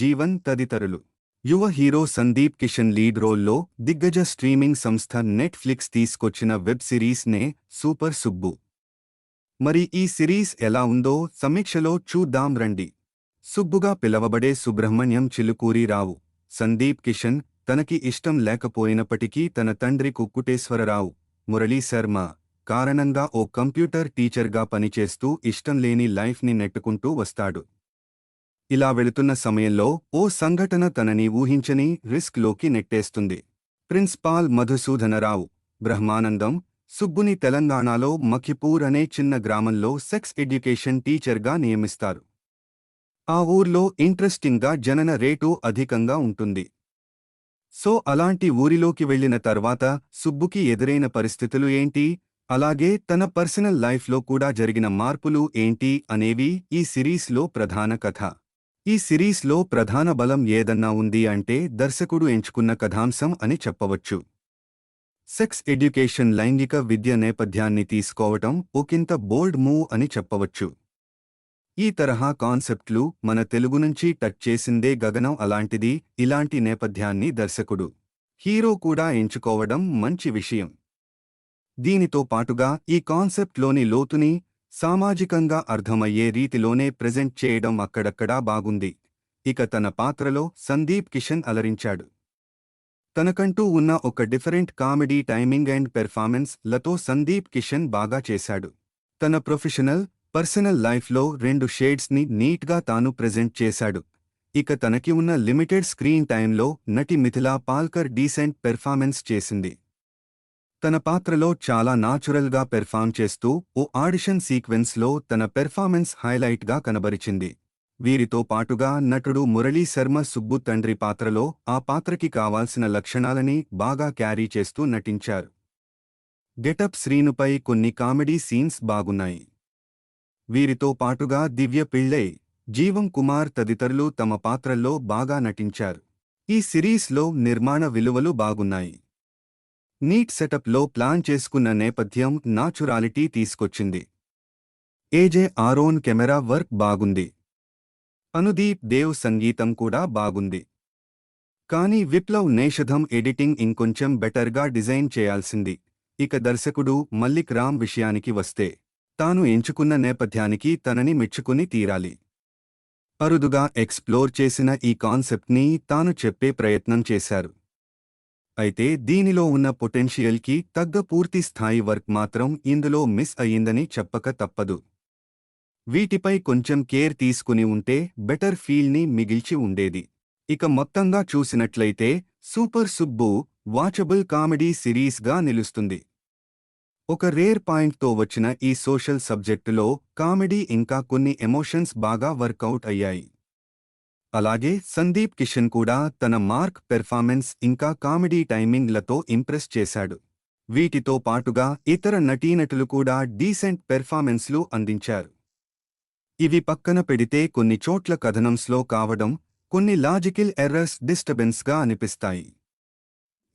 జీవన్ తదితరులు. యువ హీరో సందీప్ కిషన్ లీడ్ రోల్లో దిగ్గజ స్ట్రీమింగ్ సంస్థ నెట్ఫ్లిక్స్ తీసుకొచ్చిన వెబ్ సిరీస్ నే సూపర్ సుబ్బు. మరి ఈ సిరీస్ ఎలా ఉందో సమీక్షలో చూద్దాం రండి. సుబ్బుగా పిలవబడే సుబ్రహ్మణ్యం చిలుకూరి రావు సందీప్ కిషన్, తనకి ఇష్టం లేకపోయినప్పటికీ తన తండ్రి కుక్కుటేశ్వరరావు, మురళీ శర్మ కారణంగా ఓ కంప్యూటర్ టీచర్గా పనిచేస్తూ ఇష్టం లేని లైఫ్ని నెట్టుకుంటూ వస్తాడు. ఇలా వెళుతున్న సమయంలో ఓ సంఘటన తనని ఊహించని రిస్క్లోకి నెట్టేస్తుంది. ప్రిన్సిపాల్ మధుసూదనరావు బ్రహ్మానందం సుబ్బుని తెలంగాణలో మఖిపూర్ అనే చిన్న గ్రామంలో సెక్స్ ఎడ్యుకేషన్ టీచర్గా నియమిస్తారు. ఆ ఊర్లో ఇంట్రెస్టింగ్గా జనన రేటు అధికంగా ఉంటుంది. సో అలాంటి ఊరిలోకి వెళ్లిన తర్వాత సుబ్బుకి ఎదురైన పరిస్థితులు ఏంటి, అలాగే తన పర్సనల్ లైఫ్లో కూడా జరిగిన మార్పులు ఏంటి అనేవి ఈ సిరీస్లో ప్రధాన కథ. ఈ సిరీస్లో ప్రధాన బలం ఏదన్నా ఉంది అంటే దర్శకుడు ఎంచుకున్న కథాంశం అని చెప్పవచ్చు. సెక్స్ ఎడ్యుకేషన్ లైంగిక విద్య నేపథ్యాన్ని తీసుకోవటం ఒకంత బోల్డ్ మూవ్ అని చెప్పవచ్చు. ఈ తరహా కాన్సెప్ట్లు మన తెలుగు నుంచి టచ్ చేసిందే గగనం. అలాంటిది ఇలాంటి నేపథ్యాన్ని దర్శకుడు, హీరో కూడా ఎంచుకోవడం మంచి విషయం. దీనితో పాటుగా ఈ కాన్సెప్ట్లోని లోతుని సామాజికంగా అర్థమయ్యే రీతిలోనే ప్రెజెంట్ చేయడం అక్కడక్కడా బాగుంది. ఇక తన పాత్రలో సందీప్ కిషన్ అలరించాడు. తనకంటూ ఉన్న ఒక different comedy timing and performance లతో సందీప్ కిషన్ బాగా చేశాడు. తన ప్రొఫెషనల్, పర్సనల్ లైఫ్లో 2 షేడ్స్ని నీట్గా తాను ప్రెజెంట్ చేశాడు. ఇక తనకి ఉన్న లిమిటెడ్ స్క్రీన్ టైంలో నటి మిథిలా పాల్కర్ డీసెంట్ పెర్ఫార్మెన్స్ చేసింది. తన పాత్రలో చాలా నాచురల్గా పెర్ఫామ్ చేస్తూ ఓ ఆడిషన్ సీక్వెన్స్లో తన పెర్ఫార్మెన్స్ హైలైట్గా కనబరిచింది. వీరితో పాటుగా నటుడు మురళీ శర్మ సుబ్బు తండ్రి పాత్రలో ఆ పాత్రకి కావాల్సిన లక్షణాలని బాగా క్యారీ చేస్తూ నటించారు. గెటప్ శ్రీనుపై కొన్ని కామెడీ సీన్స్ బాగున్నాయి. వీరితో పాటుగా దివ్య పిళ్ళై, జీవం కుమార్ తదితరులు తమ పాత్రల్లో బాగా నటించారు. ఈ సిరీస్లో నిర్మాణ విలువలు బాగున్నాయి. నీట్ సెటప్లో ప్లాన్ చేసుకున్న నేపథ్యం నాచురాలిటీ తీసుకొచ్చింది. ఏజే ఆరోన్ కెమెరా వర్క్ బాగుంది. అనుదీప్ దేవ్ సంగీతం కూడా బాగుంది. కానీ విప్లవ్ నేషధం ఎడిటింగ్ ఇంకొంచెం బెటర్గా డిజైన్ చేయాల్సింది. ఇక దర్శకుడు మల్లిక్ రామ్ విషయానికి వస్తే తాను ఎంచుకున్న నేపథ్యానికి తనని మెచ్చుకుని తీరాలి. అరుదుగా ఎక్స్ప్లోర్ చేసిన ఈ కాన్సెప్ట్ని తాను చెప్పే ప్రయత్నం చేశారు. అయితే దీనిలో ఉన్న పొటెన్షియల్కి తగ్గ పూర్తి స్థాయి వర్క్ మాత్రం ఇందులో మిస్ అయ్యిందని చెప్పక తప్పదు. వీటిపై కొంచెం కేర్ తీసుకుని ఉంటే బెటర్ ఫీల్ని మిగిల్చి ఉండేది. ఇక మొత్తంగా చూసినట్లయితే సూపర్ సుబ్బు వాచబుల్ కామెడీ సిరీస్గా నిలుస్తుంది. ఒక రేర్ పాయింట్తో వచ్చిన ఈ సోషల్ సబ్జెక్టులో కామెడీ ఇంకా కొన్ని ఎమోషన్స్ బాగా వర్కౌట్ అయ్యాయి. అలాగే సందీప్ కిషన్ కూడా తన మార్క్ పెర్ఫార్మెన్స్ ఇంకా కామెడీ టైమింగ్లతో ఇంప్రెస్ చేశాడు. వీటితో పాటుగా ఇతర నటీనటులు కూడా డీసెంట్ పెర్ఫార్మెన్స్లు అందించారు. ఇవి పక్కన పెడితే కొన్ని చోట్ల కథనం స్లో కావడం, కొన్ని లాజికల్ ఎర్రర్స్ డిస్టర్బెన్స్గా అనిపిస్తాయి.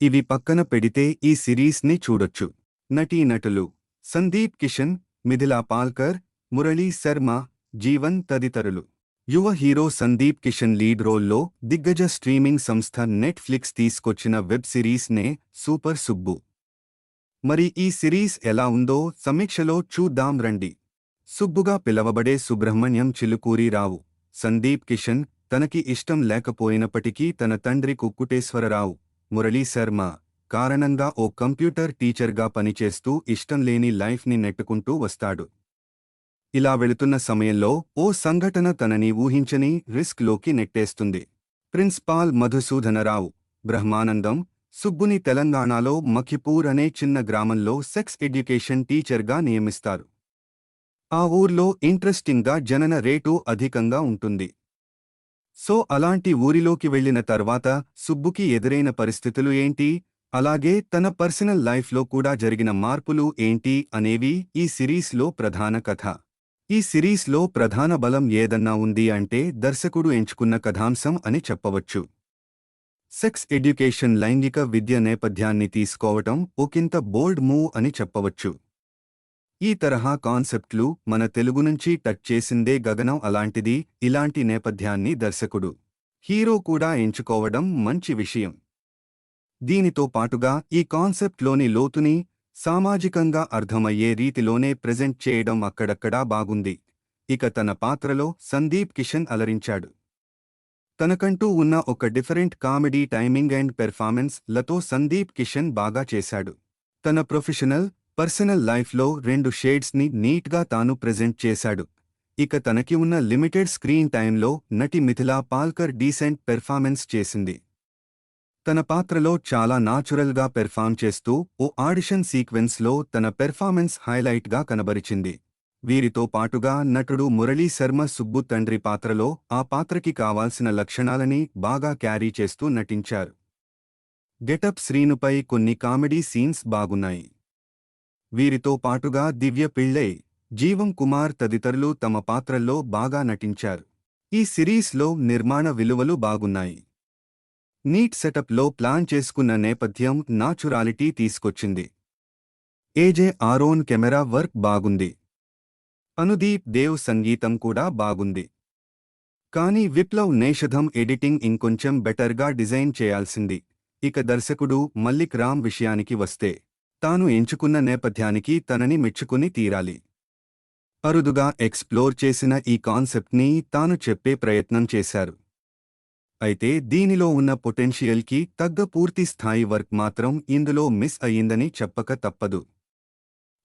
ఇవి పక్కన పెడితే ఈ సిరీస్ని చూడొచ్చు. నటీనటులు సందీప్ కిషన్, మిథిలా పాల్కర్, మురళీ శర్మ, జీవన్ తదితరులు. యువ హీరో సందీప్ కిషన్ లీడ్ రోల్లో దిగ్గజ స్ట్రీమింగ్ సంస్థ నెట్ఫ్లిక్స్ తీసుకొచ్చిన వెబ్ సిరీస్ నే సూపర్ సుబ్బు. మరి ఈ సిరీస్ ఎలా ఉందో సమీక్షలో చూద్దాం రండి. సుబ్బుగా పిలవబడే సుబ్రహ్మణ్యం చిలుకూరిరావు సందీప్ కిషన్, తనకి ఇష్టం లేకపోయినప్పటికీ తన తండ్రి కుక్కుటేశ్వరరావు, మురళీ శర్మ కారణంగా ఓ కంప్యూటర్ టీచర్గా పనిచేస్తూ ఇష్టంలేని లైఫ్ని నెట్టుకుంటూ వస్తాడు. ఇలా వెళుతున్న సమయంలో ఓ సంఘటన తనని ఊహించని రిస్క్లోకి నెట్టేస్తుంది. ప్రిన్సిపాల్ మధుసూదనరావు బ్రహ్మానందం సుబ్బుని తెలంగాణలో మఖిపూర్ అనే చిన్న గ్రామంలో సెక్స్ ఎడ్యుకేషన్ టీచర్గా నియమిస్తారు. ఆ ఊర్లో ఇంట్రెస్టింగ్గా జనన రేటు అధికంగా ఉంటుంది. సో అలాంటి ఊరిలోకి వెళ్లిన తర్వాత సుబ్బుకి ఎదురైన పరిస్థితులు ఏంటి, అలాగే తన పర్సనల్ లైఫ్లో కూడా జరిగిన మార్పులు ఏంటి అనేవి ఈ సిరీస్లో ప్రధాన కథ. ఈ సిరీస్లో ప్రధాన బలం ఏదన్నా ఉంది అంటే దర్శకుడు ఎంచుకున్న కథాంశం అని చెప్పవచ్చు. సెక్స్ ఎడ్యుకేషన్ లైంగిక విద్య నేపథ్యాన్ని తీసుకోవటం ఒకంత బోల్డ్ మూవ్ అని చెప్పవచ్చు. ఈ తరహా కాన్సెప్ట్లు మన తెలుగు నుంచి టచ్ చేసిందే గగనం. అలాంటిది ఇలాంటి నేపథ్యాన్ని దర్శకుడు, హీరో కూడా ఎంచుకోవడం మంచి విషయం. దీనితో పాటుగా ఈ కాన్సెప్ట్లోని లోతుని సామాజికంగా అర్థమయ్యే రీతిలోనే ప్రెజెంట్ చేయడం అక్కడక్కడా బాగుంది. ఇక తన పాత్రలో సందీప్ కిషన్ అలరించాడు. తనకంటూ ఉన్న ఒక different comedy timing and performance లతో సందీప్ కిషన్ బాగా చేశాడు. తన పర్సనల్ లైఫ్లో 2 షేడ్స్ని నీట్గా తాను ప్రెజెంట్ చేశాడు. ఇక తనకి ఉన్న లిమిటెడ్ స్క్రీన్ టైంలో నటి మిథిలా పాల్కర్ డీసెంట్ పెర్ఫార్మెన్స్ చేసింది. తన పాత్రలో చాలా నాచురల్గా పెర్ఫామ్ చేస్తూ ఓ ఆడిషన్ సీక్వెన్స్లో తన పెర్ఫార్మెన్స్ హైలైట్గా కనబరిచింది. వీరితో పాటుగా నటుడు మురళీ శర్మ సుబ్బు తండ్రి పాత్రలో ఆ పాత్రకి కావాల్సిన లక్షణాలని బాగా క్యారీ చేస్తూ నటించారు. గెటప్ శ్రీనుపై కొన్ని కామెడీ సీన్స్ బాగున్నాయి. వీరితో పాటుగా దివ్య పిళ్ళై, జీవం కుమార్ తదితరులు తమ పాత్రల్లో బాగా నటించారు. ఈ సిరీస్లో నిర్మాణ విలువలు బాగున్నాయి. నీట్ సెటప్లో ప్లాన్ చేసుకున్న నేపథ్యం నాచురాలిటీ తీసుకొచ్చింది. ఏజే ఆరోన్ కెమెరా వర్క్ బాగుంది. అనుదీప్ దేవ్ సంగీతం కూడా బాగుంది. కానీ విప్లవ్ నేషధం ఎడిటింగ్ ఇంకొంచెం బెటర్గా డిజైన్ చేయాల్సింది. ఇక దర్శకుడు మల్లిక్ రామ్ విషయానికి వస్తే తాను ఎంచుకున్న నేపథ్యానికి తనని మెచ్చుకుని తీరాలి. అరుదుగా ఎక్స్ప్లోర్ చేసిన ఈ కాన్సెప్ట్ని తాను చెప్పే ప్రయత్నం చేశారు. అయితే దీనిలో ఉన్న పొటెన్షియల్కి తగ్గ పూర్తి స్థాయి వర్క్ మాత్రం ఇందులో మిస్ అయ్యిందని చెప్పక తప్పదు.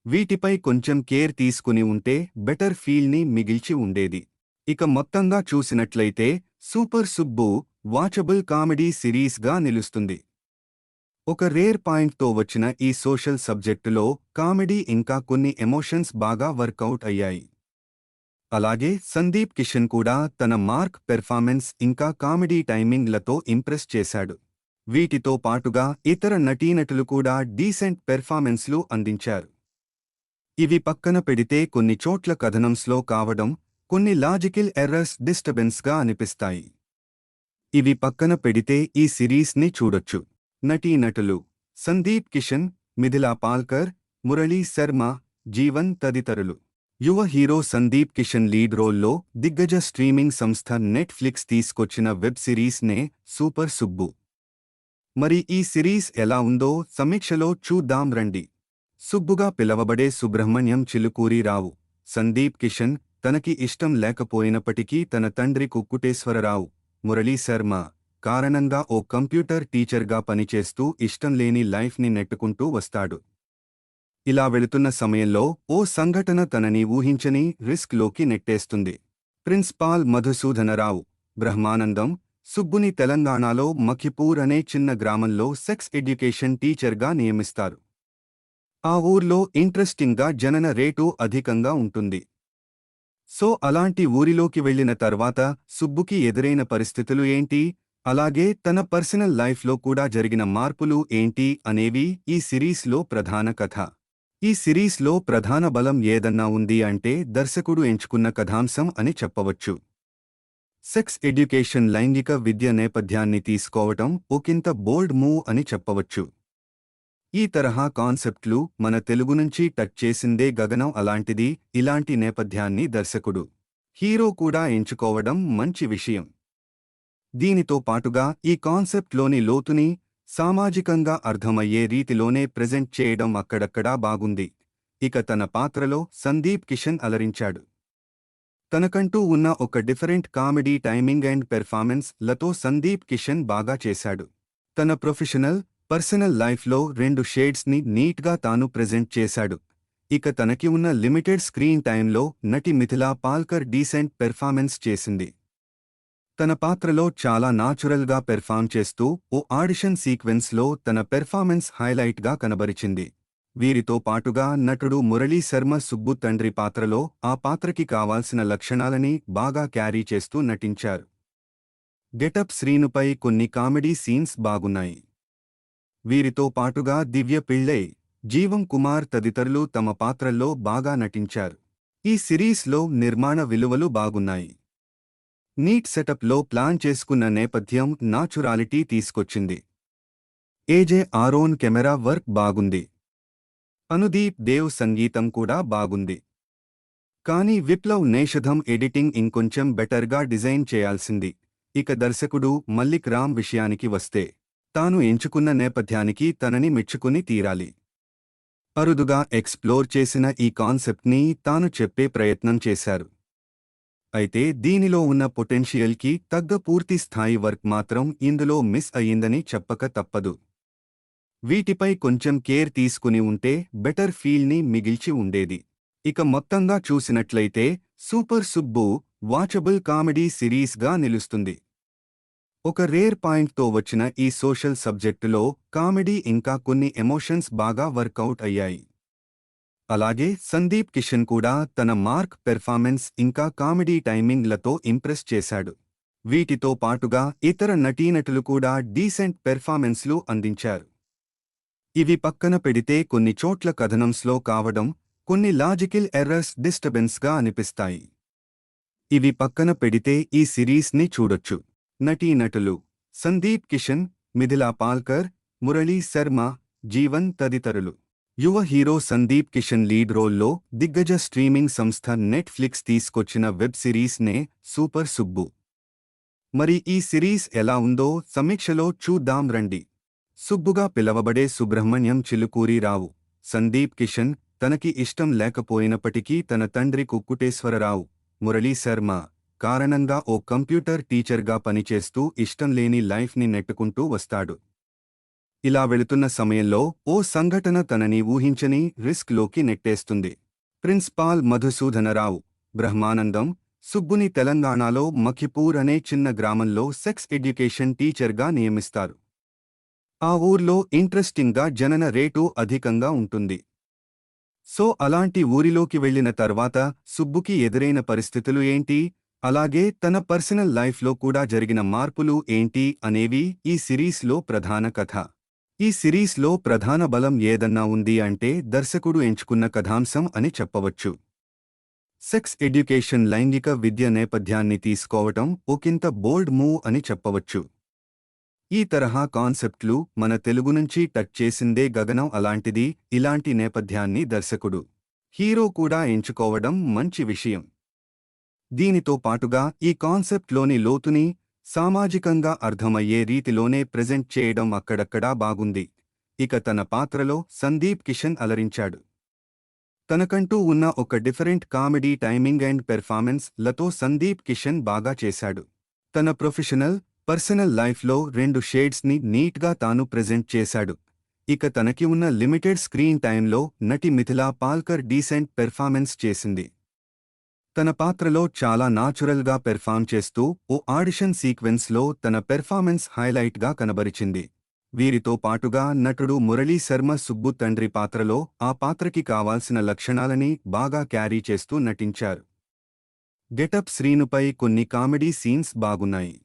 వీటిపై కొంచెం కేర్ తీసుకుని ఉంటే బెటర్ ఫీల్ని మిగిల్చి ఉండేది. ఇక మొత్తంగా చూసినట్లయితే సూపర్ సుబ్బు వాచబుల్ కామెడీ సిరీస్గా నిలుస్తుంది. ఒక రేర్ పాయింట్తో వచ్చిన ఈ సోషల్ సబ్జెక్టులో కామెడీ ఇంకా కొన్ని ఎమోషన్స్ బాగా వర్కౌట్ అయ్యాయి. అలాగే సందీప్ కిషన్ కూడా తన మార్క్ పెర్ఫార్మెన్స్ ఇంకా కామెడీ టైమింగ్లతో ఇంప్రెస్ చేశాడు. వీటితో పాటుగా ఇతర నటీనటులు కూడా డీసెంట్ పెర్ఫార్మెన్స్లు అందించారు. ఇవి పక్కన పెడితే కొన్ని చోట్ల కథనం స్లో కావడం, కొన్ని లాజికల్ ఎర్రర్స్ డిస్టర్బెన్స్గా అనిపిస్తాయి. ఇవి పక్కన పెడితే ఈ సిరీస్ని చూడొచ్చు. నటీనటులు సందీప్ కిషన్, మిథిలా పాల్కర్, మురళీ శర్మ, జీవన్ తదితరులు. యువ హీరో సందీప్ కిషన్ లీడ్ రోల్లో దిగ్గజ స్ట్రీమింగ్ సంస్థ నెట్ఫ్లిక్స్ తీసుకొచ్చిన వెబ్ సిరీస్ నే సూపర్ సుబ్బు. మరి ఈ సిరీస్ ఎలా ఉందో సమీక్షలో చూద్దాం రండి. సుబ్బుగా పిలవబడే సుబ్రహ్మణ్యం చిలుకూరిరావు సందీప్ కిషన్, తనకి ఇష్టం లేకపోయినప్పటికీ తన తండ్రి కుక్కుటేశ్వరరావు, మురళీ శర్మ కారణంగా ఓ కంప్యూటర్ టీచర్గా పనిచేస్తూ ఇష్టం లేని లైఫ్ని నెట్టుకుంటూ వస్తాడు. ఇలా వెళుతున్న సమయంలో ఓ సంఘటన తనని ఊహించని రిస్క్లోకి నెట్టేస్తుంది. ప్రిన్సిపాల్ మధుసూదనరావు బ్రహ్మానందం సుబ్బుని తెలంగాణలో మఖిపూర్ అనే చిన్న గ్రామంలో సెక్స్ ఎడ్యుకేషన్ టీచర్గా నియమిస్తారు. ఆ ఊర్లో ఇంట్రెస్టింగ్గా జనన రేటు అధికంగా ఉంటుంది. సో అలాంటి ఊరిలోకి వెళ్లిన తర్వాత సుబ్బుకి ఎదురైన పరిస్థితులు ఏంటి, అలాగే తన పర్సనల్ లైఫ్లో కూడా జరిగిన మార్పులు ఏంటి అనేవి ఈ సిరీస్లో ప్రధాన కథ. ఈ సిరీస్లో ప్రధాన బలం ఏదన్నా ఉంది అంటే దర్శకుడు ఎంచుకున్న కథాంశం అని చెప్పవచ్చు. సెక్స్ ఎడ్యుకేషన్ లైంగిక విద్య నేపథ్యాన్ని తీసుకోవటం ఒకంత బోల్డ్ మూవ్ అని చెప్పవచ్చు. ఈ తరహా కాన్సెప్ట్లు మన తెలుగు నుంచి టచ్ చేసిందే గగనం. అలాంటిది ఇలాంటి నేపథ్యాన్ని దర్శకుడు, హీరో కూడా ఎంచుకోవడం మంచి విషయం. దీనితో పాటుగా ఈ కాన్సెప్ట్లోని లోతుని సామాజికంగా అర్థమయ్యే రీతిలోనే ప్రెజెంట్ చేయడం అక్కడక్కడా బాగుంది. ఇక తన పాత్రలో సందీప్ కిషన్ అలరించాడు. తనకంటూ ఉన్న ఒక different comedy timing and performance లతో సందీప్ కిషన్ బాగా చేశాడు. తన ప్రొఫెషనల్, పర్సనల్ లైఫ్లో 2 షేడ్స్ని నీట్గా తాను ప్రెజెంట్ చేశాడు. ఇక తనకి ఉన్న లిమిటెడ్ స్క్రీన్ టైంలో నటి మిథిలా పాల్కర్ డీసెంట్ పెర్ఫార్మెన్స్ చేసింది. తన పాత్రలో చాలా నాచురల్గా పెర్ఫార్మ్ చేస్తూ ఓ ఆడిషన్ సీక్వెన్స్లో తన పెర్ఫార్మెన్స్ హైలైట్గా కనబరిచింది. వీరితో పాటుగా నటుడు మురళీ శర్మ సుబ్బు తండ్రి పాత్రలో ఆ పాత్రకి కావాల్సిన లక్షణాలని బాగా క్యారీ చేస్తూ నటించారు. గెటప్ శ్రీనుపై కొన్ని కామెడీ సీన్స్ బాగున్నాయి. వీరితో పాటుగా దివ్య పిళ్ళై, జీవం కుమార్ తదితరులు తమ పాత్రల్లో బాగా నటించారు. ఈ సిరీస్లో నిర్మాణ విలువలు బాగున్నాయి. నీట్ సెటప్లో ప్లాన్ చేసుకున్న నేపథ్యం నాచురాలిటీ తీసుకొచ్చింది. ఏజే ఆరోన్ కెమెరా వర్క్ బాగుంది. అనుదీప్ దేవ్ సంగీతం కూడా బాగుంది. కానీ విప్లవ్ నేషధం ఎడిటింగ్ ఇంకొంచెం బెటర్గా డిజైన్ చేయాల్సింది. ఇక దర్శకుడు మల్లిక్ రామ్ విషయానికి వస్తే తాను ఎంచుకున్న నేపథ్యానికి తనని మెచ్చుకుని తీరాలి. అరుదుగా ఎక్స్ప్లోర్ చేసిన ఈ కాన్సెప్ట్ని తాను చెప్పే ప్రయత్నం చేశారు. అయితే దీనిలో ఉన్న పొటెన్షియల్కి తగ్గ పూర్తి స్థాయి వర్క్ మాత్రం ఇందులో మిస్ అయ్యిందని చెప్పక తప్పదు. వీటిపై కొంచెం కేర్ తీసుకుని ఉంటే బెటర్ ఫీల్ని మిగిల్చి ఉండేది. ఇక మొత్తంగా చూసినట్లయితే సూపర్ సుబ్బు వాచబుల్ కామెడీ సిరీస్గా నిలుస్తుంది. ఒక రేర్ పాయింట్తో వచ్చిన ఈ సోషల్ సబ్జెక్టులో కామెడీ ఇంకా కొన్ని ఎమోషన్స్ బాగా వర్కౌట్ అయ్యాయి. అలాగే సందీప్ కిషన్ కూడా తన మార్క్ పెర్ఫార్మెన్స్ ఇంకా కామెడీ టైమింగ్లతో ఇంప్రెస్ చేశాడు. వీటితో పాటుగా ఇతర నటీనటులు కూడా డీసెంట్ పెర్ఫార్మెన్స్లు అందించారు. ఇవి పక్కన పెడితే కొన్ని చోట్ల కథనం స్లో కావడం, కొన్ని లాజికల్ ఎర్రర్స్ డిస్టర్బెన్స్గా అనిపిస్తాయి. ఇవి పక్కన పెడితే ఈ సిరీస్ని చూడొచ్చు. నటీనటులు సందీప్ కిషన్, మిథిలా పాల్కర్, మురళీ శర్మ, జీవన్ తదితరులు. యువ హీరో సందీప్ కిషన్ లీడ్ రోల్లో దిగ్గజ స్ట్రీమింగ్ సంస్థ నెట్ఫ్లిక్స్ తీసుకొచ్చిన వెబ్ సిరీస్ నే సూపర్ సుబ్బు. మరి ఈ సిరీస్ ఎలా ఉందో సమీక్షలో చూద్దాం రండి. సుబ్బుగా పిలవబడే సుబ్రహ్మణ్యం చిలుకూరి రావు సందీప్ కిషన్ తనకి ఇష్టం లేకపోయినప్పటికీ తన తండ్రి కుక్కుటేశ్వరరావు మురళీ శర్మ కారణంగా ఓ కంప్యూటర్ టీచర్గా పనిచేస్తూ ఇష్టం లేని లైఫ్ని నెట్టుకుంటూ వస్తాడు. ఇలా వెళుతున్న సమయంలో ఓ సంఘటన తనని ఊహించని రిస్క్లోకి నెట్టేస్తుంది. ప్రిన్సిపాల్ మధుసూదనరావు బ్రహ్మానందం సుబ్బుని తెలంగాణలో మఖిపూర్ అనే చిన్న గ్రామంలో సెక్స్ ఎడ్యుకేషన్ టీచర్గా నియమిస్తారు. ఆ ఊర్లో ఇంట్రెస్టింగ్గా జనన రేటు అధికంగా ఉంటుంది. సో అలాంటి ఊరిలోకి వెళ్లిన తర్వాత సుబ్బుకి ఎదురైన పరిస్థితులు ఏంటి, అలాగే తన పర్సనల్ లైఫ్లో కూడా జరిగిన మార్పులు ఏంటి అనేవి ఈ సిరీస్లో ప్రధాన కథ. ఈ సిరీస్లో ప్రధాన బలం ఏదన్నా ఉంది అంటే దర్శకుడు ఎంచుకున్న కథాంశం అని చెప్పవచ్చు. సెక్స్ ఎడ్యుకేషన్ లైంగిక విద్య నేపథ్యాన్ని తీసుకోవటం ఒకంత బోల్డ్ మూవ్ అని చెప్పవచ్చు. ఈ తరహా కాన్సెప్ట్లు మన తెలుగు నుంచి టచ్ చేసిందే గగనం. అలాంటిది ఇలాంటి నేపథ్యాన్ని దర్శకుడు, హీరో కూడా ఎంచుకోవడం మంచి విషయం. దీనితో పాటుగా ఈ కాన్సెప్ట్లోని లోతుని సామాజికంగా అర్థమయ్యే రీతిలోనే ప్రెజెంట్ చేయడం అక్కడక్కడా బాగుంది. ఇక తన పాత్రలో సందీప్ కిషన్ అలరించాడు. తనకంటూ ఉన్న ఒక different comedy timing and performance లతో సందీప్ కిషన్ బాగా చేశాడు. తన ప్రొఫెషనల్, పర్సనల్ లైఫ్లో 2 షేడ్స్ని నీట్గా తాను ప్రెజెంట్ చేశాడు. ఇక తనకి ఉన్న లిమిటెడ్ స్క్రీన్ టైంలో నటి మిథిలా పాల్కర్ డీసెంట్ పెర్ఫార్మెన్స్ చేసింది. తన పాత్రలో చాలా నాచురల్గా పెర్ఫామ్ చేస్తూ ఓ ఆడిషన్ సీక్వెన్స్లో తన పెర్ఫార్మెన్స్ హైలైట్గా కనబరిచింది. వీరితో పాటుగా నటుడు మురళీ శర్మ సుబ్బు తండ్రి పాత్రలో ఆ పాత్రకి కావాల్సిన లక్షణాలని బాగా క్యారీ చేస్తూ నటించారు. గెటప్ శ్రీనుపై కొన్ని కామెడీ సీన్స్ బాగున్నాయి.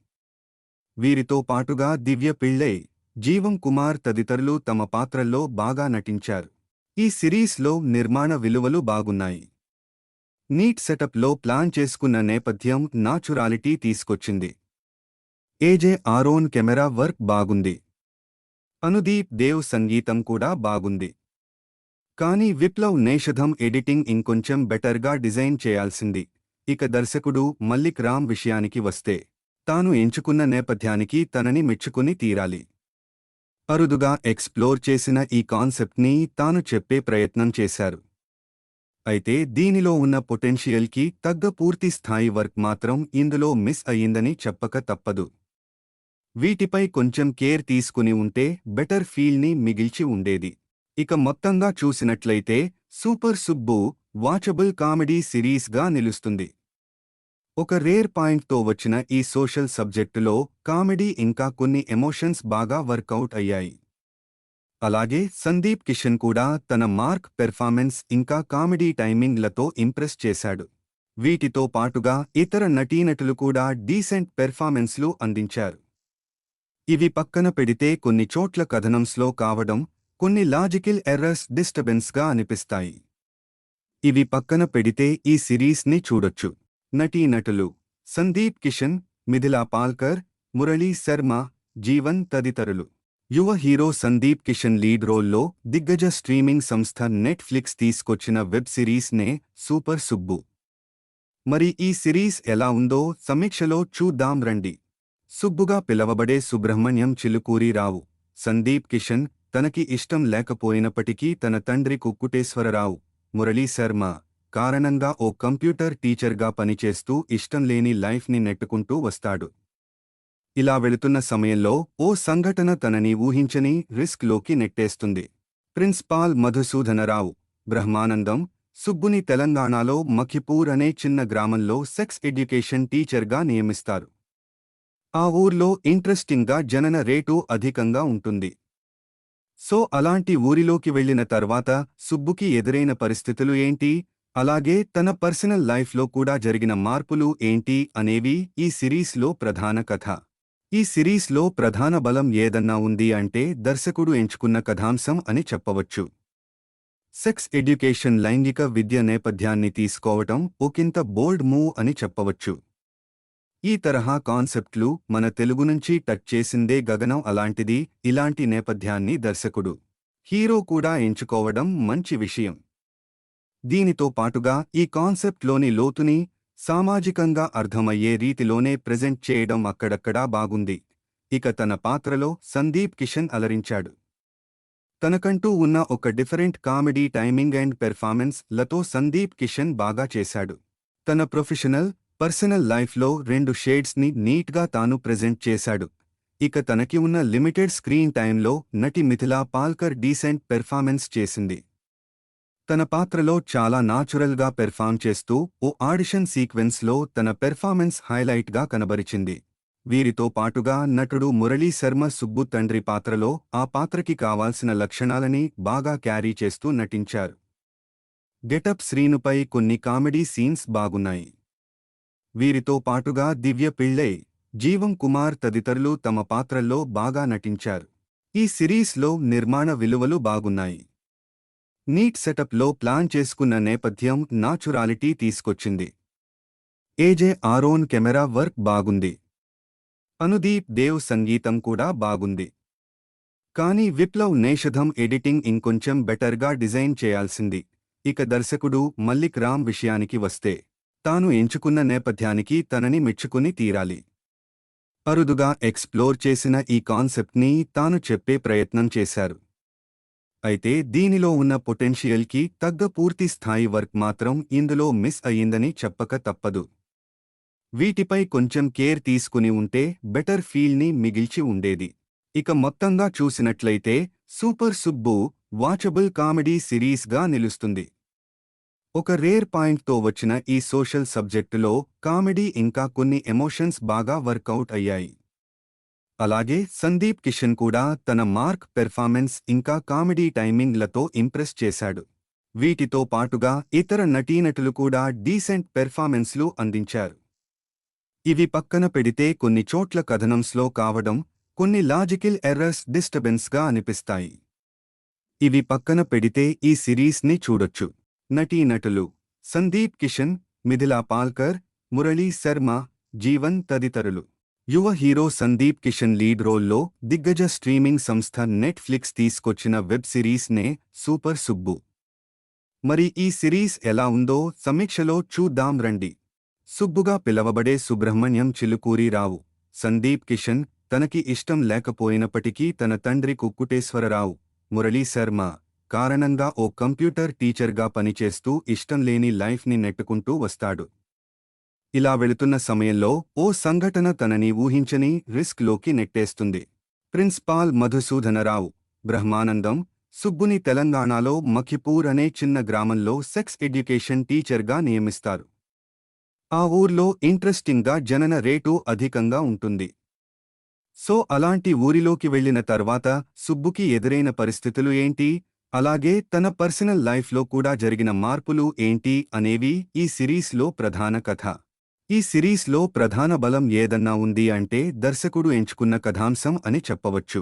వీరితో పాటుగా దివ్య పిళ్ళై, జీవం కుమార్ తదితరులు తమ పాత్రల్లో బాగా నటించారు. ఈ సిరీస్లో నిర్మాణ విలువలు బాగున్నాయి. నీట్ సెటప్లో ప్లాన్ చేసుకున్న నేపథ్యం నాచురాలిటీ తీసుకొచ్చింది. ఏజే ఆరోన్ కెమెరా వర్క్ బాగుంది. అనుదీప్ దేవ్ సంగీతం కూడా బాగుంది. కానీ విప్లవ్ నేషధం ఎడిటింగ్ ఇంకొంచెం బెటర్గా డిజైన్ చేయాల్సింది. ఇక దర్శకుడు మల్లిక్ రామ్ విషయానికి వస్తే తాను ఎంచుకున్న నేపథ్యానికి తనని మెచ్చుకుని తీరాలి. అరుదుగా ఎక్స్ప్లోర్ చేసిన ఈ కాన్సెప్ట్ని తాను చెప్పే ప్రయత్నం చేశారు. అయితే దీనిలో ఉన్న పొటెన్షియల్కి తగ్గ పూర్తి స్థాయి వర్క్ మాత్రం ఇందులో మిస్ అయ్యిందని చెప్పక తప్పదు. వీటిపై కొంచెం కేర్ తీసుకుని ఉంటే బెటర్ ఫీల్ని మిగిల్చి ఉండేది. ఇక మొత్తంగా చూసినట్లయితే సూపర్ సుబ్బు వాచబుల్ కామెడీ సిరీస్గా నిలుస్తుంది. ఒక రేర్ పాయింట్తో వచ్చిన ఈ సోషల్ సబ్జెక్టులో కామెడీ ఇంకా కొన్ని ఎమోషన్స్ బాగా వర్కౌట్ అయ్యాయి. అలాగే సందీప్ కిషన్ కూడా తన మార్క్ పెర్ఫార్మెన్స్ ఇంకా కామెడీ టైమింగ్లతో ఇంప్రెస్ చేశాడు. వీటితో పాటుగా ఇతర నటీనటులు కూడా డీసెంట్ పెర్ఫార్మెన్స్లు అందించారు. ఇవి పక్కన పెడితే కొన్ని చోట్ల కథనం స్లో కావడం, కొన్ని లాజికల్ ఎర్రర్స్ డిస్టర్బెన్స్గా అనిపిస్తాయి. ఇవి పక్కన పెడితే ఈ సిరీస్ని చూడొచ్చు. నటీనటులు: సందీప్ కిషన్, మిథిలా పాల్కర్, మురళీ శర్మ, జీవన్ తదితరులు. యువ హీరో సందీప్ కిషన్ లీడ్ రోల్లో దిగ్గజ స్ట్రీమింగ్ సంస్థ నెట్ఫ్లిక్స్ తీసుకొచ్చిన వెబ్ సిరీస్నే సూపర్ సుబ్బు. మరి ఈ సిరీస్ ఎలా ఉందో సమీక్షలో చూద్దాం రండి. సుబ్బుగా పిలవబడే సుబ్రహ్మణ్యం చిలుకూరి రావు. సందీప్ కిషన్ తనకి ఇష్టం లేకపోయినప్పటికీ తన తండ్రి కుక్కుటేశ్వరరావు, మురళీ శర్మ కారణంగా ఓ కంప్యూటర్ టీచర్గా పనిచేస్తూ ఇష్టం లేని లైఫ్ని నెట్టుకుంటూ వస్తాడు. ఇలా వెళుతున్న సమయంలో ఓ సంఘటన తనని ఊహించని రిస్క్లోకి నెట్టేస్తుంది. ప్రిన్సిపాల్ మధుసూదనరావు, బ్రహ్మానందం, సుబ్బుని తెలంగాణలో మఖిపూర్ అనే చిన్న గ్రామంలో సెక్స్ ఎడ్యుకేషన్ టీచర్గా నియమిస్తారు. ఆ ఊర్లో ఇంట్రెస్టింగ్గా జనన రేటు అధికంగా ఉంటుంది. సో అలాంటి ఊరిలోకి వెళ్లిన తర్వాత సుబ్బుకి ఎదురైన పరిస్థితులు ఏంటి, అలాగే తన పర్సనల్ లైఫ్లో కూడా జరిగిన మార్పులు ఏంటి అనేవి ఈ సిరీస్లో ప్రధాన కథ. ఈ సిరీస్లో ప్రధాన బలం ఏదన్నా ఉంది అంటే దర్శకుడు ఎంచుకున్న కథాంశం అని చెప్పవచ్చు. సెక్స్ ఎడ్యుకేషన్ లైంగిక విద్య నేపథ్యాన్ని తీసుకోవటం ఒకంత బోల్డ్ మూవ్ అని చెప్పవచ్చు. ఈ తరహా కాన్సెప్ట్లు మన తెలుగు నుంచి టచ్ చేసిందే గగనం. అలాంటిది ఇలాంటి నేపథ్యాన్ని దర్శకుడు, హీరో కూడా ఎంచుకోవడం మంచి విషయం. దీనితో పాటుగా ఈ కాన్సెప్ట్లోని లోతుని సామాజికంగా అర్థమయ్యే రీతిలోనే ప్రెజెంట్ చేయడం అక్కడక్కడా బాగుంది. ఇక తన పాత్రలో సందీప్ కిషన్ అలరించాడు. తనకంటూ ఉన్న ఒక different comedy timing and performance లతో సందీప్ కిషన్ బాగా చేశాడు. తన ప్రొఫెషనల్, పర్సనల్ లైఫ్లో 2 షేడ్స్ని నీట్గా తాను ప్రెజెంట్ చేశాడు. ఇక తనకి ఉన్న లిమిటెడ్ స్క్రీన్ టైంలో నటి మిథిలా పాల్కర్ డీసెంట్ పెర్ఫార్మెన్స్ చేసింది. తన పాత్రలో చాలా నాచురల్గా పెర్ఫామ్ చేస్తూ ఓ ఆడిషన్ సీక్వెన్స్లో తన పెర్ఫార్మెన్స్ హైలైట్గా కనబరిచింది. వీరితో పాటుగా నటుడు మురళీ శర్మ సుబ్బు తండ్రి పాత్రలో ఆ పాత్రకి కావాల్సిన లక్షణాలని బాగా క్యారీ చేస్తూ నటించారు. గెటప్ శ్రీనుపై కొన్ని కామెడీ సీన్స్ బాగున్నాయి. వీరితో పాటుగా దివ్య పిళ్ళై, జీవం కుమార్ తదితరులు తమ పాత్రల్లో బాగా నటించారు. ఈ సిరీస్లో నిర్మాణ విలువలు బాగున్నాయి. నీట్ సెటప్లో ప్లాన్ చేసుకున్న నేపథ్యం నాచురాలిటీ తీసుకొచ్చింది. ఏజే ఆరోన్ కెమెరా వర్క్ బాగుంది. అనుదీప్ దేవ్ సంగీతం కూడా బాగుంది. కానీ విప్లవ్ నేషధం ఎడిటింగ్ ఇంకొంచెం బెటర్గా డిజైన్ చేయాల్సింది. ఇక దర్శకుడు మల్లిక్ రామ్ విషయానికి వస్తే తాను ఎంచుకున్న నేపథ్యానికి తనని మెచ్చుకుని తీరాలి. అరుదుగా ఎక్స్ప్లోర్ చేసిన ఈ కాన్సెప్ట్ని తాను చెప్పే ప్రయత్నం చేశారు. అయితే దీనిలో ఉన్న పొటెన్షియల్కి తగ్గ పూర్తి స్థాయి వర్క్ మాత్రం ఇందులో మిస్ అయ్యిందని చెప్పక తప్పదు. వీటిపై కొంచెం కేర్ తీసుకుని ఉంటే బెటర్ ఫీల్ని మిగిల్చి ఉండేది. ఇక మొత్తంగా చూసినట్లయితే సూపర్ సుబ్బు వాచబుల్ కామెడీ సిరీస్గా నిలుస్తుంది. ఒక రేర్ పాయింట్తో వచ్చిన ఈ సోషల్ సబ్జెక్టులో కామెడీ ఇంకా కొన్ని ఎమోషన్స్ బాగా వర్కౌట్ అయ్యాయి. అలాగే సందీప్ కిషన్ కూడా తన మార్క్ పెర్ఫార్మెన్స్ ఇంకా కామెడీ టైమింగ్లతో ఇంప్రెస్ చేశాడు. వీటితో పాటుగా ఇతర నటీనటులు కూడా డీసెంట్ పెర్ఫార్మెన్స్లు అందించారు. ఇవి పక్కన పెడితే కొన్ని చోట్ల కథనం స్లో కావడం, కొన్ని లాజికల్ ఎర్రర్స్ డిస్టర్బెన్స్గా అనిపిస్తాయి. ఇవి పక్కన పెడితే ఈ సిరీస్ని చూడొచ్చు. నటీనటులు సందీప్ కిషన్, మిథిలా పాల్కర్, మురళీ శర్మ, జీవన్ తదితరులు. యువ హీరో సందీప్ కిషన్ లీడ్ రోల్లో దిగ్గజ స్ట్రీమింగ్ సంస్థ నెట్ఫ్లిక్స్ తీసుకొచ్చిన వెబ్ సిరీస్ నే సూపర్ సుబ్బు. మరి ఈ సిరీస్ ఎలా ఉందో సమీక్షలో చూద్దాం రండి. సుబ్బుగా పిలవబడే సుబ్రహ్మణ్యం చిలుకూరిరావు. సందీప్ కిషన్ తనకి ఇష్టం లేకపోయినప్పటికీ తన తండ్రి కుక్కుటేశ్వరరావు, మురళీ శర్మ కారణంగా ఓ కంప్యూటర్ టీచర్గా పనిచేస్తూ ఇష్టంలేని లైఫ్ని నెట్టుకుంటూ వస్తాడు. ఇలా వెళుతున్న సమయంలో ఓ సంఘటన తనని ఊహించని రిస్క్లోకి నెట్టేస్తుంది. ప్రిన్సిపాల్ మధుసూదనరావు బ్రహ్మానందం సుబ్బుని తెలంగాణలో మఖిపూర్ అనే చిన్న గ్రామంలో సెక్స్ ఎడ్యుకేషన్ టీచర్గా నియమిస్తారు. ఆ ఊర్లో ఇంట్రెస్టింగ్గా జనన రేటు అధికంగా ఉంటుంది. సో అలాంటి ఊరిలోకి వెళ్లిన తర్వాత సుబ్బుకి ఎదురైన పరిస్థితులు ఏంటి, అలాగే తన పర్సనల్ లైఫ్లో కూడా జరిగిన మార్పులు ఏంటి అనేవి ఈ సిరీస్లో ప్రధాన కథ. ఈ సిరీస్లో ప్రధాన బలం ఏదన్నా ఉంది అంటే దర్శకుడు ఎంచుకున్న కథాంశం అని చెప్పవచ్చు.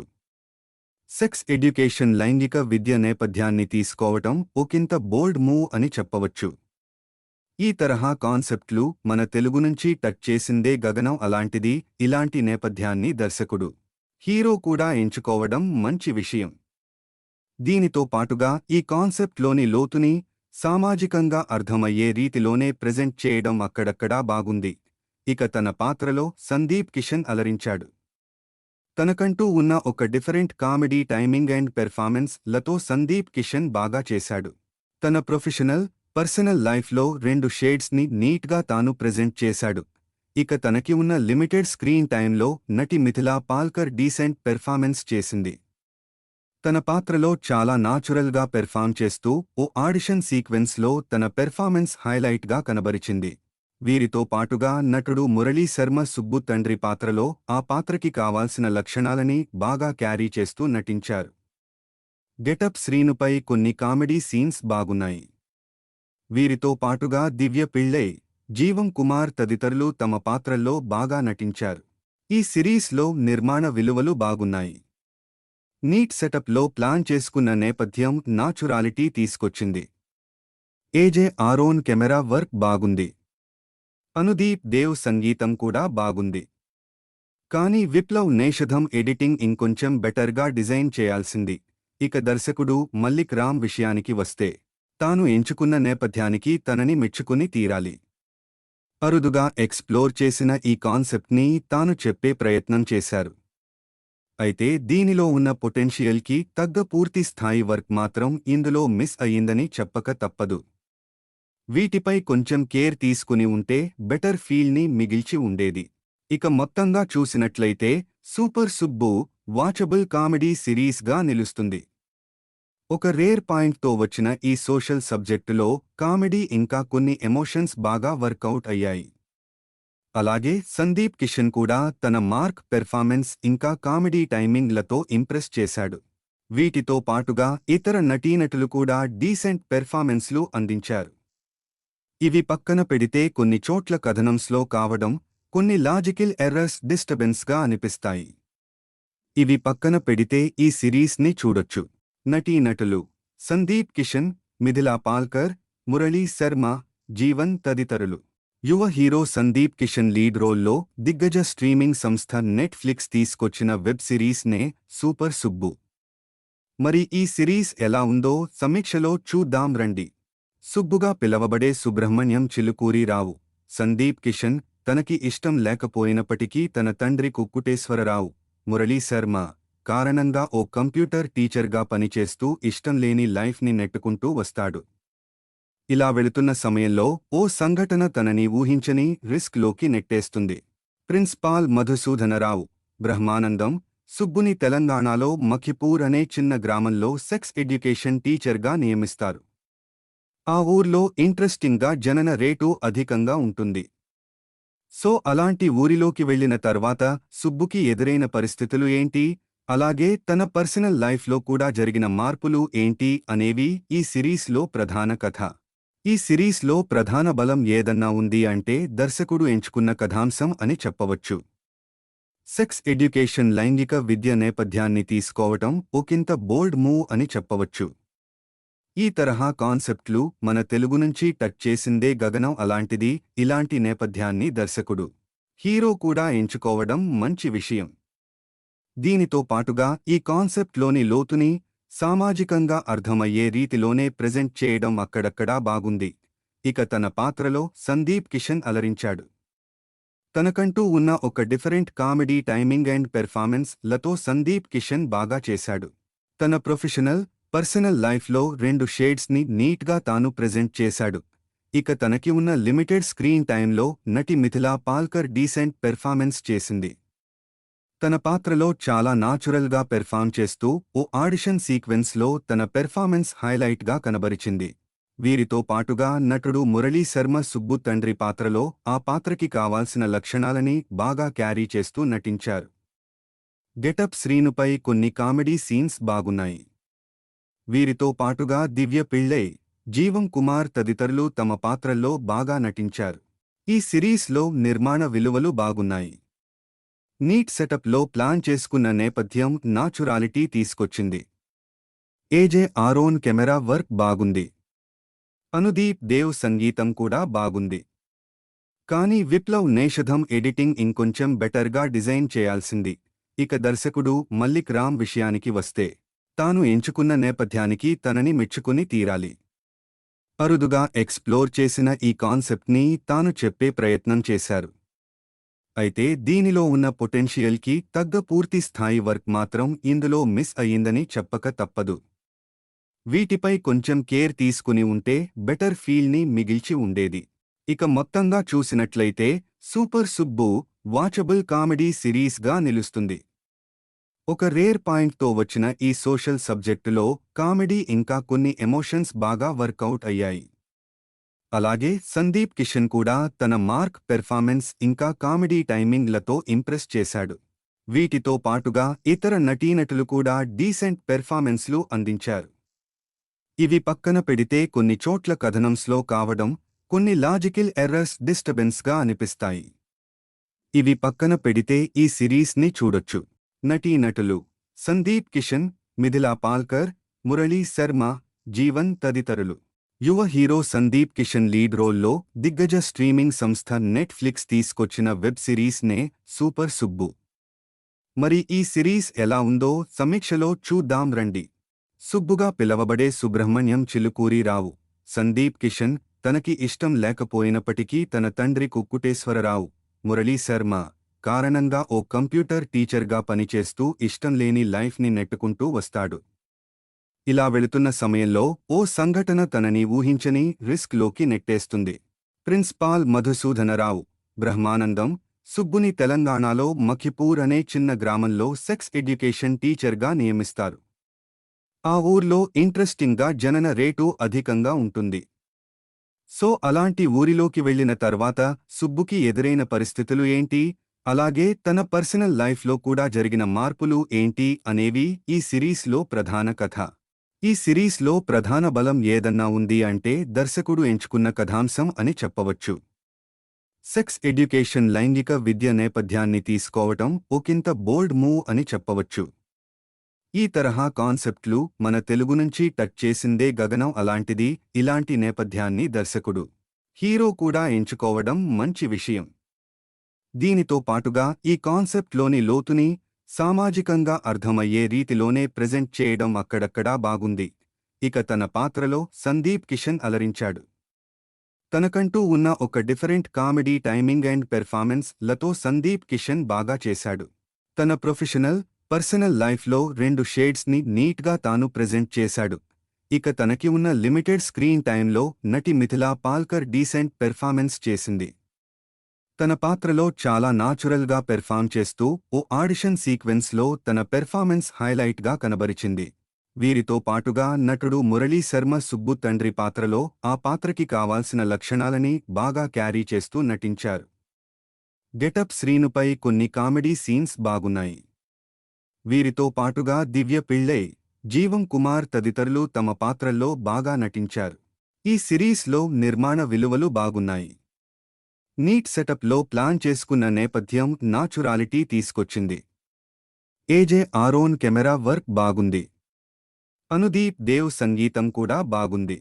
సెక్స్ ఎడ్యుకేషన్ లైంగిక విద్య నేపథ్యాన్ని తీసుకోవటం ఒకంత బోల్డ్ మూవ్ అని చెప్పవచ్చు. ఈ తరహా కాన్సెప్ట్లు మన తెలుగు నుంచి టచ్ చేసిందే గగనం. అలాంటిది ఇలాంటి నేపథ్యాన్ని దర్శకుడు, హీరో కూడా ఎంచుకోవడం మంచి విషయం. దీనితో పాటుగా ఈ కాన్సెప్ట్లోని లోతుని సామాజికంగా అర్థమయ్యే రీతిలోనే ప్రెజెంట్ చేయడం అక్కడక్కడా బాగుంది. ఇక తన పాత్రలో సందీప్ కిషన్ అలరించాడు. తనకంటూ ఉన్న ఒక different comedy timing and performance లతో సందీప్ కిషన్ బాగా చేశాడు. తన పర్సనల్ లైఫ్లో 2 షేడ్స్ని నీట్గా తాను ప్రెజెంట్ చేశాడు. ఇక తనకి ఉన్న లిమిటెడ్ స్క్రీన్ టైంలో నటి మిథిలా పాల్కర్ డీసెంట్ పెర్ఫార్మెన్స్ చేసింది. తన పాత్రలో చాలా నాచురల్గా పెర్ఫార్మ్ చేస్తూ ఓ ఆడిషన్ సీక్వెన్స్లో తన పెర్ఫార్మెన్స్ హైలైట్గా కనబరిచింది. వీరితో పాటుగా నటుడు మురళీ శర్మ సుబ్బు తండ్రి పాత్రలో ఆ పాత్రకి కావాల్సిన లక్షణాలని బాగా క్యారీ చేస్తూ నటించారు. గెటప్ శ్రీనుపై కొన్ని కామెడీ సీన్స్ బాగున్నాయి. వీరితో పాటుగా దివ్య పిళ్ళై, జీవం కుమార్ తదితరులు తమ పాత్రల్లో బాగా నటించారు. ఈ సిరీస్లో నిర్మాణ విలువలు బాగున్నాయి. నీట్ సెటప్లో ప్లాన్ చేసుకున్న నేపథ్యం నాచురాలిటీ తీసుకొచ్చింది. ఏజే ఆరోన్ కెమెరా వర్క్ బాగుంది. అనుదీప్ దేవ్ సంగీతం కూడా బాగుంది. కానీ విప్లవ్ నేషధం ఎడిటింగ్ ఇంకొంచెం బెటర్గా డిజైన్ చేయాల్సింది. ఇక దర్శకుడు మల్లిక్ రామ్ విషయానికి వస్తే తాను ఎంచుకున్న నేపథ్యానికి తనని మెచ్చుకుని తీరాలి. అరుదుగా ఎక్స్ప్లోర్ చేసిన ఈ కాన్సెప్ట్ని తాను చెప్పే ప్రయత్నం చేశారు. అయితే దీనిలో ఉన్న పొటెన్షియల్కి తగ్గ పూర్తి స్థాయి వర్క్ మాత్రం ఇందులో మిస్ అయ్యిందని చెప్పక తప్పదు. వీటిపై కొంచెం కేర్ తీసుకుని ఉంటే బెటర్ ఫీల్ని మిగిల్చి ఉండేది. ఇక మొత్తంగా చూసినట్లయితే సూపర్ సుబ్బు వాచబుల్ కామెడీ సిరీస్గా నిలుస్తుంది. ఒక రేర్ పాయింట్తో వచ్చిన ఈ సోషల్ సబ్జెక్టులో కామెడీ ఇంకా కొన్ని ఎమోషన్స్ బాగా వర్కౌట్ అయ్యాయి. అలాగే సందీప్ కిషన్ కూడా తన మార్క్ పెర్ఫార్మెన్స్ ఇంకా కామెడీ టైమింగ్లతో ఇంప్రెస్ చేశాడు. వీటితో పాటుగా ఇతర నటీనటులు కూడా డీసెంట్ పెర్ఫార్మెన్స్లు అందించారు. ఇవి పక్కన పెడితే కొన్ని చోట్ల కథనం స్లో కావడం, కొన్ని లాజికల్ ఎర్రర్స్ డిస్టర్బెన్స్గా అనిపిస్తాయి. ఇవి పక్కన పెడితే ఈ సిరీస్ని చూడొచ్చు. నటీనటులు సందీప్ కిషన్, మిథిలా పాల్కర్, మురళీ శర్మ, జీవన్ తదితరులు. యువ హీరో సందీప్ కిషన్ లీడ్ రోల్లో దిగ్గజ స్ట్రీమింగ్ సంస్థ నెట్ఫ్లిక్స్ తీసుకొచ్చిన వెబ్ సిరీస్ నే సూపర్ సుబ్బు. మరి ఈ సిరీస్ ఎలా ఉందో సమీక్షలో చూద్దాం రండి. సుబ్బుగా పిలవబడే సుబ్రహ్మణ్యం చిలుకూరిరావు. సందీప్ కిషన్ తనకి ఇష్టం లేకపోయినప్పటికీ తన తండ్రి కుక్కుటేశ్వరరావు, మురళీ శర్మ కారణంగా ఓ కంప్యూటర్ టీచర్గా పనిచేస్తూ ఇష్టంలేని లైఫ్ని నెట్టుకుంటూ వస్తాడు. ఇలా వెళుతున్న సమయంలో ఓ సంఘటన తనని ఊహించని రిస్క్లోకి నెట్టేస్తుంది. ప్రిన్సిపాల్ మధుసూదనరావు బ్రహ్మానందం సుబ్బుని తెలంగాణలో మఖిపూర్ అనే చిన్న గ్రామంలో సెక్స్ ఎడ్యుకేషన్ టీచర్గా నియమిస్తారు. ఆ ఊర్లో ఇంట్రెస్టింగ్గా జనన రేటు అధికంగా ఉంటుంది. సో అలాంటి ఊరిలోకి వెళ్లిన తర్వాత సుబ్బుకి ఎదురైన పరిస్థితులు ఏంటి, అలాగే తన పర్సనల్ లైఫ్లో కూడా జరిగిన మార్పులు ఏంటి అనేవి ఈ సిరీస్లో ప్రధాన కథ. ఈ సిరీస్లో ప్రధాన బలం ఏదన్నా ఉంది అంటే దర్శకుడు ఎంచుకున్న కథాంశం అని చెప్పవచ్చు. సెక్స్ ఎడ్యుకేషన్ లైంగిక విద్య నేపథ్యాన్ని తీసుకోవటం ఒకంత బోల్డ్ మూవ్ అని చెప్పవచ్చు. ఈ తరహా కాన్సెప్ట్లు మన తెలుగు నుంచి టచ్ చేసిందే గగనం. అలాంటిది ఇలాంటి నేపథ్యాన్ని దర్శకుడు, హీరో కూడా ఎంచుకోవడం మంచి విషయం. దీనితో పాటుగా ఈ కాన్సెప్ట్లోని లోతుని సామాజికంగా అర్థమయ్యే రీతిలోనే ప్రెజెంట్ చేయడం అక్కడక్కడా బాగుంది. ఇక తన పాత్రలో సందీప్ కిషన్ అలరించాడు. తనకంటూ ఉన్న ఒక different comedy timing and performance లతో సందీప్ కిషన్ బాగా చేశాడు. తన ప్రొఫెషనల్, పర్సనల్ లైఫ్లో రెండు షేడ్స్ని నీట్గా తాను ప్రెజెంట్ చేశాడు. ఇక తనకి ఉన్న లిమిటెడ్ స్క్రీన్ టైంలో నటి మిథిలా పాల్కర్ డీసెంట్ పెర్ఫార్మెన్స్ చేసింది. తన పాత్రలో చాలా నాచురల్గా పెర్ఫార్మ్ చేస్తూ ఓ ఆడిషన్ సీక్వెన్స్లో తన పెర్ఫార్మెన్స్ హైలైట్గా కనబరిచింది. వీరితో పాటుగా నటుడు మురళీ శర్మ సుబ్బు తండ్రి పాత్రలో ఆ పాత్రకి కావాల్సిన లక్షణాలని బాగా క్యారీ చేస్తూ నటించారు. గెటప్ శ్రీనుపై కొన్ని కామెడీ సీన్స్ బాగున్నాయి. వీరితో పాటుగా దివ్య పిళ్ళై, జీవం కుమార్ తదితరులు తమ పాత్రల్లో బాగా నటించారు. ఈ సిరీస్లో నిర్మాణ విలువలు బాగున్నాయి. నీట్ సెటప్లో ప్లాన్ చేసుకున్న నేపథ్యం నాచురాలిటీ తీసుకొచ్చింది. ఏజే ఆరోన్ కెమెరా వర్క్ బాగుంది. అనుదీప్ దేవ్ సంగీతం కూడా బాగుంది. కానీ విప్లవ్ నేషధం ఎడిటింగ్ ఇంకొంచెం బెటర్గా డిజైన్ చేయాల్సింది. ఇక దర్శకుడు మల్లిక్ రామ్ విషయానికి వస్తే తాను ఎంచుకున్న నేపథ్యానికి తనని మెచ్చుకుని తీరాలి. అరుదుగా ఎక్స్ప్లోర్ చేసిన ఈ కాన్సెప్ట్ని తాను చెప్పే ప్రయత్నం చేశారు. అయితే దీనిలో ఉన్న పొటెన్షియల్కి తగ్గ పూర్తి స్థాయి వర్క్ మాత్రం ఇందులో మిస్ అయ్యిందని చెప్పక తప్పదు. వీటిపై కొంచెం కేర్ తీసుకుని ఉంటే బెటర్ ఫీల్ని మిగిల్చి ఉండేది. ఇక మొత్తంగా చూసినట్లయితే సూపర్ సుబ్బు వాచబుల్ కామెడీ సిరీస్గా నిలుస్తుంది. ఒక రేర్ పాయింట్తో వచ్చిన ఈ సోషల్ సబ్జెక్టులో కామెడీ ఇంకా కొన్ని ఎమోషన్స్ బాగా వర్కౌట్ అయ్యాయి. అలాగే సందీప్ కిషన్ కూడా తన మార్క్ పెర్ఫార్మెన్స్ ఇంకా కామెడీ టైమింగ్లతో ఇంప్రెస్ చేశాడు. వీటితో పాటుగా ఇతర నటీనటులు కూడా డీసెంట్ పెర్ఫార్మెన్స్లు అందించారు. ఇవి పక్కన పెడితే కొన్ని చోట్ల కథనం స్లో కావడం, కొన్ని లాజికల్ ఎర్రర్స్ డిస్టర్బెన్స్గా అనిపిస్తాయి. ఇవి పక్కన పెడితే ఈ సిరీస్ని చూడొచ్చు. నటీనటులు సందీప్ కిషన్, మిథిలా పాల్కర్, మురళీ శర్మ, జీవన్ తదితరులు. యువ హీరో సందీప్ కిషన్ లీడ్ రోల్లో దిగ్గజ స్ట్రీమింగ్ సంస్థ నెట్ఫ్లిక్స్ తీసుకొచ్చిన వెబ్ సిరీస్ నే సూపర్ సుబ్బు. మరి ఈ సిరీస్ ఎలా ఉందో సమీక్షలో చూద్దాం రండి. సుబ్బుగా పిలవబడే సుబ్రహ్మణ్యం చిలుకూరిరావు సందీప్ కిషన్ తనకి ఇష్టం లేకపోయినప్పటికీ తన తండ్రి కుక్కుటేశ్వరరావు మురళీ శర్మ కారణంగా ఓ కంప్యూటర్ టీచర్గా పనిచేస్తూ ఇష్టం లేని లైఫ్ని నెట్టుకుంటూ వస్తాడు. ఇలా వెళుతున్న సమయంలో ఓ సంఘటన తనని ఊహించని రిస్క్లోకి నెట్టేస్తుంది. ప్రిన్సిపాల్ మధుసూదనరావు బ్రహ్మానందం సుబ్బుని తెలంగాణలో మఖిపూర్ అనే చిన్న గ్రామంలో సెక్స్ ఎడ్యుకేషన్ టీచర్గా నియమిస్తారు. ఆ ఊర్లో ఇంట్రెస్టింగ్గా జనన రేటు అధికంగా ఉంటుంది. సో అలాంటి ఊరిలోకి వెళ్లిన తర్వాత సుబ్బుకి ఎదురైన పరిస్థితులు ఏంటి, అలాగే తన పర్సనల్ లైఫ్లో కూడా జరిగిన మార్పులు ఏంటి అనేవి ఈ సిరీస్లో ప్రధాన కథ. ఈ సిరీస్లో ప్రధాన బలం ఏదన్నా ఉంది అంటే దర్శకుడు ఎంచుకున్న కథాంశం అని చెప్పవచ్చు. సెక్స్ ఎడ్యుకేషన్ లైంగిక విద్య నేపథ్యాన్ని తీసుకోవటం ఒకంత బోల్డ్ మూవ్ అని చెప్పవచ్చు. ఈ తరహా కాన్సెప్ట్లు మన తెలుగు నుంచి టచ్ చేసిందే గగనం. అలాంటిది ఇలాంటి నేపథ్యాన్ని దర్శకుడు, హీరో కూడా ఎంచుకోవడం మంచి విషయం. దీనితో పాటుగా ఈ కాన్సెప్ట్లోని లోతుని సామాజికంగా అర్థమయ్యే రీతిలోనే ప్రెజెంట్ చేయడం అక్కడక్కడా బాగుంది. ఇక తన పాత్రలో సందీప్ కిషన్ అలరించాడు. తనకంటూ ఉన్న ఒక different comedy timing and performance లతో సందీప్ కిషన్ బాగా చేశాడు. తన ప్రొఫెషనల్, పర్సనల్ లైఫ్లో రెండు షేడ్స్ని నీట్గా తాను ప్రెజెంట్ చేశాడు. ఇక తనకి ఉన్న లిమిటెడ్ స్క్రీన్ టైంలో నటి మిథిలా పాల్కర్ డీసెంట్ పెర్ఫార్మెన్స్ చేసింది. తన పాత్రలో చాలా నాచురల్గా పెర్ఫామ్ చేస్తూ ఓ ఆడిషన్ సీక్వెన్స్లో తన పెర్ఫార్మెన్స్ హైలైట్గా కనబరిచింది. వీరితో పాటుగా నటుడు మురళీ శర్మ సుబ్బు తండ్రి పాత్రలో ఆ పాత్రకి కావాల్సిన లక్షణాలని బాగా క్యారీ చేస్తూ నటించారు. గెటప్ శ్రీనుపై కొన్ని కామెడీ సీన్స్ బాగున్నాయి. వీరితో పాటుగా దివ్య పిళ్ళై, జీవం కుమార్ తదితరులు తమ పాత్రల్లో బాగా నటించారు. ఈ సిరీస్లో నిర్మాణ విలువలు బాగున్నాయి. నీట్ సెటప్లో ప్లాన్ చేసుకున్న నేపథ్యం నాచురాలిటీ తీసుకొచ్చింది. ఏజే ఆరోన్ కెమెరా వర్క్ బాగుంది. అనుదీప్ దేవ్ సంగీతం కూడా బాగుంది.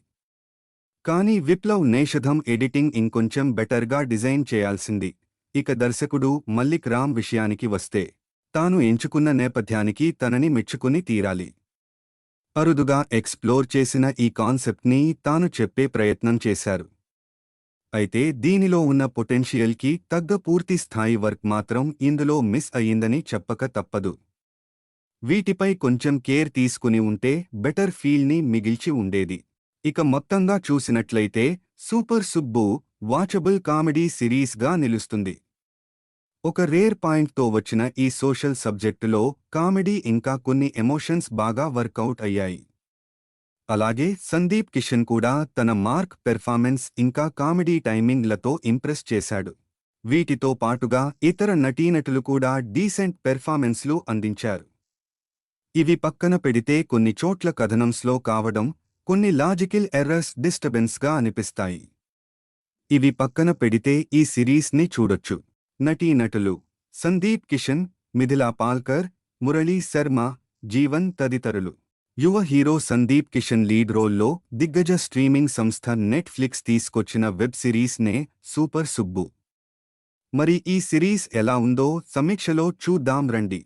కానీ విప్లవ్ నేషధం ఎడిటింగ్ ఇంకొంచెం బెటర్గా డిజైన్ చేయాల్సింది. ఇక దర్శకుడు మల్లిక్ రామ్ విషయానికి వస్తే తాను ఎంచుకున్న నేపథ్యానికి తనని మెచ్చుకుని తీరాలి. అరుదుగా ఎక్స్ప్లోర్ చేసిన ఈ కాన్సెప్ట్ని తాను చెప్పే ప్రయత్నం చేశారు. అయితే దీనిలో ఉన్న పొటెన్షియల్కి తగ్గ పూర్తి స్థాయి వర్క్ మాత్రం ఇందులో మిస్ అయ్యిందని చెప్పక తప్పదు. వీటిపై కొంచెం కేర్ తీసుకుని ఉంటే బెటర్ ఫీల్ని మిగిల్చి ఉండేది. ఇక మొత్తంగా చూసినట్లయితే సూపర్ సుబ్బు వాచబుల్ కామెడీ సిరీస్గా నిలుస్తుంది. ఒక రేర్ పాయింట్తో వచ్చిన ఈ సోషల్ సబ్జెక్టులో కామెడీ ఇంకా కొన్ని ఎమోషన్స్ బాగా వర్కౌట్ అయ్యాయి. అలాగే సందీప్ కిషన్ కూడా తన మార్క్ పెర్ఫార్మెన్స్ ఇంకా కామెడీ టైమింగ్లతో ఇంప్రెస్ చేశాడు. వీటితో పాటుగా ఇతర నటీనటులు కూడా డీసెంట్ పెర్ఫార్మెన్స్లు అందించారు. ఇవి పక్కన పెడితే కొన్ని చోట్ల కథనం స్లో కావడం, కొన్ని లాజికల్ ఎర్రర్స్ డిస్టర్బెన్స్గా అనిపిస్తాయి. ఇవి పక్కన పెడితే ఈ సిరీస్ని చూడొచ్చు. నటీనటులు సందీప్ కిషన్, మిథిలా పాల్కర్, మురళీ శర్మ, జీవన్ తదితరులు. యువ హీరో సందీప్ కిషన్ లీడ్ రోల్లో దిగ్గజ స్ట్రీమింగ్ సంస్థ నెట్ఫ్లిక్స్ తీసుకొచ్చిన వెబ్ సిరీస్నే సూపర్ సుబ్బు. మరి ఈ సిరీస్ ఎలా ఉందో సమీక్షలో చూద్దాం రండి.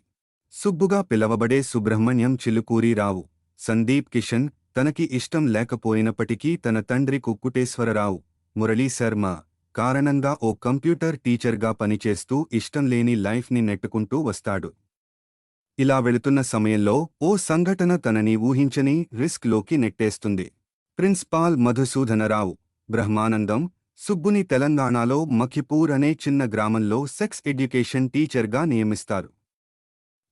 సుబ్బుగా పిలవబడే సుబ్రహ్మణ్యం చిలుకూరిరావు సందీప్ కిషన్, తనకి ఇష్టం లేకపోయినప్పటికీ తన తండ్రి కుక్కుటేశ్వరరావు, మురళీ శర్మ కారణంగా ఓ కంప్యూటర్ టీచర్గా పనిచేస్తూ ఇష్టం లేని లైఫ్ని నెట్టుకుంటూ వస్తాడు. ఇలా వెళుతున్న సమయంలో ఓ సంఘటన తనని ఊహించని రిస్క్లోకి నెట్టేస్తుంది. ప్రిన్సిపాల్ మధుసూదనరావు బ్రహ్మానందం సుబ్బుని తెలంగాణలో మఖిపూర్ అనే చిన్న గ్రామంలో సెక్స్ ఎడ్యుకేషన్ టీచర్గా నియమిస్తారు.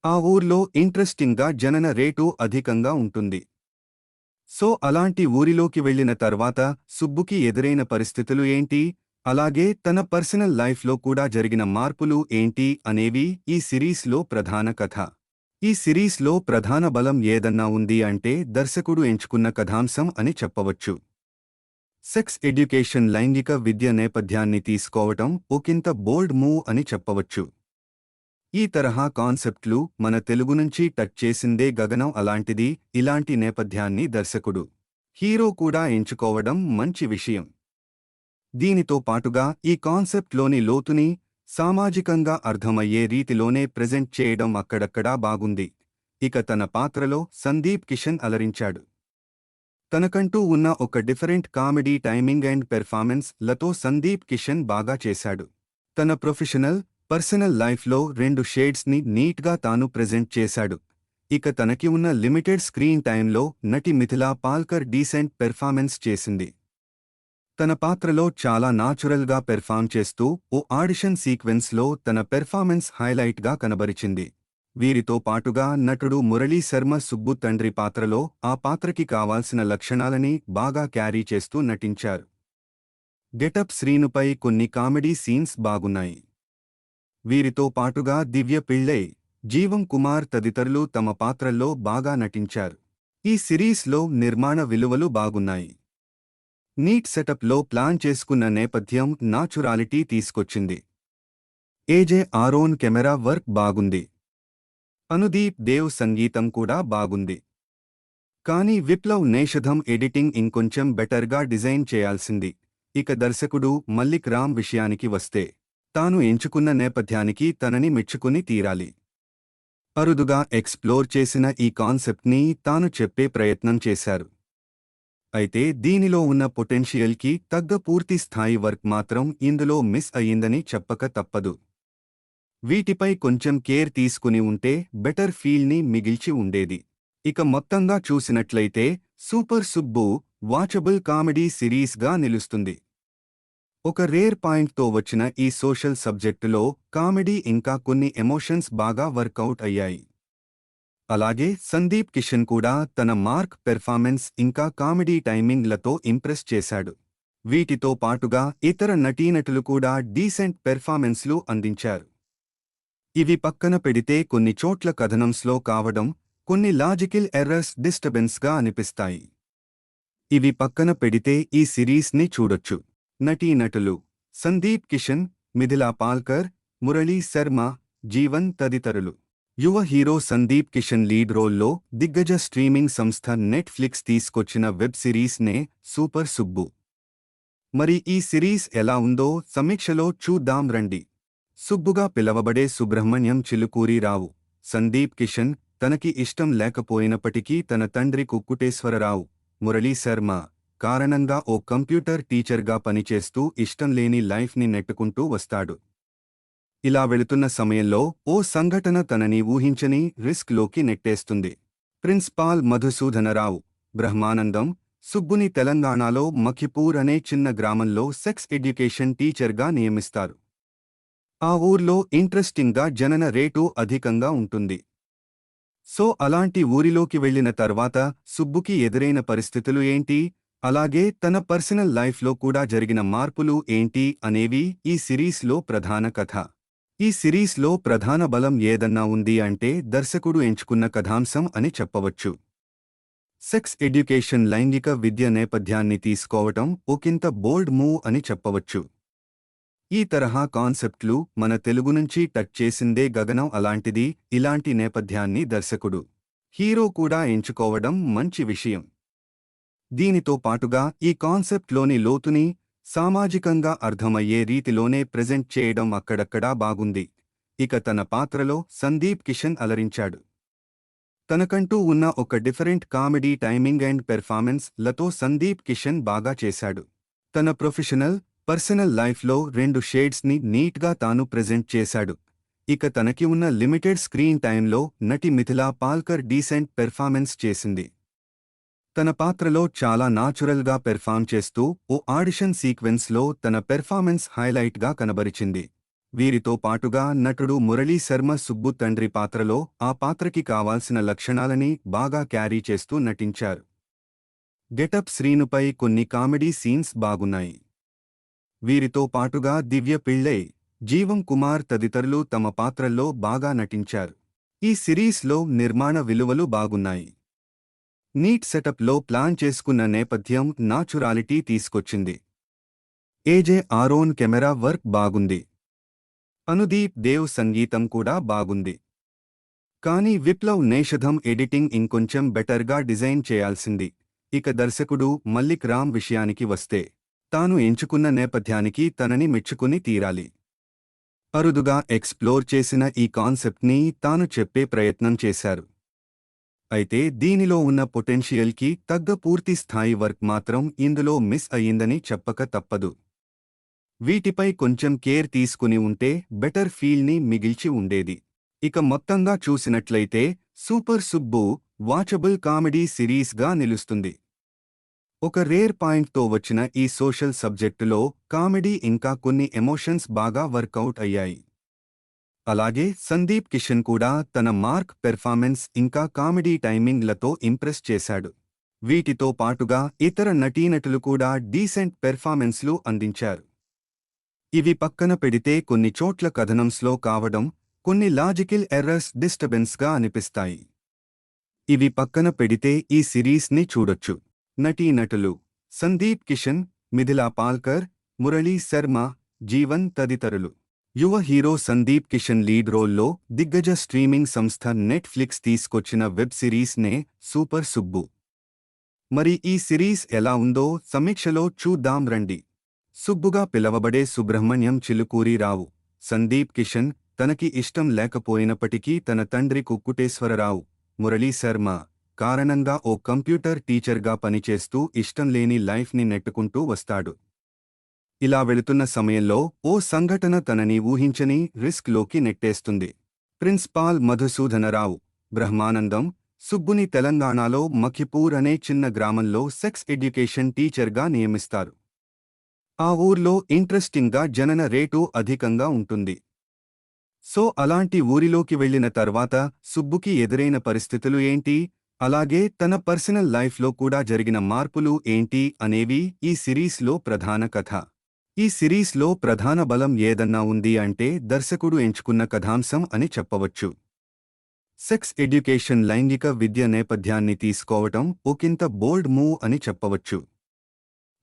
ఆ ఊర్లో ఇంట్రెస్టింగ్గా జనన రేటు అధికంగా ఉంటుంది. సో అలాంటి ఊరిలోకి వెళ్లిన తర్వాత సుబ్బుకి ఎదురైన పరిస్థితులు ఏంటి, అలాగే తన పర్సనల్ లైఫ్లో కూడా జరిగిన మార్పులు ఏంటి అనేవి ఈ సిరీస్లో ప్రధాన కథ. ఈ సిరీస్లో ప్రధాన బలం ఏదన్నా ఉంది అంటే దర్శకుడు ఎంచుకున్న కథాంశం అని చెప్పవచ్చు. సెక్స్ ఎడ్యుకేషన్ లైంగిక విద్య నేపథ్యాన్ని తీసుకోవటం ఒకంత బోల్డ్ మూవ్ అని చెప్పవచ్చు. ఈ తరహా కాన్సెప్ట్లు మన తెలుగు నుంచి టచ్ చేసిందే గగనం. అలాంటిది ఇలాంటి నేపథ్యాన్ని దర్శకుడు, హీరో కూడా ఎంచుకోవడం మంచి విషయం. దీనితో పాటుగా ఈ కాన్సెప్ట్లోని లోతుని సామాజికంగా అర్థమయ్యే రీతిలోనే ప్రెజెంట్ చేయడం అక్కడక్కడా బాగుంది. ఇక తన పాత్రలో సందీప్ కిషన్ అలరించాడు. తనకంటూ ఉన్న ఒక different comedy timing and performance లతో సందీప్ కిషన్ బాగా చేశాడు. తన ప్రొఫెషనల్, పర్సనల్ లైఫ్లో రెండు షేడ్స్ని నీట్గా తాను ప్రెజెంట్ చేశాడు. ఇక తనకి ఉన్న లిమిటెడ్ స్క్రీన్ టైంలో నటి మిథిలా పాల్కర్ డీసెంట్ పెర్ఫార్మెన్స్ చేసింది. తన పాత్రలో చాలా నాచురల్గా పెర్ఫామ్ చేస్తూ ఓ ఆడిషన్ సీక్వెన్స్లో తన పెర్ఫార్మెన్స్ హైలైట్గా కనబరిచింది. వీరితో పాటుగా నటుడు మురళీ శర్మ సుబ్బు తండ్రి పాత్రలో ఆ పాత్రకి కావాల్సిన లక్షణాలని బాగా క్యారీ చేస్తూ నటించారు. గెటప్ శ్రీనుపై కొన్ని కామెడీ సీన్స్ బాగున్నాయి. వీరితో పాటుగా దివ్య పిళ్ళై, జీవం కుమార్ తదితరులు తమ పాత్రల్లో బాగా నటించారు. ఈ సిరీస్లో నిర్మాణ విలువలు బాగున్నాయి. నీట్ సెటప్లో ప్లాన్ చేసుకున్న నేపథ్యం నాచురాలిటీ తీసుకొచ్చింది. ఏజే ఆరోన్ కెమెరా వర్క్ బాగుంది. అనుదీప్ దేవ్ సంగీతం కూడా బాగుంది. కానీ విప్లవ్ నేషధం ఎడిటింగ్ ఇంకొంచెం బెటర్గా డిజైన్ చేయాల్సింది. ఇక దర్శకుడు మల్లిక్ రామ్ విషయానికి వస్తే తాను ఎంచుకున్న నేపథ్యానికి తనని మెచ్చుకుని తీరాలి. అరుదుగా ఎక్స్ప్లోర్ చేసిన ఈ కాన్సెప్ట్ని తాను చెప్పే ప్రయత్నం చేశారు. అయితే దీనిలో ఉన్న పొటెన్షియల్కి తగ్గ పూర్తి స్థాయి వర్క్ మాత్రం ఇందులో మిస్ అయ్యిందని చెప్పక తప్పదు. వీటిపై కొంచెం కేర్ తీసుకుని ఉంటే బెటర్ ఫీల్ని మిగిల్చి ఉండేది. ఇక మొత్తంగా చూసినట్లయితే సూపర్ సుబ్బు వాచబుల్ కామెడీ సిరీస్గా నిలుస్తుంది. ఒక రేర్ పాయింట్తో వచ్చిన ఈ సోషల్ సబ్జెక్టులో కామెడీ ఇంకా కొన్ని ఎమోషన్స్ బాగా వర్కౌట్ అయ్యాయి. అలాగే సందీప్ కిషన్ కూడా తన మార్క్ పెర్ఫార్మెన్స్ ఇంకా కామెడీ టైమింగ్లతో ఇంప్రెస్ చేశాడు. వీటితో పాటుగా ఇతర నటీనటులు కూడా డీసెంట్ పెర్ఫార్మెన్స్లు అందించారు. ఇవి పక్కన పెడితే కొన్ని చోట్ల కథనం స్లో కావడం, కొన్ని లాజికల్ ఎర్రర్స్ డిస్టర్బెన్స్గా అనిపిస్తాయి. ఇవి పక్కన పెడితే ఈ సిరీస్ని చూడొచ్చు. నటీనటులు సందీప్ కిషన్, మిథిలా పాల్కర్, మురళీ శర్మ, జీవన్ తదితరులు. యువ హీరో సందీప్ కిషన్ లీడ్ రోల్లో దిగ్గజ స్ట్రీమింగ్ సంస్థ నెట్ఫ్లిక్స్ తీసుకొచ్చిన వెబ్ సిరీస్ నే సూపర్ సుబ్బు. మరి ఈ సిరీస్ ఎలా ఉందో సమీక్షలో చూద్దాం రండి. సుబ్బుగా పిలవబడే సుబ్రహ్మణ్యం చిలుకూరిరావు. సందీప్ కిషన్ తనకి ఇష్టం లేకపోయినప్పటికీ తన తండ్రి కుక్కుటేశ్వరరావు, మురళీ శర్మ కారణంగా ఓ కంప్యూటర్ టీచర్గా పనిచేస్తూ ఇష్టంలేని లైఫ్ని నెట్టుకుంటూ వస్తాడు. ఇలా వెళుతున్న సమయంలో ఓ సంఘటన తనని ఊహించని రిస్క్లోకి నెట్టేస్తుంది. ప్రిన్సిపాల్ మధుసూదనరావు బ్రహ్మానందం సుబ్బుని తెలంగాణలో మఖిపూర్ అనే చిన్న గ్రామంలో సెక్స్ ఎడ్యుకేషన్ టీచర్గా నియమిస్తారు. ఆ ఊర్లో ఇంట్రెస్టింగ్గా జనన రేటు అధికంగా ఉంటుంది. సో అలాంటి ఊరిలోకి వెళ్లిన తర్వాత సుబ్బుకి ఎదురైన పరిస్థితులు ఏంటి, అలాగే తన పర్సనల్ లైఫ్లో కూడా జరిగిన మార్పులు ఏంటి అనేవి ఈ సిరీస్లో ప్రధాన కథ. ఈ సిరీస్లో ప్రధాన బలం ఏదన్నా ఉంది అంటే దర్శకుడు ఎంచుకున్న కథాంశం అని చెప్పవచ్చు. సెక్స్ ఎడ్యుకేషన్ లైంగిక విద్య నేపథ్యాన్ని తీసుకోవటం ఒకంత బోల్డ్ మూవ్ అని చెప్పవచ్చు. ఈ తరహా కాన్సెప్ట్లు మన తెలుగు నుంచి టచ్ చేసిందే గగనం. అలాంటిది ఇలాంటి నేపథ్యాన్ని దర్శకుడు, హీరో కూడా ఎంచుకోవడం మంచి విషయం. దీనితో పాటుగా ఈ కాన్సెప్ట్లోని లోతుని సామాజికంగా అర్థమయ్యే రీతిలోనే ప్రెజెంట్ చేయడం అక్కడక్కడా బాగుంది. ఇక తన పాత్రలో సందీప్ కిషన్ అలరించాడు. తనకంటూ ఉన్న ఒక different comedy timing and performance లతో సందీప్ కిషన్ బాగా చేశాడు. తన పర్సనల్ లైఫ్లో 2 షేడ్స్ని నీట్గా తాను ప్రెజెంట్ చేశాడు. ఇక తనకి ఉన్న లిమిటెడ్ స్క్రీన్ టైంలో నటి మిథిలా పాల్కర్ డీసెంట్ పెర్ఫార్మెన్స్ చేసింది. తన పాత్రలో చాలా నాచురల్గా పెర్ఫార్మ్ చేస్తూ ఓ ఆడిషన్ సీక్వెన్స్లో తన పెర్ఫార్మెన్స్ హైలైట్గా కనబరిచింది. వీరితో పాటుగా నటుడు మురళీ శర్మ సుబ్బు తండ్రి పాత్రలో ఆ పాత్రకి కావాల్సిన లక్షణాలని బాగా క్యారీ చేస్తూ నటించారు. గెటప్ శ్రీనుపై కొన్ని కామెడీ సీన్స్ బాగున్నాయి. వీరితో పాటుగా దివ్య పిళ్ళై, జీవం కుమార్ తదితరులు తమ పాత్రల్లో బాగా నటించారు. ఈ సిరీస్లో నిర్మాణ విలువలు బాగున్నాయి. నీట్ సెటప్లో ప్లాన్ చేసుకున్న నేపథ్యం నాచురాలిటీ తీసుకొచ్చింది. ఏజే ఆరోన్ కెమెరా వర్క్ బాగుంది. అనుదీప్ దేవ్ సంగీతం కూడా బాగుంది. కానీ విప్లవ్ నేషధం ఎడిటింగ్ ఇంకొంచెం బెటర్గా డిజైన్ చేయాల్సింది. ఇక దర్శకుడు మల్లిక్ రామ్ విషయానికి వస్తే తాను ఎంచుకున్న నేపథ్యానికి తనని మెచ్చుకుని తీరాలి. అరుదుగా ఎక్స్ప్లోర్ చేసిన ఈ కాన్సెప్ట్ని తాను చెప్పే ప్రయత్నం చేశారు. అయితే దీనిలో ఉన్న పొటెన్షియల్కి తగ్గ పూర్తి స్థాయి వర్క్ మాత్రం ఇందులో మిస్ అయ్యిందని చెప్పక తప్పదు. వీటిపై కొంచెం కేర్ తీసుకుని ఉంటే బెటర్ ఫీల్ని మిగిల్చి ఉండేది. ఇక మొత్తంగా చూసినట్లయితే సూపర్ సుబ్బు వాచబుల్ కామెడీ సిరీస్గా నిలుస్తుంది. ఒక రేర్ పాయింట్తో వచ్చిన ఈ సోషల్ సబ్జెక్టులో కామెడీ ఇంకా కొన్ని ఎమోషన్స్ బాగా వర్కౌట్ అయ్యాయి. అలాగే సందీప్ కిషన్ కూడా తన మార్క్ పెర్ఫార్మెన్స్ ఇంకా కామెడీ టైమింగ్లతో ఇంప్రెస్ చేశాడు. వీటితో పాటుగా ఇతర నటీనటులు కూడా డీసెంట్ పెర్ఫార్మెన్స్లు అందించారు. ఇవి పక్కన పెడితే కొన్ని చోట్ల కథనం స్లో కావడం, కొన్ని లాజికల్ ఎర్రర్స్ డిస్టర్బెన్స్గా అనిపిస్తాయి. ఇవి పక్కన పెడితే ఈ సిరీస్ని చూడొచ్చు. నటీనటులు సందీప్ కిషన్, మిథిలా పాల్కర్, మురళీ శర్మ, జీవన్ తదితరులు. యువ హీరో సందీప్ కిషన్ లీడ్ రోల్లో దిగ్గజ స్ట్రీమింగ్ సంస్థ నెట్ఫ్లిక్స్ తీసుకొచ్చిన వెబ్ సిరీస్ నే సూపర్ సుబ్బు. మరి ఈ సిరీస్ ఎలా ఉందో సమీక్షలో చూద్దాం రండి. సుబ్బుగా పిలవబడే సుబ్రహ్మణ్యం చిలుకూరిరావు. సందీప్ కిషన్ తనకి ఇష్టం లేకపోయినప్పటికీ తన తండ్రి కుక్కుటేశ్వరరావు, మురళీ శర్మ కారణంగా ఓ కంప్యూటర్ టీచర్గా పనిచేస్తూ ఇష్టంలేని లైఫ్ని నెట్టుకుంటూ వస్తాడు. ఇలా వెళుతున్న సమయంలో ఓ సంఘటన తనని ఊహించని రిస్క్లోకి నెట్టేస్తుంది. ప్రిన్సిపాల్ మధుసూదనరావు బ్రహ్మానందం సుబ్బుని తెలంగాణలో మఖిపూర్ అనే చిన్న గ్రామంలో సెక్స్ ఎడ్యుకేషన్ టీచర్గా నియమిస్తారు. ఆ ఊర్లో ఇంట్రెస్టింగ్గా జనన రేటు అధికంగా ఉంటుంది. సో అలాంటి ఊరిలోకి వెళ్లిన తర్వాత సుబ్బుకి ఎదురైన పరిస్థితులు ఏంటి, అలాగే తన పర్సనల్ లైఫ్లో కూడా జరిగిన మార్పులు ఏంటి అనేవి ఈ సిరీస్లో ప్రధాన కథ. ఈ సిరీస్లో ప్రధాన బలం ఏదన్నా ఉంది అంటే దర్శకుడు ఎంచుకున్న కథాంశం అని చెప్పవచ్చు. సెక్స్ ఎడ్యుకేషన్ లైంగిక విద్య నేపథ్యాన్ని తీసుకోవటం ఒకంత బోల్డ్ మూవ్ అని చెప్పవచ్చు.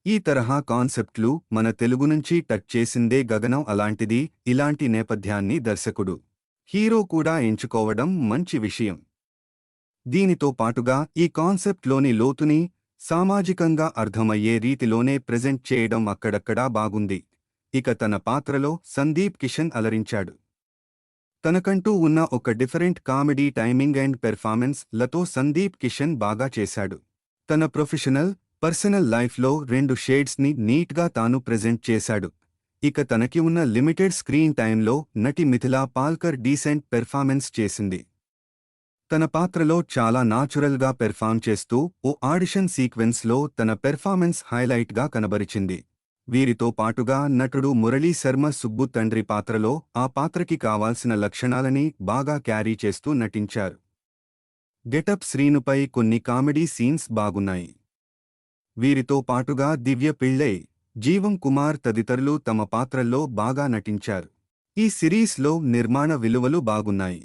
ఈ తరహా కాన్సెప్ట్లు మన తెలుగు నుంచి టచ్ చేసిందే గగనం అలాంటిది. ఇలాంటి నేపథ్యాన్ని దర్శకుడు, హీరో కూడా ఎంచుకోవడం మంచి విషయం. దీనితో పాటుగా ఈ కాన్సెప్ట్లోని లోతుని సామాజికంగా అర్థమయ్యే రీతిలోనే ప్రెజెంట్ చేయడం అక్కడక్కడా బాగుంది. ఇక తన పాత్రలో సందీప్ కిషన్ అలరించాడు. తనకంటూ ఉన్న ఒక different comedy timing and performance లతో సందీప్ కిషన్ బాగా చేశాడు. తన ప్రొఫెషనల్, పర్సనల్ లైఫ్లో రెండు షేడ్స్ని నీట్గా తాను ప్రెజెంట్ చేశాడు. ఇక తనకి ఉన్న లిమిటెడ్ స్క్రీన్ టైంలో నటి మిథిలా పాల్కర్ డీసెంట్ పెర్ఫార్మెన్స్ చేసింది. తన పాత్రలో చాలా నాచురల్గా పెర్ఫార్మ్ చేస్తూ ఓ ఆడిషన్ సీక్వెన్స్లో తన పెర్ఫార్మెన్స్ హైలైట్గా కనబరిచింది. వీరితో పాటుగా నటుడు మురళీ శర్మ సుబ్బు తండ్రి పాత్రలో ఆ పాత్రకి కావాల్సిన లక్షణాలని బాగా క్యారీ చేస్తూ నటించారు. గెటప్ శ్రీనుపై కొన్ని కామెడీ సీన్స్ బాగున్నాయి. వీరితో పాటుగా దివ్య పిళ్ళై, జీవం కుమార్ తదితరులు తమ పాత్రల్లో బాగా నటించారు. ఈ సిరీస్లో నిర్మాణ విలువలు బాగున్నాయి.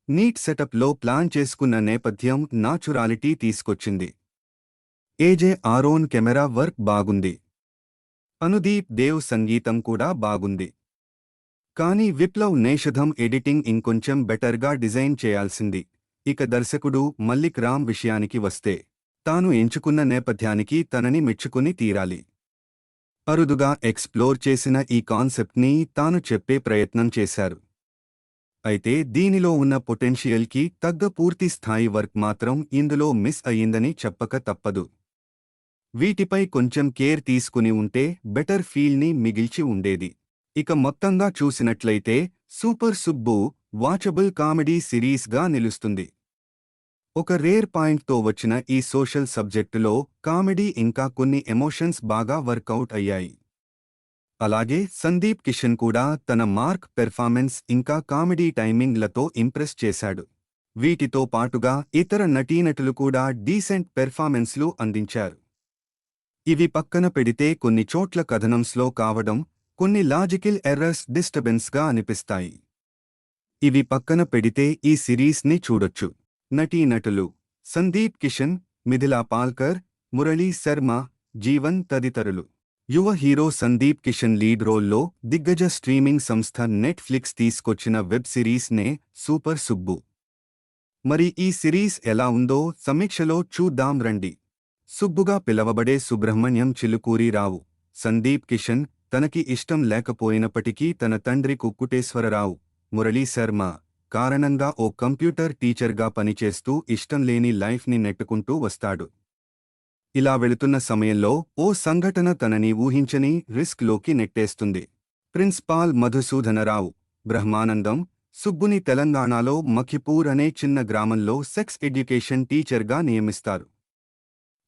నీట్ సెటప్లో ప్లాన్ చేసుకున్న నేపథ్యం నాచురాలిటీ తీసుకొచ్చింది. ఏజే ఆరోన్ కెమెరా వర్క్ బాగుంది. అనుదీప్ దేవ్ సంగీతం కూడా బాగుంది. కానీ విప్లవ్ నేషధం ఎడిటింగ్ ఇంకొంచెం బెటర్గా డిజైన్ చేయాల్సింది. ఇక దర్శకుడు మల్లిక్ రామ్ విషయానికి వస్తే తాను ఎంచుకున్న నేపథ్యానికి తనని మెచ్చుకుని తీరాలి. అరుదుగా ఎక్స్ప్లోర్ చేసిన ఈ కాన్సెప్ట్ని తాను చెప్పే ప్రయత్నం చేశారు. అయితే దీనిలో ఉన్న పొటెన్షియల్కి తగ్గ పూర్తి స్థాయి వర్క్ మాత్రం ఇందులో మిస్ అయ్యిందని చెప్పక తప్పదు. వీటిపై కొంచెం కేర్ తీసుకుని ఉంటే బెటర్ ఫీల్ని మిగిల్చి ఉండేది. ఇక మొత్తంగా చూసినట్లయితే సూపర్ సుబ్బు వాచబుల్ కామెడీ సిరీస్గా నిలుస్తుంది. ఒక రేర్ పాయింట్తో వచ్చిన ఈ సోషల్ సబ్జెక్టులో కామెడీ ఇంకా కొన్ని ఎమోషన్స్ బాగా వర్కౌట్ అయ్యాయి. అలాగే సందీప్ కిషన్ కూడా తన మార్క్ పెర్ఫార్మెన్స్ ఇంకా కామెడీ టైమింగ్లతో ఇంప్రెస్ చేశాడు. వీటితో పాటుగా ఇతర నటీనటులు కూడా డీసెంట్ పెర్ఫార్మెన్స్లు అందించారు. ఇవి పక్కన పెడితే కొన్ని చోట్ల కథనం స్లో కావడం, కొన్ని లాజికల్ ఎర్రర్స్ డిస్టర్బెన్స్గా అనిపిస్తాయి. ఇవి పక్కన పెడితే ఈ సిరీస్ని చూడొచ్చు. నటీనటులు సందీప్ కిషన్, మిథిలా పాల్కర్, మురళీ శర్మ, జీవన్ తదితరులు. యువ హీరో సందీప్ కిషన్ లీడ్ రోల్లో దిగ్గజ స్ట్రీమింగ్ సంస్థ నెట్ఫ్లిక్స్ తీసుకొచ్చిన వెబ్ సిరీస్ నే సూపర్ సుబ్బు. మరి ఈ సిరీస్ ఎలా ఉందో సమీక్షలో చూద్దాం రండి. సుబ్బుగా పిలవబడే సుబ్రహ్మణ్యం చిలుకూరి రావు సందీప్ కిషన్. తనకి ఇష్టం లేకపోయినప్పటికీ తన తండ్రి కుక్కుటేశ్వరరావు, మురళీ శర్మ కారణంగా ఓ కంప్యూటర్ టీచర్గా పనిచేస్తూ ఇష్టం లేని లైఫ్ని నెట్టుకుంటూ వస్తాడు. ఇలా వెళుతున్న సమయంలో ఓ సంఘటన తనని ఊహించని రిస్క్లోకి నెట్టేస్తుంది. ప్రిన్సిపాల్ మధుసూదనరావు, బ్రహ్మానందం, సుబ్బుని తెలంగాణలో మఖిపూర్ అనే చిన్న గ్రామంలో సెక్స్ ఎడ్యుకేషన్ టీచర్గా నియమిస్తారు.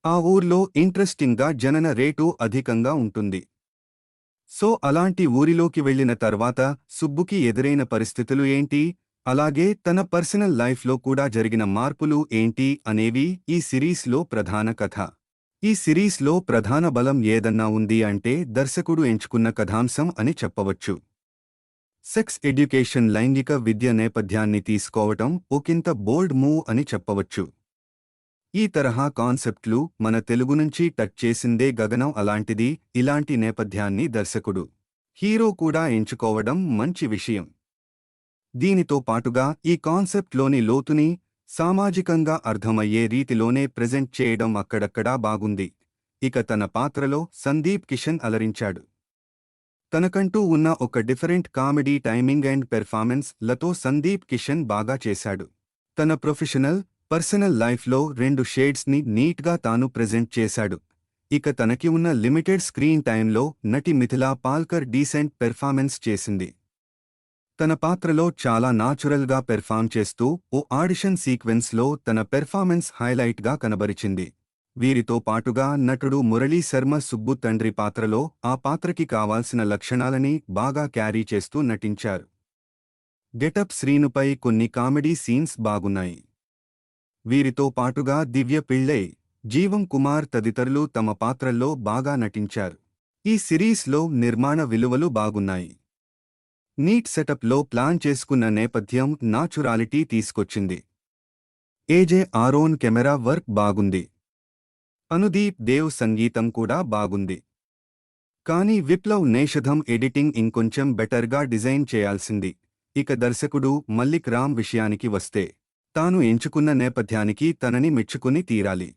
ఆ ఊర్లో ఇంట్రెస్టింగ్గా జనన రేటు అధికంగా ఉంటుంది. సో అలాంటి ఊరిలోకి వెళ్లిన తర్వాత సుబ్బుకి ఎదురైన పరిస్థితులు ఏంటి, అలాగే తన పర్సనల్ లైఫ్లో కూడా జరిగిన మార్పులు ఏంటి అనేవి ఈ సిరీస్లో ప్రధాన కథ. ఈ సిరీస్లో ప్రధాన బలం ఏదన్నా ఉంది అంటే దర్శకుడు ఎంచుకున్న కథాంశం అని చెప్పవచ్చు. సెక్స్ ఎడ్యుకేషన్ లైంగిక విద్య నేపథ్యాన్ని తీసుకోవటం ఒకంత బోల్డ్ మూవ్ అని చెప్పవచ్చు. ఈ తరహా కాన్సెప్ట్లు మన తెలుగు నుంచి టచ్ చేసిందే గగనం అలాంటిది. ఇలాంటి నేపథ్యాన్ని దర్శకుడు, హీరో కూడా ఎంచుకోవడం మంచి విషయం. దీనితో పాటుగా ఈ కాన్సెప్ట్లోని లోతుని సామాజికంగా అర్థమయ్యే రీతిలోనే ప్రెజెంట్ చేయడం అక్కడక్కడా బాగుంది. ఇక తన పాత్రలో సందీప్ కిషన్ అలరించాడు. తనకంటూ ఉన్న ఒక different comedy timing and performance లతో సందీప్ కిషన్ బాగా చేశాడు. తన ప్రొఫెషనల్, పర్సనల్ లైఫ్లో రెండు షేడ్స్ని నీట్గా తాను ప్రెజెంట్ చేశాడు. ఇక తనకి ఉన్న లిమిటెడ్ స్క్రీన్ టైంలో నటి మిథిలా పాల్కర్ డీసెంట్ పెర్ఫార్మెన్స్ చేసింది. తన పాత్రలో చాలా నాచురల్గా పెర్ఫామ్ చేస్తూ ఓ ఆడిషన్ సీక్వెన్స్లో తన పెర్ఫార్మెన్స్ హైలైట్గా కనబరిచింది. వీరితో పాటుగా నటుడు మురళీ శర్మ సుబ్బు తండ్రి పాత్రలో ఆ పాత్రకి కావాల్సిన లక్షణాలని బాగా క్యారీ చేస్తూ నటించారు. గెటప్ శ్రీనుపై కొన్ని కామెడీ సీన్స్ బాగున్నాయి. వీరితో పాటుగా దివ్య పిళ్ళై, జీవం కుమార్ తదితరులు తమ పాత్రల్లో బాగా నటించారు. ఈ సిరీస్లో నిర్మాణ విలువలు బాగున్నాయి. నీట్ సెటప్లో ప్లాన్ చేసుకున్న నేపథ్యం నాచురాలిటీ తీసుకొచ్చింది. ఏజే ఆరోన్ కెమెరా వర్క్ బాగుంది. అనుదీప్ దేవ్ సంగీతం కూడా బాగుంది. కానీ విప్లవ్ నేషధం ఎడిటింగ్ ఇంకొంచెం బెటర్గా డిజైన్ చేయాల్సింది. ఇక దర్శకుడు మల్లిక్ రామ్ విషయానికి వస్తే తాను ఎంచుకున్న నేపథ్యానికి తనని మెచ్చుకుని తీరాలి.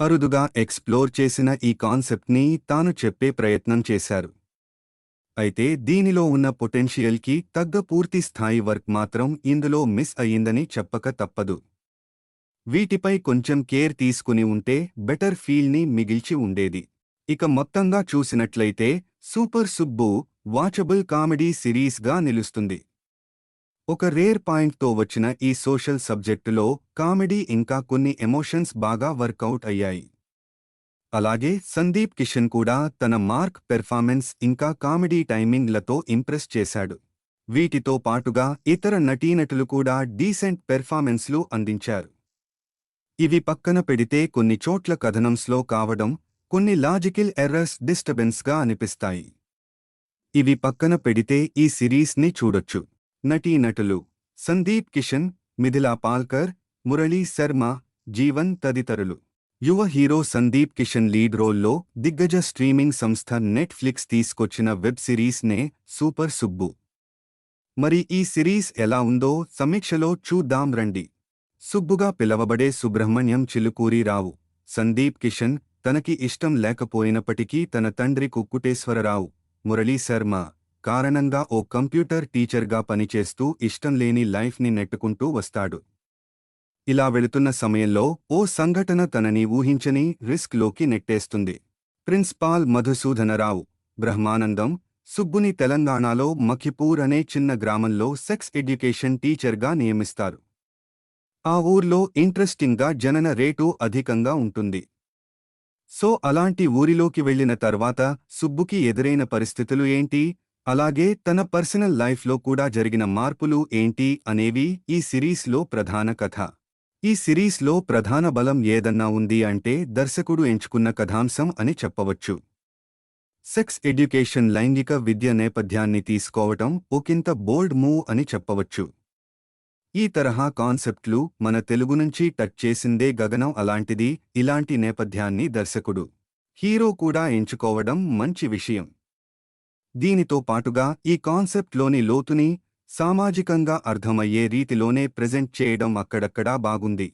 అరుదుగా ఎక్స్ప్లోర్ చేసిన ఈ కాన్సెప్ట్ని తాను చెప్పే ప్రయత్నం చేశారు. అయితే దీనిలో ఉన్న పొటెన్షియల్కి తగ్గ పూర్తి స్థాయి వర్క్ మాత్రం ఇందులో మిస్ అయ్యిందని చెప్పక తప్పదు. వీటిపై కొంచెం కేర్ తీసుకుని ఉంటే బెటర్ ఫీల్ని మిగిల్చి ఉండేది. ఇక మొత్తంగా చూసినట్లయితే సూపర్ సుబ్బు వాచబుల్ కామెడీ సిరీస్గా నిలుస్తుంది. ఒక రేర్ పాయింట్తో వచ్చిన ఈ సోషల్ సబ్జెక్టులో కామెడీ ఇంకా కొన్ని ఎమోషన్స్ బాగా వర్కౌట్ అయ్యాయి. అలాగే సందీప్ కిషన్ కూడా తన మార్క్ పెర్ఫార్మెన్స్ ఇంకా కామెడీ టైమింగ్లతో ఇంప్రెస్ చేశాడు. వీటితో పాటుగా ఇతర నటీనటులు కూడా డీసెంట్ పెర్ఫార్మెన్స్లు అందించారు. ఇవి పక్కన పెడితే కొన్ని చోట్ల కథనం స్లో కావడం, కొన్ని లాజికల్ ఎర్రర్స్ డిస్టర్బెన్స్గా అనిపిస్తాయి. ఇవి పక్కన పెడితే ఈ సిరీస్ని చూడొచ్చు. నటీనటులు: సందీప్ కిషన్, మిథిలా పాల్కర్, మురళీ శర్మ, జీవన్ తదితరులు. యువ హీరో సందీప్ కిషన్ లీడ్ రోల్లో దిగ్గజ స్ట్రీమింగ్ సంస్థ నెట్ఫ్లిక్స్ తీసుకొచ్చిన వెబ్ సిరీస్నే సూపర్ సుబ్బు. మరి ఈ సిరీస్ ఎలా ఉందో సమీక్షలో చూద్దాం రండి. సుబ్బుగా పిలవబడే సుబ్రహ్మణ్యం చిలుకూరిరావు సందీప్ కిషన్, తనకి ఇష్టం లేకపోయినప్పటికీ తన తండ్రి కుక్కుటేశ్వరరావు మురళీ శర్మ కారణంగా ఓ కంప్యూటర్ టీచర్గా పనిచేస్తూ ఇష్టం లేని లైఫ్ని నెట్టుకుంటూ వస్తాడు. ఇలా వెళుతున్న సమయంలో ఓ సంఘటన తనని ఊహించని రిస్క్లోకి నెట్టేస్తుంది. ప్రిన్సిపాల్ మధుసూదనరావు బ్రహ్మానందం సుబ్బుని తెలంగాణలో మఖిపూర్ అనే చిన్న గ్రామంలో సెక్స్ ఎడ్యుకేషన్ టీచర్గా నియమిస్తారు. ఆ ఊర్లో ఇంట్రెస్టింగ్గా జనన రేటు అధికంగా ఉంటుంది. సో అలాంటి ఊరిలోకి వెళ్లిన తర్వాత సుబ్బుకి ఎదురైన పరిస్థితులు ఏంటి, అలాగే తన పర్సనల్ లైఫ్లో కూడా జరిగిన మార్పులు ఏంటి అనేవి ఈ సిరీస్లో ప్రధాన కథ. ఈ సిరీస్లో ప్రధాన బలం ఏదన్నా ఉంది అంటే దర్శకుడు ఎంచుకున్న కథాంశం అని చెప్పవచ్చు. సెక్స్ ఎడ్యుకేషన్ లైంగిక విద్య నేపథ్యాన్ని తీసుకోవటం ఒకంత బోల్డ్ మూవ్ అని చెప్పవచ్చు. ఈ తరహా కాన్సెప్ట్లు మన తెలుగు నుంచి టచ్ చేసిందే గగనం. అలాంటిది ఇలాంటి నేపథ్యాన్ని దర్శకుడు, హీరో కూడా ఎంచుకోవడం మంచి విషయం. దీనితో పాటుగా ఈ కాన్సెప్ట్లోని లోతుని సామాజికంగా అర్థమయ్యే రీతిలోనే ప్రెజెంట్ చేయడం అక్కడక్కడా బాగుంది.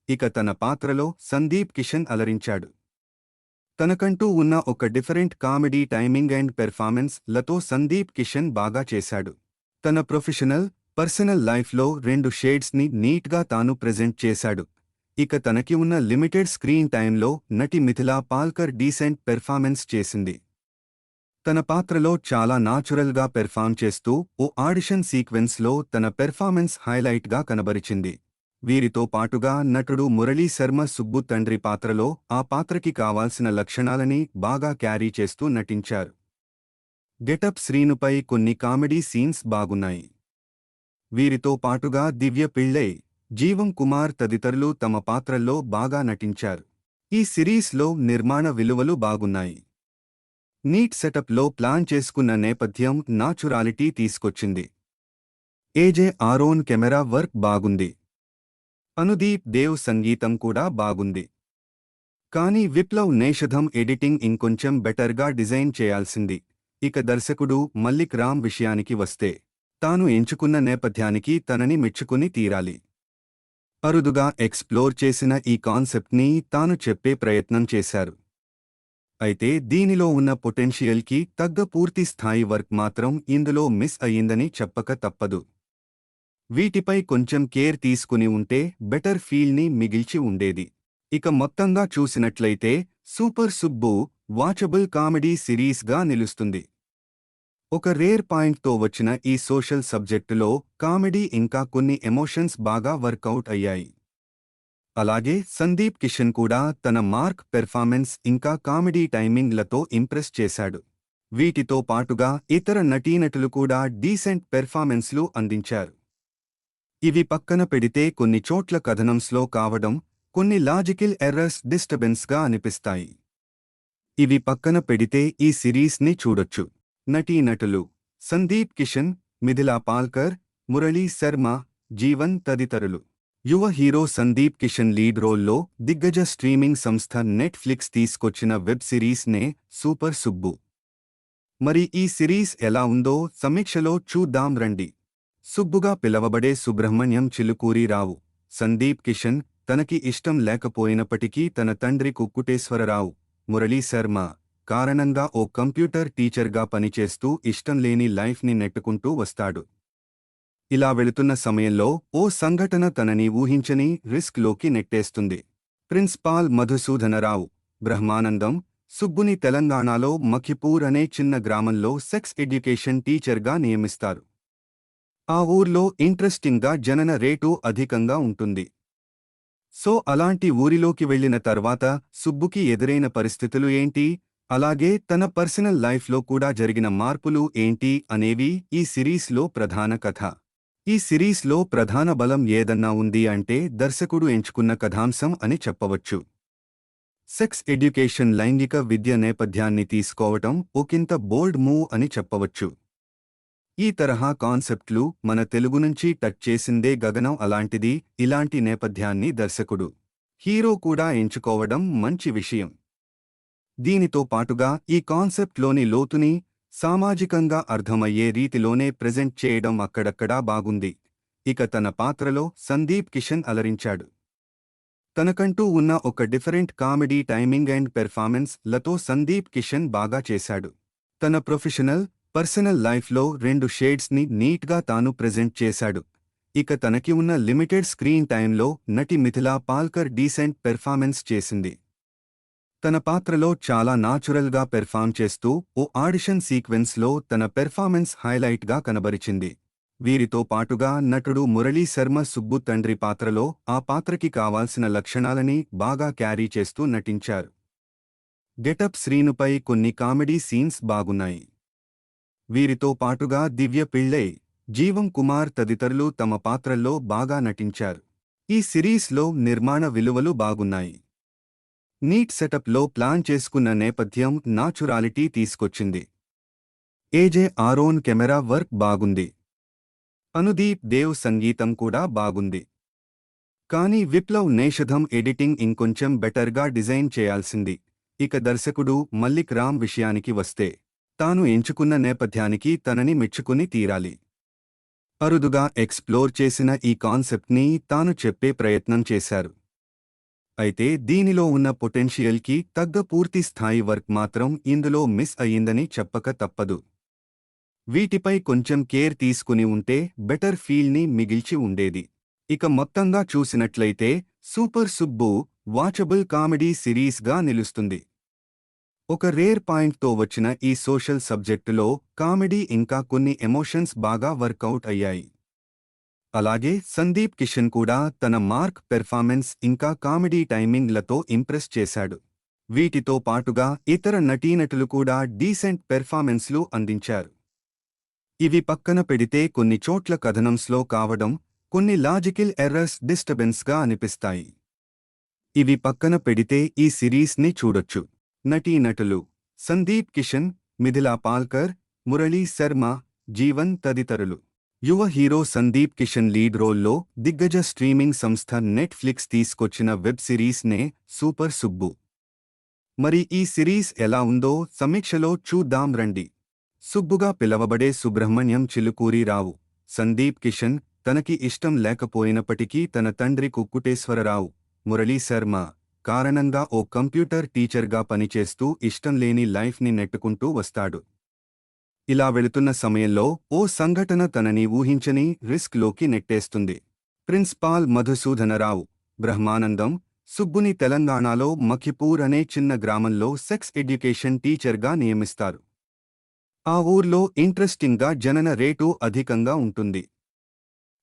ఇక తన పాత్రలో సందీప్ కిషన్ అలరించాడు. తనకంటూ ఉన్న ఒక different comedy timing and performance లతో సందీప్ కిషన్ బాగా చేశాడు. తన ప్రొఫెషనల్, పర్సనల్ లైఫ్లో రెండు షేడ్స్ని నీట్గా తాను ప్రెజెంట్ చేశాడు. ఇక తనకి ఉన్న లిమిటెడ్ స్క్రీన్ టైంలో నటి మిథిలా పాల్కర్ డీసెంట్ పెర్ఫార్మెన్స్ చేసింది. తన పాత్రలో చాలా నాచురల్గా పెర్ఫామ్ చేస్తూ ఓ ఆడిషన్ సీక్వెన్స్లో తన పెర్ఫార్మెన్స్ హైలైట్గా కనబరిచింది. వీరితో పాటుగా నటుడు మురళీ శర్మ సుబ్బు తండ్రి పాత్రలో ఆ పాత్రకి కావాల్సిన లక్షణాలని బాగా క్యారీ చేస్తూ నటించారు. గెటప్ శ్రీనుపై కొన్ని కామెడీ సీన్స్ బాగున్నాయి. వీరితో పాటుగా దివ్య పిళ్ళై, జీవం కుమార్ తదితరులు తమ పాత్రల్లో బాగా నటించారు. ఈ సిరీస్లో నిర్మాణ విలువలు బాగున్నాయి. నీట్ సెటప్లో ప్లాన్ చేసుకున్న నేపథ్యం నాచురాలిటీ తీసుకొచ్చింది. ఏజే ఆరోన్ కెమెరా వర్క్ బాగుంది. అనుదీప్ దేవ్ సంగీతం కూడా బాగుంది. కానీ విప్లవ్ నేషధం ఎడిటింగ్ ఇంకొంచెం బెటర్గా డిజైన్ చేయాల్సింది. ఇక దర్శకుడు మల్లిక్ రామ్ విషయానికి వస్తే తాను ఎంచుకున్న నేపథ్యానికి తనని మెచ్చుకుని తీరాలి. అరుదుగా ఎక్స్ప్లోర్ చేసిన ఈ కాన్సెప్ట్ని తాను చెప్పే ప్రయత్నం చేశారు. అయితే దీనిలో ఉన్న పొటెన్షియల్కి తగ్గ పూర్తి స్థాయి వర్క్ మాత్రం ఇందులో మిస్ అయ్యిందని చెప్పక తప్పదు. వీటిపై కొంచెం కేర్ తీసుకుని ఉంటే బెటర్ ఫీల్ని మిగిల్చి ఉండేది. ఇక మొత్తంగా చూసినట్లయితే సూపర్ సుబ్బు వాచబుల్ కామెడీ సిరీస్గా నిలుస్తుంది. ఒక రేర్ పాయింట్తో వచ్చిన ఈ సోషల్ సబ్జెక్టులో కామెడీ ఇంకా కొన్ని ఎమోషన్స్ బాగా వర్కౌట్ అయ్యాయి. అలాగే సందీప్ కిషన్ కూడా తన మార్క్ పెర్ఫార్మెన్స్ ఇంకా కామెడీ టైమింగ్లతో ఇంప్రెస్ చేశాడు. వీటితో పాటుగా ఇతర నటీనటులు కూడా డీసెంట్ పెర్ఫార్మెన్స్లు అందించారు. ఇవి పక్కన పెడితే కొన్ని చోట్ల కథనం స్లో కావడం, కొన్ని లాజికల్ ఎర్రర్స్ డిస్టర్బెన్స్గా అనిపిస్తాయి. ఇవి పక్కన పెడితే ఈ సిరీస్ని చూడొచ్చు. నటీనటులు: సందీప్ కిషన్, మిథిలా పాల్కర్, మురళీ శర్మ, జీవన్ తదితరులు. యువ హీరో సందీప్ కిషన్ లీడ్ రోల్లో దిగ్గజ స్ట్రీమింగ్ సంస్థ నెట్ఫ్లిక్స్ తీసుకొచ్చిన వెబ్ సిరీస్ నే సూపర్ సుబ్బు. మరి ఈ సిరీస్ ఎలా ఉందో సమీక్షలో చూద్దాం రండి. సుబ్బుగా పిలవబడే సుబ్రహ్మణ్యం చిలుకూరిరావు. సందీప్ కిషన్ తనకి ఇష్టం లేకపోయినప్పటికీ తన తండ్రి కుక్కుటేశ్వరరావు, మురళీ శర్మ కారణంగా ఓ కంప్యూటర్ టీచర్గా పనిచేస్తూ ఇష్టంలేని లైఫ్ని నెట్టుకుంటూ వస్తాడు. ఇలా వెళుతున్న సమయంలో ఓ సంఘటన తనని ఊహించని రిస్క్లోకి నెట్టేస్తుంది. ప్రిన్సిపాల్ మధుసూదనరావు, బ్రహ్మానందం, సుబ్బుని తెలంగాణలో మఖిపూర్ అనే చిన్న గ్రామంలో సెక్స్ ఎడ్యుకేషన్ టీచర్గా నియమిస్తారు. ఆ ఊర్లో ఇంట్రెస్టింగ్గా జనన రేటు అధికంగా ఉంటుంది. సో అలాంటి ఊరిలోకి వెళ్లిన తర్వాత సుబ్బుకి ఎదురైన పరిస్థితులు ఏంటి, అలాగే తన పర్సనల్ లైఫ్లో కూడా జరిగిన మార్పులు ఏంటి అనేవి ఈ సిరీస్లో ప్రధాన కథ. ఈ సిరీస్లో ప్రధాన బలం ఏదన్నా ఉంది అంటే దర్శకుడు ఎంచుకున్న కథాంశం అని చెప్పవచ్చు. సెక్స్ ఎడ్యుకేషన్ లైంగిక విద్య నేపథ్యాన్ని తీసుకోవటం ఒకంత బోల్డ్ మూవ్ అని చెప్పవచ్చు. ఈ తరహా కాన్సెప్ట్లు మన తెలుగు నుంచి టచ్ చేసిందే గగనం. అలాంటిది ఇలాంటి నేపథ్యాన్ని దర్శకుడు, హీరో కూడా ఎంచుకోవడం మంచి విషయం. దీనితో పాటుగా ఈ కాన్సెప్ట్లోని లోతుని సామాజికంగా అర్థమయ్యే రీతిలోనే ప్రెజెంట్ చేయడం అక్కడక్కడా బాగుంది. ఇక తన పాత్రలో సందీప్ కిషన్ అలరించాడు. తనకంటూ ఉన్న ఒక different comedy timing and performance లతో సందీప్ కిషన్ బాగా చేశాడు. తన పర్సనల్ లైఫ్లో 2 షేడ్స్ని నీట్గా తాను ప్రెజెంట్ చేశాడు. ఇక తనకి ఉన్న లిమిటెడ్ స్క్రీన్ టైంలో నటి మిథిలా పాల్కర్ డీసెంట్ పెర్ఫార్మెన్స్ చేసింది. తన పాత్రలో చాలా నాచురల్గా పెర్ఫార్మ్ చేస్తూ ఓ ఆడిషన్ సీక్వెన్స్లో తన పెర్ఫార్మెన్స్ హైలైట్గా కనబరిచింది. వీరితో పాటుగా నటుడు మురళీ శర్మ సుబ్బు తండ్రి పాత్రలో ఆ పాత్రకి కావాల్సిన లక్షణాలని బాగా క్యారీ చేస్తూ నటించారు. గెటప్ శ్రీనుపై కొన్ని కామెడీ సీన్స్ బాగున్నాయి. వీరితో పాటుగా దివ్య పిళ్ళై, జీవం కుమార్ తదితరులు తమ పాత్రల్లో బాగా నటించారు. ఈ సిరీస్లో నిర్మాణ విలువలు బాగున్నాయి. నీట్ సెటప్లో ప్లాన్ చేసుకున్న నేపథ్యం నాచురాలిటీ తీసుకొచ్చింది. ఏజే ఆరోన్ కెమెరా వర్క్ బాగుంది. అనుదీప్ దేవ్ సంగీతం కూడా బాగుంది. కానీ విప్లవ్ నేషధం ఎడిటింగ్ ఇంకొంచెం బెటర్గా డిజైన్ చేయాల్సింది. ఇక దర్శకుడు మల్లిక్ రామ్ విషయానికి వస్తే తాను ఎంచుకున్న నేపథ్యానికి తనని మెచ్చుకుని తీరాలి. అరుదుగా ఎక్స్ప్లోర్ చేసిన ఈ కాన్సెప్ట్ని తాను చెప్పే ప్రయత్నం చేశారు. అయితే దీనిలో ఉన్న పొటెన్షియల్కి తగ్గ పూర్తి స్థాయి వర్క్ మాత్రం ఇందులో మిస్ అయ్యిందని చెప్పక తప్పదు. వీటిపై కొంచెం కేర్ తీసుకుని ఉంటే బెటర్ ఫీల్ని మిగిల్చి ఉండేది. ఇక మొత్తంగా చూసినట్లయితే సూపర్ సుబ్బు వాచబుల్ కామెడీ సిరీస్గా నిలుస్తుంది. ఒక రేర్ పాయింట్తో వచ్చిన ఈ సోషల్ సబ్జెక్టులో కామెడీ ఇంకా కొన్ని ఎమోషన్స్ బాగా వర్కౌట్ అయ్యాయి. అలాగే సందీప్ కిషన్ కూడా తన మార్క్ పెర్ఫార్మెన్స్ ఇంకా కామెడీ టైమింగ్లతో ఇంప్రెస్ చేశాడు. వీటితో పాటుగా ఇతర నటీనటులు కూడా డీసెంట్ పెర్ఫార్మెన్స్లు అందించారు. ఇవి పక్కన పెడితే కొన్ని చోట్ల కథనం స్లో కావడం, కొన్ని లాజికల్ ఎర్రర్స్ డిస్టర్బెన్స్గా అనిపిస్తాయి. ఇవి పక్కన పెడితే ఈ సిరీస్ని చూడొచ్చు. నటీనటులు: సందీప్ కిషన్, మిథిలా పాల్కర్, మురళీ శర్మ, జీవన్ తదితరులు. యువ హీరో సందీప్ కిషన్ లీడ్ రోల్లో దిగ్గజ స్ట్రీమింగ్ సంస్థ నెట్ఫ్లిక్స్ తీసుకొచ్చిన వెబ్ సిరీస్ నే సూపర్ సుబ్బు. మరి ఈ సిరీస్ ఎలా ఉందో సమీక్షలో చూద్దాం రండి. సుబ్బుగా పిలవబడే సుబ్రహ్మణ్యం చిలుకూరిరావు. సందీప్ కిషన్ తనకి ఇష్టం లేకపోయినప్పటికీ తన తండ్రి కుక్కుటేశ్వరరావు, మురళీ శర్మ కారణంగా ఓ కంప్యూటర్ టీచర్గా పనిచేస్తూ ఇష్టంలేని లైఫ్ని నెట్టుకుంటూ వస్తాడు. ఇలా వెళుతున్న సమయంలో ఓ సంఘటన తనని ఊహించని రిస్క్లోకి నెట్టేస్తుంది. ప్రిన్సిపాల్ మధుసూదనరావు, బ్రహ్మానందం, సుబ్బుని తెలంగాణలో మఖిపూర్ అనే చిన్న గ్రామంలో సెక్స్ ఎడ్యుకేషన్ టీచర్గా నియమిస్తారు. ఆ ఊర్లో ఇంట్రెస్టింగ్గా జనన రేటు అధికంగా ఉంటుంది.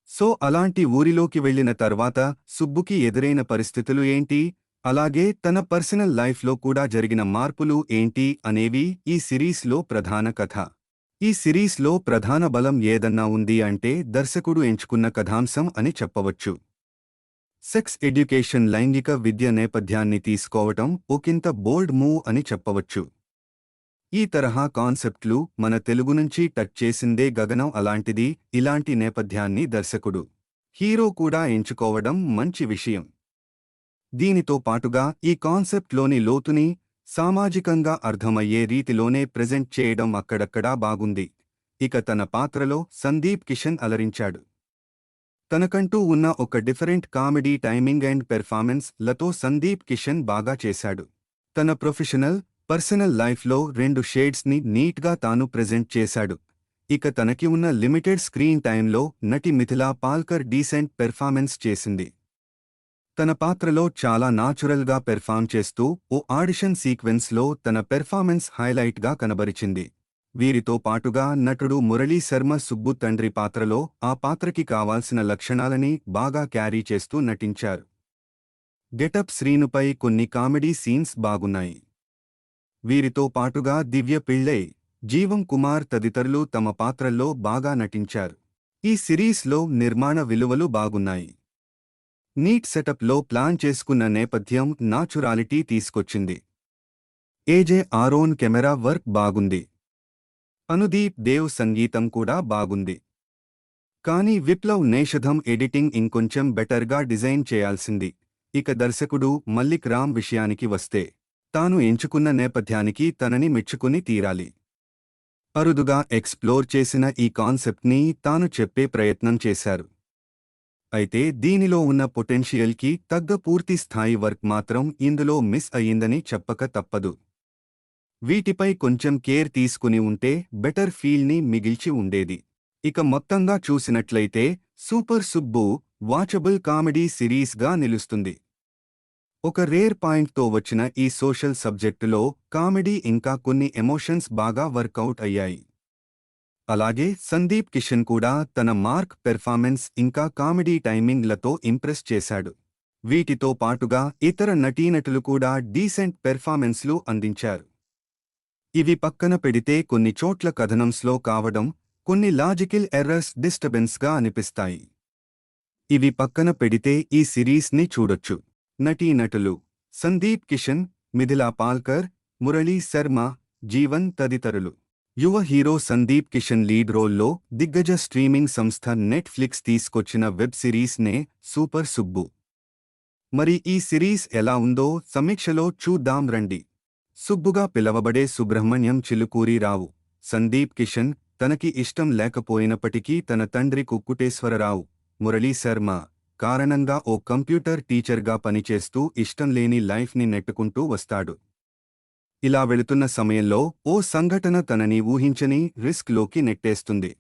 సో అలాంటి ఊరిలోకి వెళ్ళిన తర్వాత సుబ్బుకి ఎదురైన పరిస్థితులు ఏంటి, అలాగే తన పర్సనల్ లైఫ్లో కూడా జరిగిన మార్పులు ఏంటి అనేవి ఈ సిరీస్లో ప్రధాన కథ. ఈ సిరీస్లో ప్రధాన బలం ఏదన్నా ఉంది అంటే దర్శకుడు ఎంచుకున్న కథాంశం అని చెప్పవచ్చు. సెక్స్ ఎడ్యుకేషన్ లైంగిక విద్య నేపథ్యాన్ని తీసుకోవటం ఒకంత బోల్డ్ మూవ్ అని చెప్పవచ్చు. ఈ తరహా కాన్సెప్ట్లు మన తెలుగు నుంచి టచ్ చేసిందే గగనం అలాంటిది. ఇలాంటి నేపథ్యాన్ని దర్శకుడు, హీరో కూడా ఎంచుకోవడం మంచి విషయం. దీనితో పాటుగా ఈ కాన్సెప్ట్లోని లోతుని సామాజికంగా అర్థమయ్యే రీతిలోనే ప్రెజెంట్ చేయడం అక్కడక్కడా బాగుంది. ఇక తన పాత్రలో సందీప్ కిషన్ అలరించాడు. తనకంటూ ఉన్న ఒక different comedy timing and performance లతో సందీప్ కిషన్ బాగా చేశాడు. తన ప్రొఫెషనల్, పర్సనల్ లైఫ్లో రెండు షేడ్స్ని నీట్గా తాను ప్రెజెంట్ చేశాడు. ఇక తనకి ఉన్న లిమిటెడ్ స్క్రీన్ టైంలో నటి మిథిలా పాల్కర్ డీసెంట్ పెర్ఫార్మెన్స్ చేసింది. తన పాత్రలో చాలా నాచురల్గా పెర్ఫార్మ్ చేస్తూ ఓ ఆడిషన్ సీక్వెన్స్లో తన పెర్ఫార్మెన్స్ హైలైట్గా కనబరిచింది. వీరితో పాటుగా నటుడు మురళీ శర్మ సుబ్బు తండ్రి పాత్రలో ఆ పాత్రకి కావాల్సిన లక్షణాలని బాగా క్యారీ చేస్తూ నటించారు. గెటప్ శ్రీనుపై కొన్ని కామెడీ సీన్స్ బాగున్నాయి. వీరితో పాటుగా దివ్య పిళ్ళై, జీవం కుమార్ తదితరులు తమ పాత్రల్లో బాగా నటించారు. ఈ సిరీస్లో నిర్మాణ విలువలు బాగున్నాయి. నీట్ సెటప్లో ప్లాన్ చేసుకున్న నేపథ్యం నాచురాలిటీ తీసుకొచ్చింది. ఏజే ఆరోన్ కెమెరా వర్క్ బాగుంది. అనుదీప్ దేవ్ సంగీతం కూడా బాగుంది. కానీ విప్లవ్ నేషధం ఎడిటింగ్ ఇంకొంచెం బెటర్గా డిజైన్ చేయాల్సింది. ఇక దర్శకుడు మల్లిక్ రామ్ విషయానికి వస్తే తాను ఎంచుకున్న నేపథ్యానికి తనని మెచ్చుకుని తీరాలి. అరుదుగా ఎక్స్ప్లోర్ చేసిన ఈ కాన్సెప్ట్ని తాను చెప్పే ప్రయత్నం చేశారు. అయితే దీనిలో ఉన్న పొటెన్షియల్కి తగ్గ పూర్తి స్థాయి వర్క్ మాత్రం ఇందులో మిస్ అయ్యిందని చెప్పక తప్పదు. వీటిపై కొంచెం కేర్ తీసుకుని ఉంటే బెటర్ ఫీల్ని మిగిల్చి ఉండేది. ఇక మొత్తంగా చూసినట్లయితే సూపర్ సుబ్బు వాచబుల్ కామెడీ సిరీస్గా నిలుస్తుంది. ఒక రేర్ పాయింట్తో వచ్చిన ఈ సోషల్ సబ్జెక్టులో కామెడీ ఇంకా కొన్ని ఎమోషన్స్ బాగా వర్కౌట్ అయ్యాయి. అలాగే సందీప్ కిషన్ కూడా తన మార్క్ పెర్ఫార్మెన్స్ ఇంకా కామెడీ టైమింగ్లతో ఇంప్రెస్ చేశాడు. వీటితో పాటుగా ఇతర నటీనటులు కూడా డీసెంట్ పెర్ఫార్మెన్స్లు అందించారు. ఇవి పక్కన పెడితే కొన్ని చోట్ల కథనం స్లో కావడం, కొన్ని లాజికల్ ఎర్రర్స్ డిస్టర్బెన్స్గా అనిపిస్తాయి. ఇవి పక్కన పెడితే ఈ సిరీస్ని చూడొచ్చు. నటీనటులు సందీప్ కిషన్, మిథిలా పాల్కర్, మురళీ శర్మ, జీవన్ తదితరులు. యువ హీరో సందీప్ కిషన్ లీడ్ రోల్లో దిగ్గజ స్ట్రీమింగ్ సంస్థ నెట్ఫ్లిక్స్ తీసుకొచ్చిన వెబ్ సిరీస్ నే సూపర్ సుబ్బు. మరి ఈ సిరీస్ ఎలా ఉందో సమీక్షలో చూద్దాం రండి. సుబ్బుగా పిలవబడే సుబ్రహ్మణ్యం చిలుకూరి రావు సందీప్ కిషన్. తనకి ఇష్టం లేకపోయినప్పటికీ తన తండ్రి కుక్కుటేశ్వరరావు, మురళీ శర్మ కారణంగా ఓ కంప్యూటర్ టీచర్గా పనిచేస్తూ ఇష్టం లేని లైఫ్ని నెట్టుకుంటూ వస్తాడు. ఇలా వెళుతున్న సమయంలో ఓ సంఘటన తనని ఊహించని రిస్క్లోకి నెట్టేస్తుంది.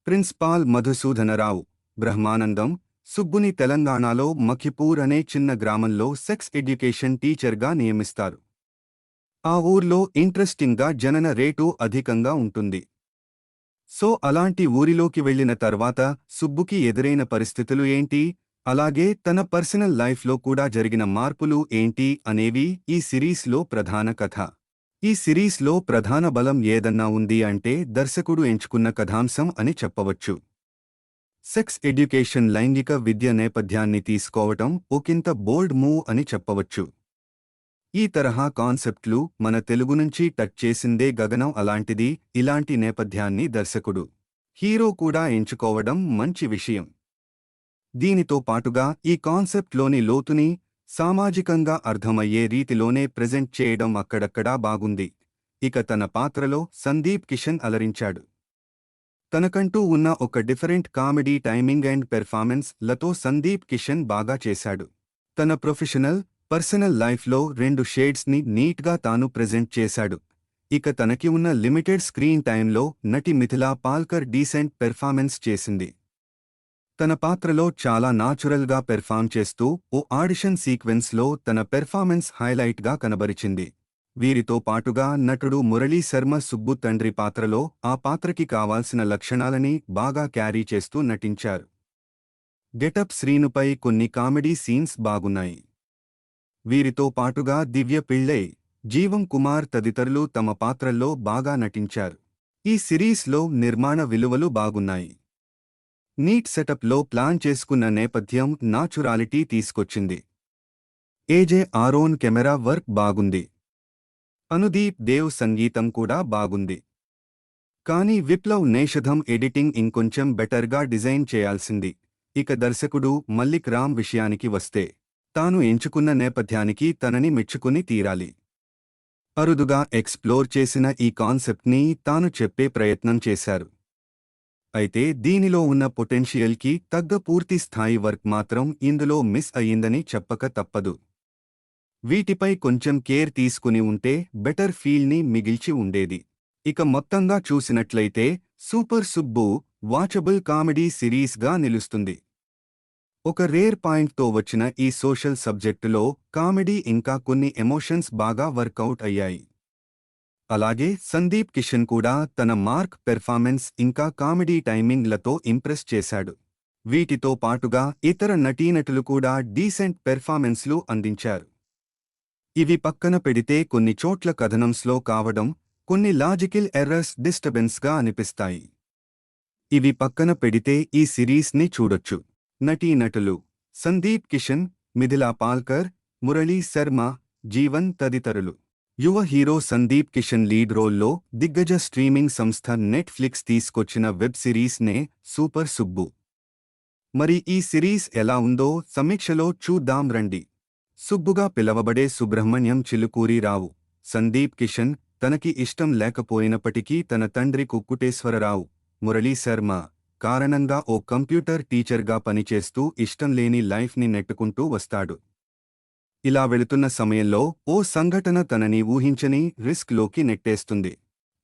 ప్రిన్సిపాల్ మధుసూదనరావు బ్రహ్మానందం సుబ్బుని తెలంగాణలో మఖిపూర్ అనే చిన్న గ్రామంలో సెక్స్ ఎడ్యుకేషన్ టీచర్గా నియమిస్తారు. ఆ ఊర్లో ఇంట్రెస్టింగ్గా జనన రేటు అధికంగా ఉంటుంది. సో అలాంటి ఊరిలోకి వెళ్ళిన తర్వాత సుబ్బుకి ఎదురైన పరిస్థితులు ఏంటి, అలాగే తన పర్సనల్ లైఫ్లో కూడా జరిగిన మార్పులు ఏంటి అనేవి ఈ సిరీస్లో ప్రధాన కథ. ఈ సిరీస్లో ప్రధాన బలం ఏదన్నా ఉంది అంటే దర్శకుడు ఎంచుకున్న కథాంశం అని చెప్పవచ్చు. సెక్స్ ఎడ్యుకేషన్ లైంగిక విద్య నేపథ్యాన్ని తీసుకోవటం ఒకంత బోల్డ్ మూవ్ అని చెప్పవచ్చు. ఈ తరహా కాన్సెప్ట్లు మన తెలుగు నుంచి టచ్ చేసిందే గగనం అలాంటిది. ఇలాంటి నేపథ్యాన్ని దర్శకుడు, హీరో కూడా ఎంచుకోవడం మంచి విషయం. దీనితో పాటుగా ఈ కాన్సెప్ట్లోని లోతుని సామాజికంగా అర్థమయ్యే రీతిలోనే ప్రెజెంట్ చేయడం అక్కడక్కడా బాగుంది. ఇక తన పాత్రలో సందీప్ కిషన్ అలరించాడు. తనకంటూ ఉన్న ఒక different comedy timing and performance లతో సందీప్ కిషన్ బాగా చేశాడు. తన ప్రొఫెషనల్, పర్సనల్ లైఫ్లో రెండు షేడ్స్ని నీట్గా తాను ప్రెజెంట్ చేశాడు. ఇక తనకి ఉన్న లిమిటెడ్ స్క్రీన్ టైంలో నటి మిథిలా పాల్కర్ డీసెంట్ పెర్ఫార్మెన్స్ చేసింది. తన పాత్రలో చాలా నాచురల్గా పెర్ఫార్మ్ చేస్తూ ఓ ఆడిషన్ సీక్వెన్స్లో తన పెర్ఫార్మెన్స్ హైలైట్గా కనబరిచింది. వీరితో పాటుగా నటుడు మురళీ శర్మ సుబ్బు తండ్రి పాత్రలో ఆ పాత్రకి కావాల్సిన లక్షణాలని బాగా క్యారీ చేస్తూ నటించారు. గెటప్ శ్రీనుపై కొన్ని కామెడీ సీన్స్ బాగున్నాయి. వీరితో పాటుగా దివ్య పిళ్ళై, జీవం కుమార్ తదితరులు తమ పాత్రల్లో బాగా నటించారు. ఈ సిరీస్లో నిర్మాణ విలువలు బాగున్నాయి. నీట్ సెటప్లో ప్లాన్ చేసుకున్న నేపథ్యం నాచురాలిటీ తీసుకొచ్చింది. ఏజే ఆరోన్ కెమెరా వర్క్ బాగుంది. అనుదీప్ దేవ్ సంగీతం కూడా బాగుంది. కానీ విప్లవ్ నేషధం ఎడిటింగ్ ఇంకొంచెం బెటర్గా డిజైన్ చేయాల్సింది. ఇక దర్శకుడు మల్లిక్ రామ్ విషయానికి వస్తే తాను ఎంచుకున్న నేపథ్యానికి తనని మెచ్చుకుని తీరాలి. అరుదుగా ఎక్స్ప్లోర్ చేసిన ఈ కాన్సెప్ట్ని తాను చెప్పే ప్రయత్నం చేశారు. అయితే దీనిలో ఉన్న పొటెన్షియల్కి తగ్గ పూర్తి స్థాయి వర్క్ మాత్రం ఇందులో మిస్ అయ్యిందని చెప్పక తప్పదు. వీటిపై కొంచెం కేర్ తీసుకుని ఉంటే బెటర్ ఫీల్ని మిగిల్చి ఉండేది. ఇక మొత్తంగా చూసినట్లయితే సూపర్ సుబ్బు వాచబుల్ కామెడీ సిరీస్గా నిలుస్తుంది. ఒక రేర్ పాయింట్తో వచ్చిన ఈ సోషల్ సబ్జెక్టులో కామెడీ ఇంకా కొన్ని ఎమోషన్స్ బాగా వర్కౌట్ అయ్యాయి. అలాగే సందీప్ కిషన్ కూడా తన మార్క్ పెర్ఫార్మెన్స్ ఇంకా కామెడీ టైమింగ్లతో ఇంప్రెస్ చేశాడు. వీటితో పాటుగా ఇతర నటీనటులు కూడా డీసెంట్ పెర్ఫార్మెన్స్లు అందించారు. ఇవి పక్కన పెడితే కొన్ని చోట్ల కథనం స్లో కావడం, కొన్ని లాజికల్ ఎర్రర్స్ డిస్టర్బెన్స్గా అనిపిస్తాయి. ఇవి పక్కన పెడితే ఈ సిరీస్ని చూడొచ్చు. నటీనటులు సందీప్ కిషన్, మిథిలా పాల్కర్, మురళీ శర్మ, జీవన్ తదితరులు. యువ హీరో సందీప్ కిషన్ లీడ్ రోల్లో దిగ్గజ స్ట్రీమింగ్ సంస్థ నెట్ఫ్లిక్స్ తీసుకొచ్చిన వెబ్ సిరీస్నే సూపర్ సుబ్బు. మరి ఈ సిరీస్ ఎలా ఉందో సమీక్షలో చూద్దాం రండి. సుబ్బుగా పిలవబడే సుబ్రహ్మణ్యం చిలుకూరిరావు సందీప్ కిషన్, తనకి ఇష్టం లేకపోయినప్పటికీ తన తండ్రి కుక్కుటేశ్వరరావు మురళీ శర్మ కారణంగా ఓ కంప్యూటర్ టీచర్గా పనిచేస్తూ ఇష్టం లేని లైఫ్ని నెట్టుకుంటూ వస్తాడు. ఇలా వెళుతున్న సమయంలో ఓ సంఘటన తనని ఊహించని రిస్క్లోకి నెట్టేస్తుంది.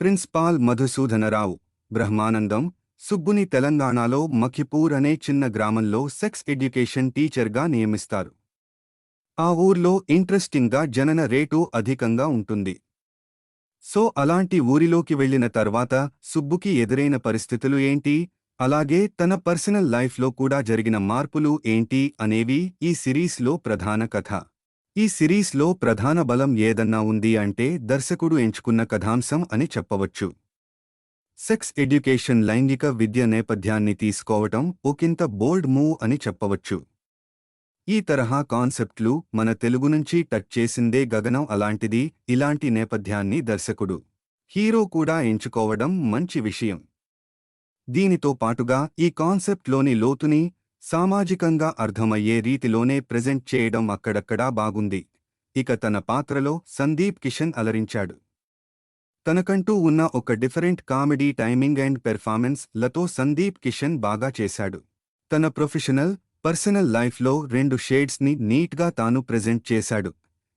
ప్రిన్సిపాల్ మధుసూదనరావు బ్రహ్మానందం సుబ్బుని తెలంగాణలో మఖిపూర్ అనే చిన్న గ్రామంలో సెక్స్ ఎడ్యుకేషన్ టీచర్గా నియమిస్తారు. ఆ ఊర్లో ఇంట్రెస్టింగ్గా జనన రేటు అధికంగా ఉంటుంది. సో అలాంటి ఊరిలోకి వెళ్లిన తర్వాత సుబ్బుకి ఎదురైన పరిస్థితులు ఏంటి, అలాగే తన పర్సనల్ లైఫ్లో కూడా జరిగిన మార్పులు ఏంటి అనేవి ఈ సిరీస్లో ప్రధాన కథ. ఈ సిరీస్లో ప్రధాన బలం ఏదన్నా ఉంది అంటే దర్శకుడు ఎంచుకున్న కథాంశం అని చెప్పవచ్చు. సెక్స్ ఎడ్యుకేషన్ లైంగిక విద్య నేపథ్యాన్ని తీసుకోవటం ఒకంత బోల్డ్ మూవ్ అని చెప్పవచ్చు. ఈ తరహా కాన్సెప్ట్లు మన తెలుగు నుంచి టచ్ చేసిందే గగనం. అలాంటిది ఇలాంటి నేపథ్యాన్ని దర్శకుడు, హీరో కూడా ఎంచుకోవడం మంచి విషయం. దీనితో పాటుగా ఈ కాన్సెప్ట్లోని లోతుని సామాజికంగా అర్థమయ్యే రీతిలోనే ప్రెజెంట్ చేయడం అక్కడక్కడా బాగుంది. ఇక తన పాత్రలో సందీప్ కిషన్ అలరించాడు. తనకంటూ ఉన్న ఒక different comedy timing and performance లతో సందీప్ కిషన్ బాగా చేశాడు. తన ప్రొఫెషనల్, పర్సనల్ లైఫ్లో రెండు షేడ్స్ని నీట్గా తాను ప్రెజెంట్ చేశాడు.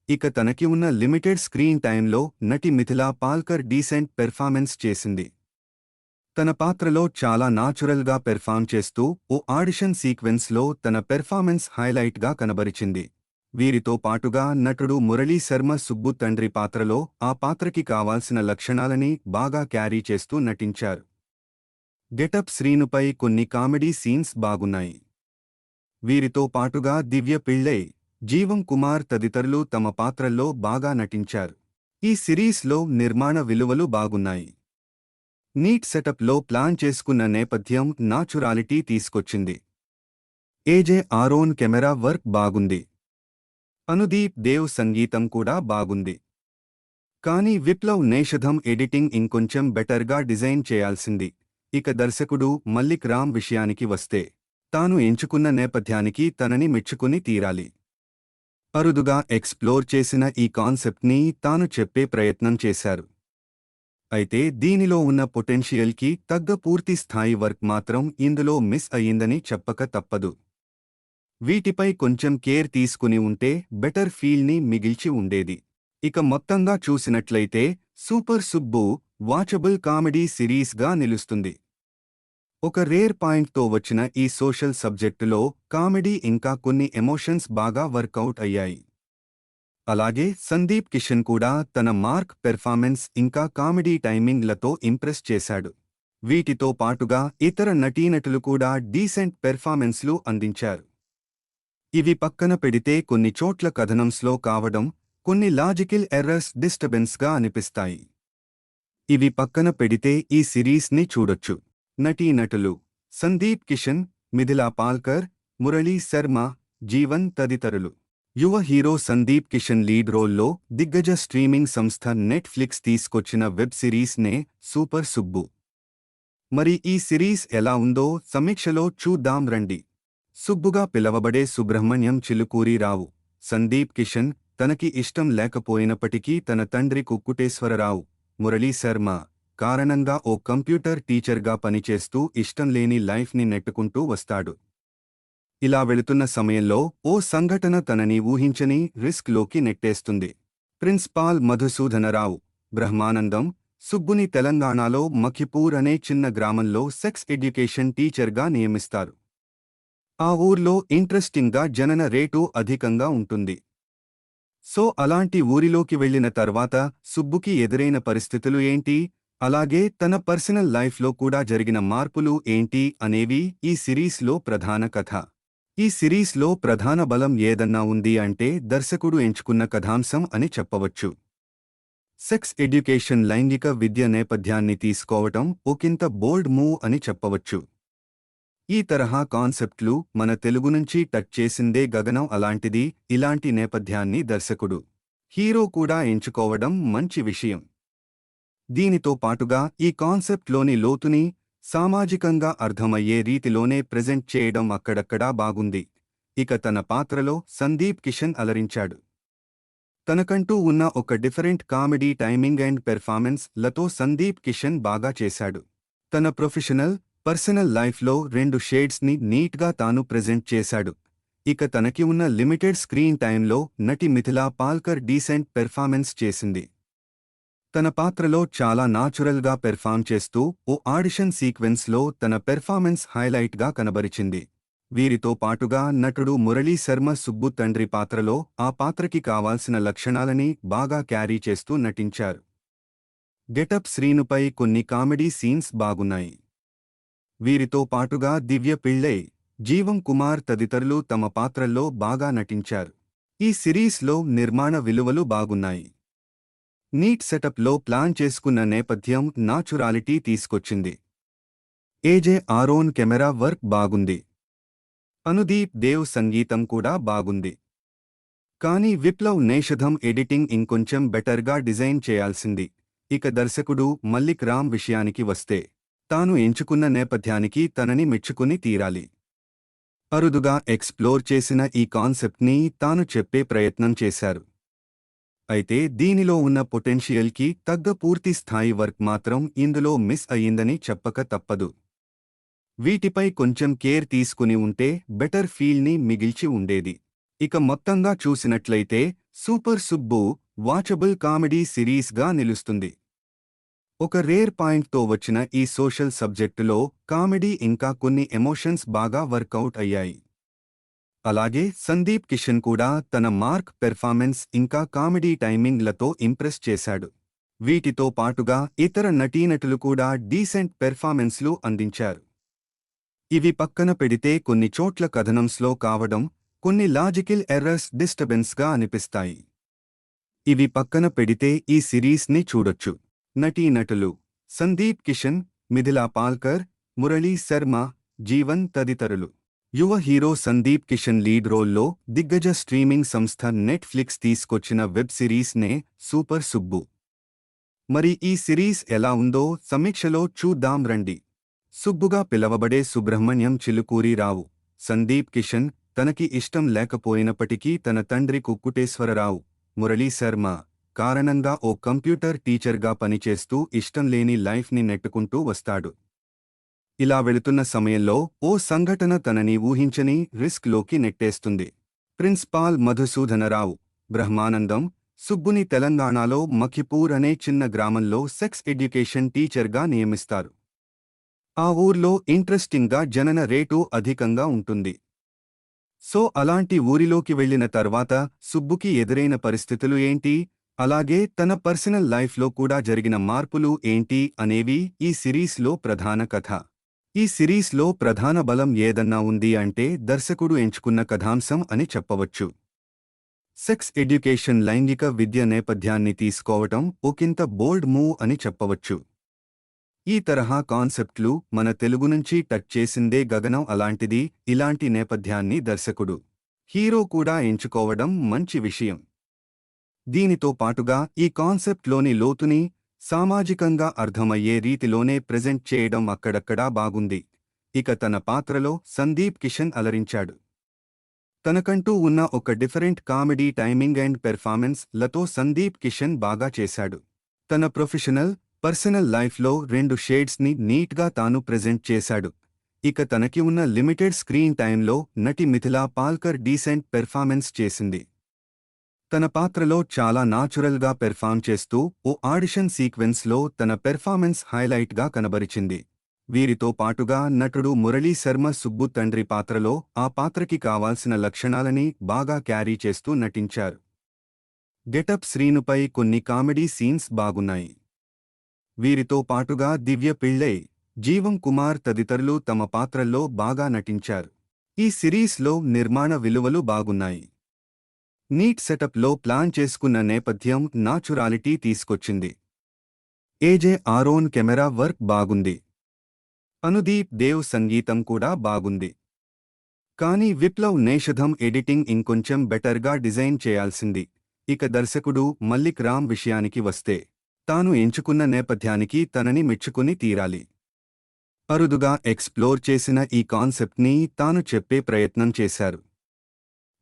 ఇక తనకి ఉన్న లిమిటెడ్ స్క్రీన్ టైంలో నటి మిథిలా పాల్కర్ డీసెంట్ పెర్ఫార్మెన్స్ చేసింది. తన పాత్రలో చాలా నాచురల్గా పెర్ఫార్మ్ చేస్తూ ఓ ఆడిషన్ సీక్వెన్స్లో తన పెర్ఫార్మెన్స్ హైలైట్గా కనబరిచింది. వీరితో పాటుగా నటుడు మురళీ శర్మ సుబ్బు తండ్రి పాత్రలో ఆ పాత్రకి కావాల్సిన లక్షణాలని బాగా క్యారీ చేస్తూ నటించారు. గెటప్ శ్రీనుపై కొన్ని కామెడీ సీన్స్ బాగున్నాయి. వీరితో పాటుగా దివ్య పిళ్ళై, జీవం కుమార్ తదితరులు తమ పాత్రల్లో బాగా నటించారు. ఈ సిరీస్లో నిర్మాణ విలువలు బాగున్నాయి. నీట్ సెటప్లో ప్లాన్ చేసుకున్న నేపథ్యం నాచురాలిటీ తీసుకొచ్చింది. ఏజే ఆరోన్ కెమెరా వర్క్ బాగుంది. అనుదీప్ దేవ్ సంగీతం కూడా బాగుంది. కానీ విప్లవ్ నేషధం ఎడిటింగ్ ఇంకొంచెం బెటర్గా డిజైన్ చేయాల్సింది. ఇక దర్శకుడు మల్లిక్ రామ్ విషయానికి వస్తే తాను ఎంచుకున్న నేపథ్యానికి తనని మెచ్చుకుని తీరాలి. అరుదుగా ఎక్స్ప్లోర్ చేసిన ఈ కాన్సెప్ట్ని తాను చెప్పే ప్రయత్నం చేశారు. అయితే దీనిలో ఉన్న పొటెన్షియల్కి తగ్గ పూర్తి స్థాయి వర్క్ మాత్రం ఇందులో మిస్ అయ్యిందని చెప్పక తప్పదు. వీటిపై కొంచెం కేర్ తీసుకుని ఉంటే బెటర్ ఫీల్ని మిగిల్చి ఉండేది. ఇక మొత్తంగా చూసినట్లయితే సూపర్ సుబ్బు వాచబుల్ కామెడీ సిరీస్గా నిలుస్తుంది. ఒక రేర్ పాయింట్తో వచ్చిన ఈ సోషల్ సబ్జెక్టులో కామెడీ ఇంకా కొన్ని ఎమోషన్స్ బాగా వర్కౌట్ అయ్యాయి. అలాగే సందీప్ కిషన్ కూడా తన మార్క్ పెర్ఫార్మెన్స్ ఇంకా కామెడీ టైమింగ్లతో ఇంప్రెస్ చేశాడు. వీటితో పాటుగా ఇతర నటీనటులు కూడా డీసెంట్ పెర్ఫార్మెన్స్లు అందించారు. ఇవి పక్కన పెడితే కొన్ని చోట్ల కథనం స్లో కావడం, కొన్ని లాజికల్ ఎర్రర్స్ డిస్టర్బెన్స్గా అనిపిస్తాయి. ఇవి పక్కన పెడితే ఈ సిరీస్ని చూడొచ్చు. నటీనటులు: సందీప్ కిషన్, మిథిలా పాల్కర్, మురళీ శర్మ, జీవన్ తదితరులు. యువ హీరో సందీప్ కిషన్ లీడ్ రోల్లో దిగ్గజ స్ట్రీమింగ్ సంస్థ నెట్ఫ్లిక్స్ తీసుకొచ్చిన వెబ్ సిరీస్ నే సూపర్ సుబ్బు. మరి ఈ సిరీస్ ఎలా ఉందో సమీక్షలో చూద్దాం రండి. సుబ్బుగా పిలవబడే సుబ్రహ్మణ్యం చిలుకూరిరావు. సందీప్ కిషన్ తనకి ఇష్టం లేకపోయినప్పటికీ తన తండ్రి కుక్కుటేశ్వరరావు, మురళీ శర్మ కారణంగా ఓ కంప్యూటర్ టీచర్గా పనిచేస్తూ ఇష్టం లేని లైఫ్ని నెట్టుకుంటూ వస్తాడు. ఇలా వెళుతున్న సమయంలో ఓ సంఘటన తనని ఊహించని రిస్క్లోకి నెట్టేస్తుంది. ప్రిన్సిపాల్ మధుసూదనరావు, బ్రహ్మానందం, సుబ్బుని తెలంగాణలో మఖిపూర్ అనే చిన్న గ్రామంలో సెక్స్ ఎడ్యుకేషన్ టీచర్గా నియమిస్తారు. ఆ ఊర్లో ఇంట్రెస్టింగ్గా జనన రేటు అధికంగా ఉంటుంది. సో అలాంటి ఊరిలోకి వెళ్లిన తర్వాత సుబ్బుకి ఎదురైన పరిస్థితులు ఏంటి, అలాగే తన పర్సనల్ లైఫ్లో కూడా జరిగిన మార్పులు ఏంటి అనేవి ఈ సిరీస్లో ప్రధాన కథ. ఈ సిరీస్లో ప్రధాన బలం ఏదన్నా ఉంది అంటే దర్శకుడు ఎంచుకున్న కథాంశం అని చెప్పవచ్చు. సెక్స్ ఎడ్యుకేషన్ లైంగిక విద్య నేపథ్యాన్ని తీసుకోవటం ఒకంత బోల్డ్ మూవ్ అని చెప్పవచ్చు. ఈ తరహా కాన్సెప్ట్లు మన తెలుగు నుంచి టచ్ చేసిందే గగనం. అలాంటిది ఇలాంటి నేపథ్యాన్ని దర్శకుడు, హీరో కూడా ఎంచుకోవడం మంచి విషయం. దీనితో పాటుగా ఈ కాన్సెప్ట్లోని లోతుని సామాజికంగా అర్థమయ్యే రీతిలోనే ప్రెజెంట్ చేయడం అక్కడక్కడా బాగుంది. ఇక తన పాత్రలో సందీప్ కిషన్ అలరించాడు. తనకంటూ ఉన్న ఒక different comedy timing and performance లతో సందీప్ కిషన్ బాగా చేశాడు. తన పర్సనల్ లైఫ్లో 2 షేడ్స్ని నీట్గా తాను ప్రెజెంట్ చేశాడు. ఇక తనకి ఉన్న లిమిటెడ్ స్క్రీన్ టైంలో నటి మిథిలా పాల్కర్ డీసెంట్ పెర్ఫార్మెన్స్ చేసింది. తన పాత్రలో చాలా నాచురల్గా పెర్ఫామ్ చేస్తూ ఓ ఆడిషన్ సీక్వెన్స్లో తన పెర్ఫార్మెన్స్ హైలైట్గా కనబరిచింది. వీరితో పాటుగా నటుడు మురళీ శర్మ సుబ్బు తండ్రి పాత్రలో ఆ పాత్రకి కావాల్సిన లక్షణాలని బాగా క్యారీ చేస్తూ నటించారు. గెటప్ శ్రీనుపై కొన్ని కామెడీ సీన్స్ బాగున్నాయి. వీరితో పాటుగా దివ్య పిళ్ళై, జీవం కుమార్ తదితరులు తమ పాత్రల్లో బాగా నటించారు. ఈ సిరీస్లో నిర్మాణ విలువలు బాగున్నాయి. నీట్ సెటప్లో ప్లాన్ చేసుకున్న నేపథ్యం నాచురాలిటీ తీసుకొచ్చింది. ఏజే ఆరోన్ కెమెరా వర్క్ బాగుంది. అనుదీప్ దేవ్ సంగీతం కూడా బాగుంది. కానీ విప్లవ్ నేషధం ఎడిటింగ్ ఇంకొంచెం బెటర్గా డిజైన్ చేయాల్సింది. ఇక దర్శకుడు మల్లిక్ రామ్ విషయానికి వస్తే తాను ఎంచుకున్న నేపథ్యానికి తనని మెచ్చుకుని తీరాలి. అరుదుగా ఎక్స్ప్లోర్ చేసిన ఈ కాన్సెప్ట్ని తాను చెప్పే ప్రయత్నం చేశారు. అయితే దీనిలో ఉన్న పొటెన్షియల్కి తగ్గ పూర్తి స్థాయి వర్క్ మాత్రం ఇందులో మిస్ అయ్యిందని చెప్పక తప్పదు. వీటిపై కొంచెం కేర్ తీసుకుని ఉంటే బెటర్ ఫీల్ని మిగిల్చి ఉండేది. ఇక మొత్తంగా చూసినట్లయితే సూపర్ సుబ్బు వాచబుల్ కామెడీ సిరీస్గా నిలుస్తుంది. ఒక రేర్ పాయింట్తో వచ్చిన ఈ సోషల్ సబ్జెక్టులో కామెడీ ఇంకా కొన్ని ఎమోషన్స్ బాగా వర్కౌట్ అయ్యాయి. అలాగే సందీప్ కిషన్ కూడా తన మార్క్ పెర్ఫార్మెన్స్ ఇంకా కామెడీ టైమింగ్లతో ఇంప్రెస్ చేశాడు. వీటితో పాటుగా ఇతర నటీనటులు కూడా డీసెంట్ పెర్ఫార్మెన్స్లు అందించారు. ఇవి పక్కన పెడితే కొన్ని చోట్ల కథనం స్లో కావడం, కొన్ని లాజికల్ ఎర్రర్స్ డిస్టర్బెన్స్గా అనిపిస్తాయి. ఇవి పక్కన పెడితే ఈ సిరీస్ని చూడొచ్చు. నటీనటులు: సందీప్ కిషన్, మిథిలా పాల్కర్, మురళీ శర్మ, జీవన్ తదితరులు. యువ హీరో సందీప్ కిషన్ లీడ్ రోల్లో దిగ్గజ స్ట్రీమింగ్ సంస్థ నెట్ఫ్లిక్స్ తీసుకొచ్చిన వెబ్ సిరీస్ నే సూపర్ సుబ్బు. మరి ఈ సిరీస్ ఎలా ఉందో సమీక్షలో చూద్దాం రండి. సుబ్బుగా పిలవబడే సుబ్రహ్మణ్యం చిలుకూరిరావు. సందీప్ కిషన్ తనకి ఇష్టం లేకపోయినప్పటికీ తన తండ్రి కుక్కుటేశ్వరరావు, మురళీ శర్మ కారణంగా ఓ కంప్యూటర్ టీచర్గా పనిచేస్తూ ఇష్టం లేని లైఫ్ని నెట్టుకుంటూ వస్తాడు. ఇలా వెళుతున్న సమయంలో ఓ సంఘటన తనని ఊహించని రిస్క్లోకి నెట్టేస్తుంది. ప్రిన్సిపాల్ మధుసూదనరావు, బ్రహ్మానందం, సుబ్బుని తెలంగాణలో మఖిపూర్ అనే చిన్న గ్రామంలో సెక్స్ ఎడ్యుకేషన్ టీచర్గా నియమిస్తారు. ఆ ఊర్లో ఇంట్రెస్టింగ్గా జనన రేటు అధికంగా ఉంటుంది. సో అలాంటి ఊరిలోకి వెళ్ళిన తర్వాత సుబ్బుకి ఎదురైన పరిస్థితులు ఏంటి, అలాగే తన పర్సనల్ లైఫ్లో కూడా జరిగిన మార్పులు ఏంటి అనేవి ఈ సిరీస్లో ప్రధాన కథ. ఈ సిరీస్లో ప్రధాన బలం ఏదన్నా ఉంది అంటే దర్శకుడు ఎంచుకున్న కథాంశం అని చెప్పవచ్చు. సెక్స్ ఎడ్యుకేషన్ లైంగిక విద్య నేపథ్యాన్ని తీసుకోవటం ఒకంత బోల్డ్ మూవ్ అని చెప్పవచ్చు. ఈ తరహా కాన్సెప్ట్లు మన తెలుగు నుంచి టచ్ చేసిందే గగనం. అలాంటిది ఇలాంటి నేపథ్యాన్ని దర్శకుడు, హీరో కూడా ఎంచుకోవడం మంచి విషయం. దీనితో పాటుగా ఈ కాన్సెప్ట్లోని లోతుని సామాజికంగా అర్థమయ్యే రీతిలోనే ప్రెజెంట్ చేయడం అక్కడక్కడా బాగుంది. ఇక తన పాత్రలో సందీప్ కిషన్ అలరించాడు. తనకంటూ ఉన్న ఒక different comedy timing and performance లతో సందీప్ కిషన్ బాగా చేశాడు. తన ప్రొఫెషనల్, పర్సనల్ లైఫ్లో రెండు షేడ్స్ని నీట్గా తాను ప్రెజెంట్ చేశాడు. ఇక తనకి ఉన్న లిమిటెడ్ స్క్రీన్ టైంలో నటి మిథిలా పాల్కర్ డీసెంట్ పెర్ఫార్మెన్స్ చేసింది. తన పాత్రలో చాలా నాచురల్గా పెర్ఫార్మ్ చేస్తూ ఓ ఆడిషన్ సీక్వెన్స్లో తన పెర్ఫార్మెన్స్ హైలైట్గా కనబరిచింది. వీరితో పాటుగా నటుడు మురళీ శర్మ సుబ్బు తండ్రి పాత్రలో ఆ పాత్రకి కావాల్సిన లక్షణాలని బాగా క్యారీ చేస్తూ నటించారు. గెటప్ శ్రీనుపై కొన్ని కామెడీ సీన్స్ బాగున్నాయి. వీరితో పాటుగా దివ్య పిళ్ళై, జీవం కుమార్ తదితరులు తమ పాత్రల్లో బాగా నటించారు. ఈ సిరీస్లో నిర్మాణ విలువలు బాగున్నాయి. నీట్ సెటప్లో ప్లాన్ చేసుకున్న నేపథ్యం నాచురాలిటీ తీసుకొచ్చింది. ఏజే ఆరోన్ కెమెరా వర్క్ బాగుంది. అనుదీప్ దేవ్ సంగీతం కూడా బాగుంది. కానీ విప్లవ్ నేషధం ఎడిటింగ్ ఇంకొంచెం బెటర్గా డిజైన్ చేయాల్సింది. ఇక దర్శకుడు మల్లిక్ రామ్ విషయానికి వస్తే తాను ఎంచుకున్న నేపథ్యానికి తనని మెచ్చుకుని తీరాలి. అరుదుగా ఎక్స్ప్లోర్ చేసిన ఈ కాన్సెప్ట్ని తాను చెప్పే ప్రయత్నం చేశారు.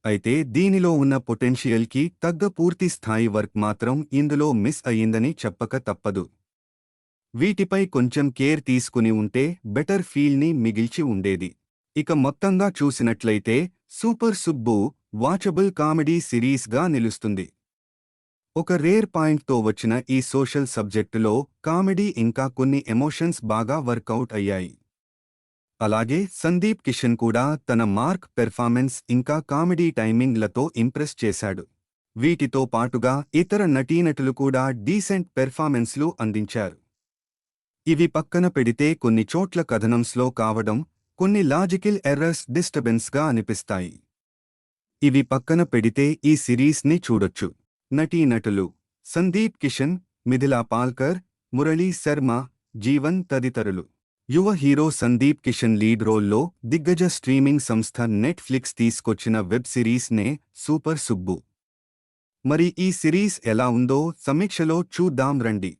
అయితే దీనిలో ఉన్న పొటెన్షియల్కి తగ్గ పూర్తి స్థాయి వర్క్ మాత్రం ఇందులో మిస్ అయ్యిందని చెప్పక తప్పదు. వీటిపై కొంచెం కేర్ తీసుకుని ఉంటే బెటర్ ఫీల్ని మిగిల్చి ఉండేది. ఇక మొత్తంగా చూసినట్లయితే సూపర్ సుబ్బు వాచబుల్ కామెడీ సిరీస్గా నిలుస్తుంది. ఒక రేర్ పాయింట్తో వచ్చిన ఈ సోషల్ సబ్జెక్టులో కామెడీ ఇంకా కొన్ని ఎమోషన్స్ బాగా వర్కౌట్ అయ్యాయి. అలాగే సందీప్ కిషన్ కూడా తన మార్క్ పెర్ఫార్మెన్స్ ఇంకా కామెడీ టైమింగ్లతో ఇంప్రెస్ చేశాడు. వీటితో పాటుగా ఇతర నటీనటులు కూడా డీసెంట్ పెర్ఫార్మెన్స్లు అందించారు. ఇవి పక్కన పెడితే కొన్ని చోట్ల కథనం స్లో కావడం, కొన్ని లాజికల్ ఎర్రర్స్ డిస్టర్బెన్స్గా అనిపిస్తాయి. ఇవి పక్కన పెడితే ఈ సిరీస్ని చూడొచ్చు. నటీనటులు సందీప్ కిషన్, మిథిలా పాల్కర్, మురళీ శర్మ, జీవన్ తదితరులు. యువ హీరో సందీప్ కిషన్ లీడ్ రోల్లో దిగ్గజ స్ట్రీమింగ్ సంస్థ నెట్ఫ్లిక్స్ తీసుకొచ్చిన వెబ్ సిరీస్ నే సూపర్ సుబ్బు. మరి ఈ సిరీస్ ఎలా ఉందో సమీక్షలో చూద్దాం రండి.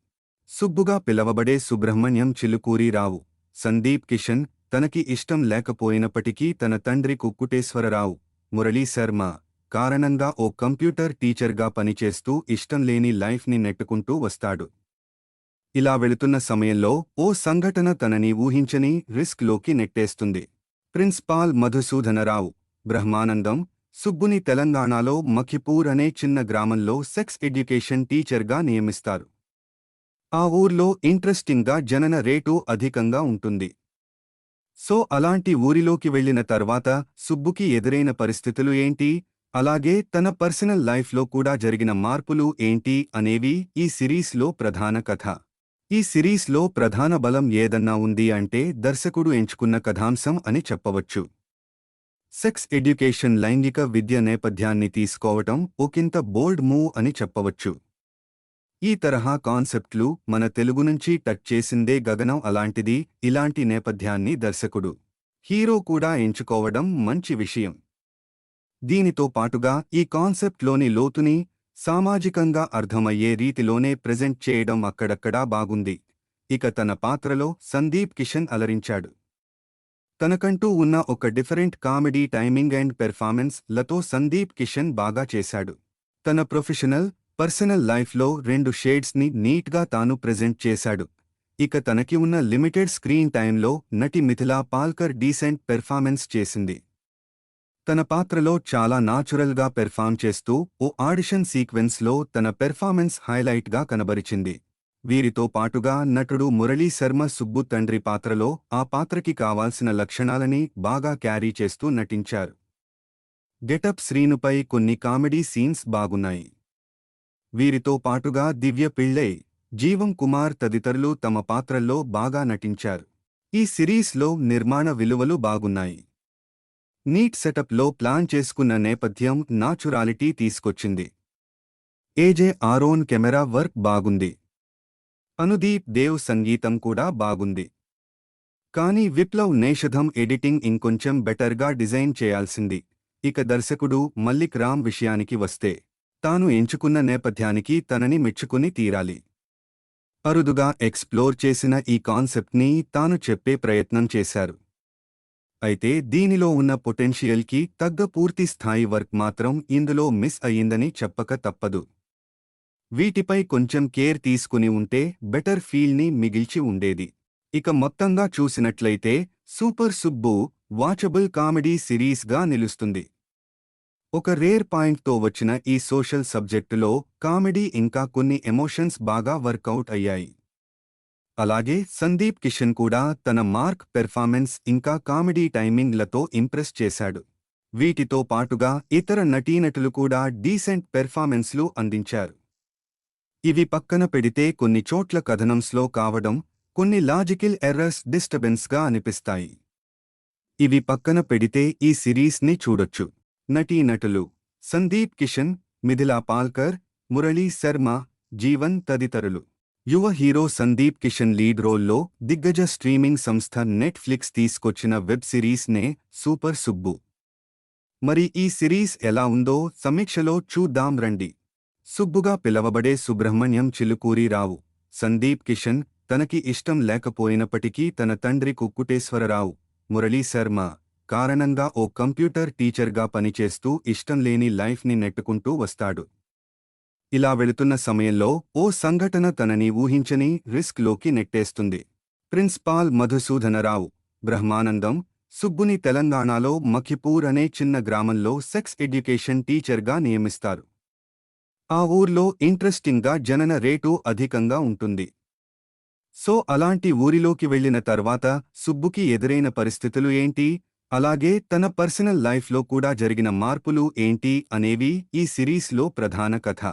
సుబ్బుగా పిలవబడే సుబ్రహ్మణ్యం చిలుకూరి రావు సందీప్ కిషన్ తనకి ఇష్టం లేకపోయినప్పటికీ తన తండ్రి కుక్కుటేశ్వరరావు, మురళీ శర్మ కారణంగా ఓ కంప్యూటర్ టీచర్గా పనిచేస్తూ ఇష్టం లేని లైఫ్ని నెట్టుకుంటూ వస్తాడు. ఇలా వెళుతున్న సమయంలో ఓ సంఘటన తనని ఊహించని రిస్క్లోకి నెట్టేస్తుంది. ప్రిన్సిపాల్ మధుసూదనరావు బ్రహ్మానందం సుబ్బుని తెలంగాణలో మఖిపూర్ అనే చిన్న గ్రామంలో సెక్స్ ఎడ్యుకేషన్ టీచర్గా నియమిస్తారు. ఆ ఊర్లో ఇంట్రెస్టింగ్గా జనన రేటు అధికంగా ఉంటుంది. సో అలాంటి ఊరిలోకి వెళ్ళిన తర్వాత సుబ్బుకి ఎదురైన పరిస్థితులు ఏంటి, అలాగే తన పర్సనల్ లైఫ్లో కూడా జరిగిన మార్పులు ఏంటి అనేవి ఈ సిరీస్లో ప్రధాన కథ. ఈ సిరీస్లో ప్రధాన బలం ఏదన్నా ఉంది అంటే దర్శకుడు ఎంచుకున్న కథాంశం అని చెప్పవచ్చు. సెక్స్ ఎడ్యుకేషన్ లైంగిక విద్య నేపథ్యాన్ని తీసుకోవటం ఒకంత బోల్డ్ మూవ్ అని చెప్పవచ్చు. ఈ తరహా కాన్సెప్ట్లు మన తెలుగు నుంచి టచ్ చేసిందే గగనం. అలాంటిది ఇలాంటి నేపథ్యాన్ని దర్శకుడు, హీరో కూడా ఎంచుకోవడం మంచి విషయం. దీనితో పాటుగా ఈ కాన్సెప్ట్లోని లోతుని సామాజికంగా అర్థమయ్యే రీతిలోనే ప్రెజెంట్ చేయడం అక్కడక్కడా బాగుంది. ఇక తన పాత్రలో సందీప్ కిషన్ అలరించాడు. తనకంటూ ఉన్న ఒక different comedy timing and performance లతో సందీప్ కిషన్ బాగా చేశాడు. తన ప్రొఫెషనల్, పర్సనల్ లైఫ్లో రెండు షేడ్స్ని నీట్గా తాను ప్రెజెంట్ చేశాడు. ఇక తనకి ఉన్న లిమిటెడ్ స్క్రీన్ టైంలో నటి మిథిలా పాల్కర్ డీసెంట్ పెర్ఫార్మెన్స్ చేసింది. తన పాత్రలో చాలా నాచురల్గా పెర్ఫార్మ్ చేస్తూ ఓ ఆడిషన్ సీక్వెన్స్లో తన పెర్ఫార్మెన్స్ హైలైట్గా కనబరిచింది. వీరితో పాటుగా నటుడు మురళీ శర్మ సుబ్బు తండ్రి పాత్రలో ఆ పాత్రకి కావాల్సిన లక్షణాలని బాగా క్యారీ చేస్తూ నటించారు. గెటప్ శ్రీనుపై కొన్ని కామెడీ సీన్స్ బాగున్నాయి. వీరితో పాటుగా దివ్య పిళ్ళై, జీవం కుమార్ తదితరులు తమ పాత్రల్లో బాగా నటించారు. ఈ సిరీస్లో నిర్మాణ విలువలు బాగున్నాయి. నీట్ సెటప్లో ప్లాన్ చేసుకున్న నేపథ్యం నాచురాలిటీ తీసుకొచ్చింది. ఏజే ఆరోన్ కెమెరా వర్క్ బాగుంది. అనుదీప్ దేవ్ సంగీతం కూడా బాగుంది. కానీ విప్లవ్ నేషధం ఎడిటింగ్ ఇంకొంచెం బెటర్గా డిజైన్ చేయాల్సింది. ఇక దర్శకుడు మల్లిక్ రామ్ విషయానికి వస్తే, తాను ఎంచుకున్న నేపథ్యానికి తనని మెచ్చుకుని తీరాలి. అరుదుగా ఎక్స్ప్లోర్ చేసిన ఈ కాన్సెప్ట్ని తాను చెప్పే ప్రయత్నం చేశారు. అయితే దీనిలో ఉన్న పొటెన్షియల్కి తగ్గ పూర్తి స్థాయి వర్క్ మాత్రం ఇందులో మిస్ అయ్యిందని చెప్పక తప్పదు. వీటిపై కొంచెం కేర్ తీసుకుని ఉంటే బెటర్ ఫీల్ని మిగిల్చి ఉండేది. ఇక మొత్తంగా చూసినట్లయితే సూపర్ సుబ్బు వాచబుల్ కామెడీ సిరీస్గా నిలుస్తుంది. ఒక రేర్ పాయింట్తో వచ్చిన ఈ సోషల్ సబ్జెక్టులో కామెడీ ఇంకా కొన్ని ఎమోషన్స్ బాగా వర్కౌట్ అయ్యాయి. అలాగే సందీప్ కిషన్ కూడా తన మార్క్ పెర్ఫార్మెన్స్ ఇంకా కామెడీ టైమింగ్లతో ఇంప్రెస్ చేశాడు. వీటితో పాటుగా ఇతర నటీనటులు కూడా డీసెంట్ పెర్ఫార్మెన్స్లు అందించారు. ఇవి పక్కన పెడితే కొన్ని చోట్ల కథనం స్లో కావడం, కొన్ని లాజికల్ ఎర్రర్స్ డిస్టర్బెన్స్గా అనిపిస్తాయి. ఇవి పక్కన పెడితే ఈ సిరీస్ని చూడొచ్చు. నటీనటులు: సందీప్ కిషన్, మిథిలా పాల్కర్, మురళీ శర్మ, జీవన్ తదితరులు. యువ హీరో సందీప్ కిషన్ లీడ్ రోల్లో దిగ్గజ స్ట్రీమింగ్ సంస్థ నెట్ఫ్లిక్స్ తీసుకొచ్చిన వెబ్ సిరీస్నే సూపర్ సుబ్బు. మరి ఈ సిరీస్ ఎలా ఉందో సమీక్షలో చూద్దాం రండి. సుబ్బుగా పిలవబడే సుబ్రహ్మణ్యం చిలుకూరిరావు సందీప్ కిషన్, తనకి ఇష్టం లేకపోయినప్పటికీ తన తండ్రి కుక్కుటేశ్వరరావు, మురళీ శర్మ కారణంగా ఓ కంప్యూటర్ టీచర్గా పనిచేస్తూ ఇష్టం లేని లైఫ్ని నెట్టుకుంటూ వస్తాడు. ఇలా వెళుతున్న సమయంలో ఓ సంఘటన తనని ఊహించని రిస్క్లోకి నెట్టేస్తుంది. ప్రిన్సిపాల్ మధుసూదనరావు బ్రహ్మానందం సుబ్బుని తెలంగాణలో మఖిపూర్ అనే చిన్న గ్రామంలో సెక్స్ ఎడ్యుకేషన్ టీచర్గా నియమిస్తారు. ఆ ఊర్లో ఇంట్రెస్టింగ్గా జనన రేటు అధికంగా ఉంటుంది. సో అలాంటి ఊరిలోకి వెళ్లిన తర్వాత సుబ్బుకి ఎదురైన పరిస్థితులు ఏంటి, అలాగే తన పర్సనల్ లైఫ్లో కూడా జరిగిన మార్పులు ఏంటి అనేవి ఈ సిరీస్లో ప్రధాన కథ.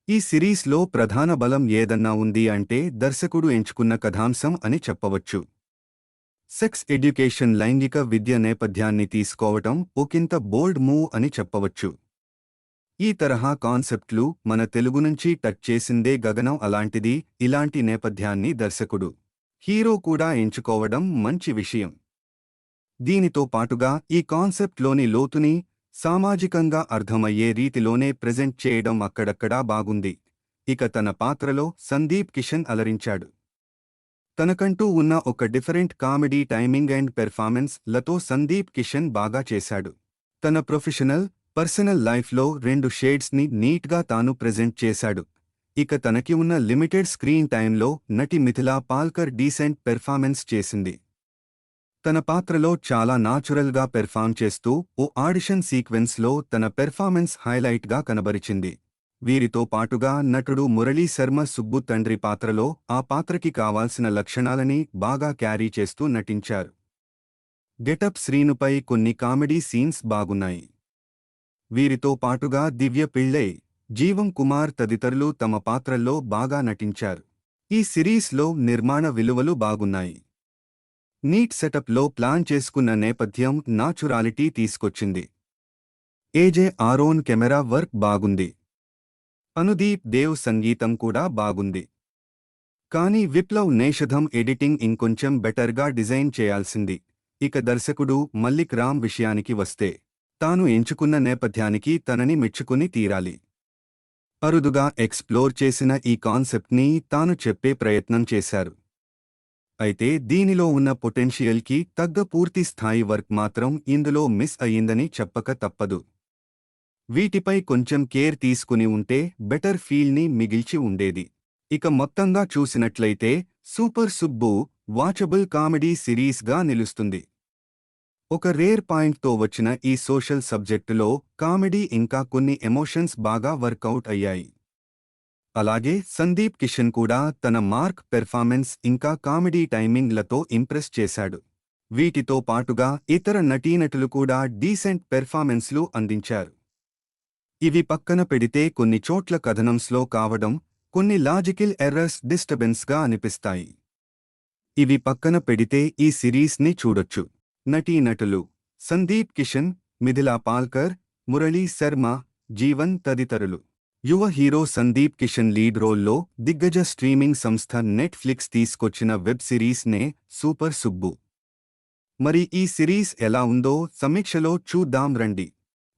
ఈ సిరీస్లో ప్రధాన బలం ఏదన్నా ఉంది అంటే దర్శకుడు ఎంచుకున్న కథాంశం అని చెప్పవచ్చు. సెక్స్ ఎడ్యుకేషన్ లైంగిక విద్య నేపథ్యాన్ని తీసుకోవటం ఒకంత బోల్డ్ మూవ్ అని చెప్పవచ్చు. ఈ తరహా కాన్సెప్ట్లు మన తెలుగు నుంచి టచ్ చేసిందే గగనం. అలాంటిది ఇలాంటి నేపథ్యాన్ని దర్శకుడు, హీరో కూడా ఎంచుకోవడం మంచి విషయం. దీనితో పాటుగా ఈ కాన్సెప్ట్లోని లోతుని సామాజికంగా అర్థమయ్యే రీతిలోనే ప్రెజెంట్ చేయడం అక్కడక్కడా బాగుంది. ఇక తన పాత్రలో సందీప్ కిషన్ అలరించాడు. తనకంటూ ఉన్న ఒక different comedy timing and performance లతో సందీప్ కిషన్ బాగా చేశాడు. తన ప్రొఫెషనల్, పర్సనల్ లైఫ్లో రెండు షేడ్స్ని నీట్గా తాను ప్రెజెంట్ చేశాడు. ఇక తనకి ఉన్న లిమిటెడ్ స్క్రీన్ టైంలో నటి మిథిలా పాల్కర్ డీసెంట్ పెర్ఫార్మెన్స్ చేసింది. తన పాత్రలో చాలా నాచురల్గా పెర్ఫార్మ్ చేస్తూ ఓ ఆడిషన్ సీక్వెన్స్లో తన పెర్ఫార్మెన్స్ హైలైట్గా కనబరిచింది. వీరితో పాటుగా నటుడు మురళీ శర్మ సుబ్బు తండ్రి పాత్రలో ఆ పాత్రకి కావాల్సిన లక్షణాలని బాగా క్యారీ చేస్తూ నటించారు. గెటప్ శ్రీనుపై కొన్ని కామెడీ సీన్స్ బాగున్నాయి. వీరితో పాటుగా దివ్య పిళ్ళై, జీవం కుమార్ తదితరులు తమ పాత్రల్లో బాగా నటించారు. ఈ సిరీస్లో నిర్మాణ విలువలు బాగున్నాయి. నీట్ సెటప్లో ప్లాన్ చేసుకున్న నేపథ్యం నాచురాలిటీ తీసుకొచ్చింది. ఏజే ఆరోన్ కెమెరా వర్క్ బాగుంది. అనుదీప్ దేవ్ సంగీతం కూడా బాగుంది. కానీ విప్లవ్ నేషధం ఎడిటింగ్ ఇంకొంచెం బెటర్గా డిజైన్ చేయాల్సింది. ఇక దర్శకుడు మల్లిక్ రామ్ విషయానికి వస్తే, తాను ఎంచుకున్న నేపథ్యానికి తనని మెచ్చుకుని తీరాలి. అరుదుగా ఎక్స్ప్లోర్ చేసిన ఈ కాన్సెప్ట్ని తాను చెప్పే ప్రయత్నం చేశారు. అయితే దీనిలో ఉన్న పొటెన్షియల్కి తగ్గ పూర్తి స్థాయి వర్క్ మాత్రం ఇందులో మిస్ అయ్యిందని చెప్పక తప్పదు. వీటిపై కొంచెం కేర్ తీసుకుని ఉంటే బెటర్ ఫీల్ని మిగిల్చి ఉండేది. ఇక మొత్తంగా చూసినట్లయితే సూపర్ సుబ్బు వాచబుల్ కామెడీ సిరీస్గా నిలుస్తుంది. ఒక రేర్ పాయింట్తో వచ్చిన ఈ సోషల్ సబ్జెక్టులో కామెడీ ఇంకా కొన్ని ఎమోషన్స్ బాగా వర్కౌట్ అయ్యాయి. అలాగే సందీప్ కిషన్ కూడా తన మార్క్ పెర్ఫార్మెన్స్ ఇంకా కామెడీ టైమింగ్లతో ఇంప్రెస్ చేశాడు. వీటితో పాటుగా ఇతర నటీనటులు కూడా డీసెంట్ పెర్ఫార్మెన్స్లు అందించారు. ఇవి పక్కన పెడితే కొన్ని చోట్ల కథనం స్లో కావడం, కొన్ని లాజికల్ ఎర్రర్స్ డిస్టర్బెన్స్గా అనిపిస్తాయి. ఇవి పక్కన పెడితే ఈ సిరీస్ని చూడొచ్చు. నటీనటులు: సందీప్ కిషన్, మిథిలా పాల్కర్, మురళీ శర్మ, జీవన్ తదితరులు. యువ హీరో సందీప్ కిషన్ లీడ్ రోల్లో దిగ్గజ స్ట్రీమింగ్ సంస్థ నెట్ఫ్లిక్స్ తీసుకొచ్చిన వెబ్ సిరీస్ నే సూపర్ సుబ్బు. మరి ఈ సిరీస్ ఎలా ఉందో సమీక్షలో చూద్దాం రండి.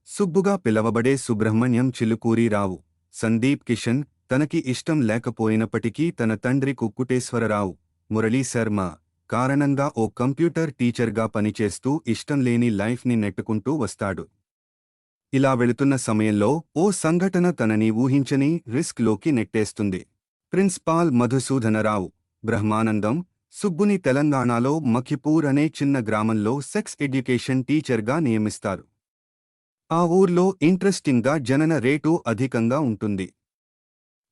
సుబ్బుగా పిలవబడే సుబ్రహ్మణ్యం చిలుకూరిరావు. సందీప్ కిషన్ తనకి ఇష్టం లేకపోయినప్పటికీ తన తండ్రి కుక్కుటేశ్వరరావు, మురళీ శర్మ కారణంగా ఓ కంప్యూటర్ టీచర్గా పనిచేస్తూ ఇష్టంలేని లైఫ్ని నెట్టుకుంటూ వస్తాడు. ఇలా వెళుతున్న సమయంలో ఓ సంఘటన తనని ఊహించని రిస్క్లోకి నెట్టేస్తుంది. ప్రిన్సిపాల్ మధుసూదనరావు బ్రహ్మానందం సుబ్బుని తెలంగాణలో మఖిపూర్ అనే చిన్న గ్రామంలో సెక్స్ ఎడ్యుకేషన్ టీచర్గా నియమిస్తారు. ఆ ఊర్లో ఇంట్రెస్టింగ్గా జనన రేటు అధికంగా ఉంటుంది.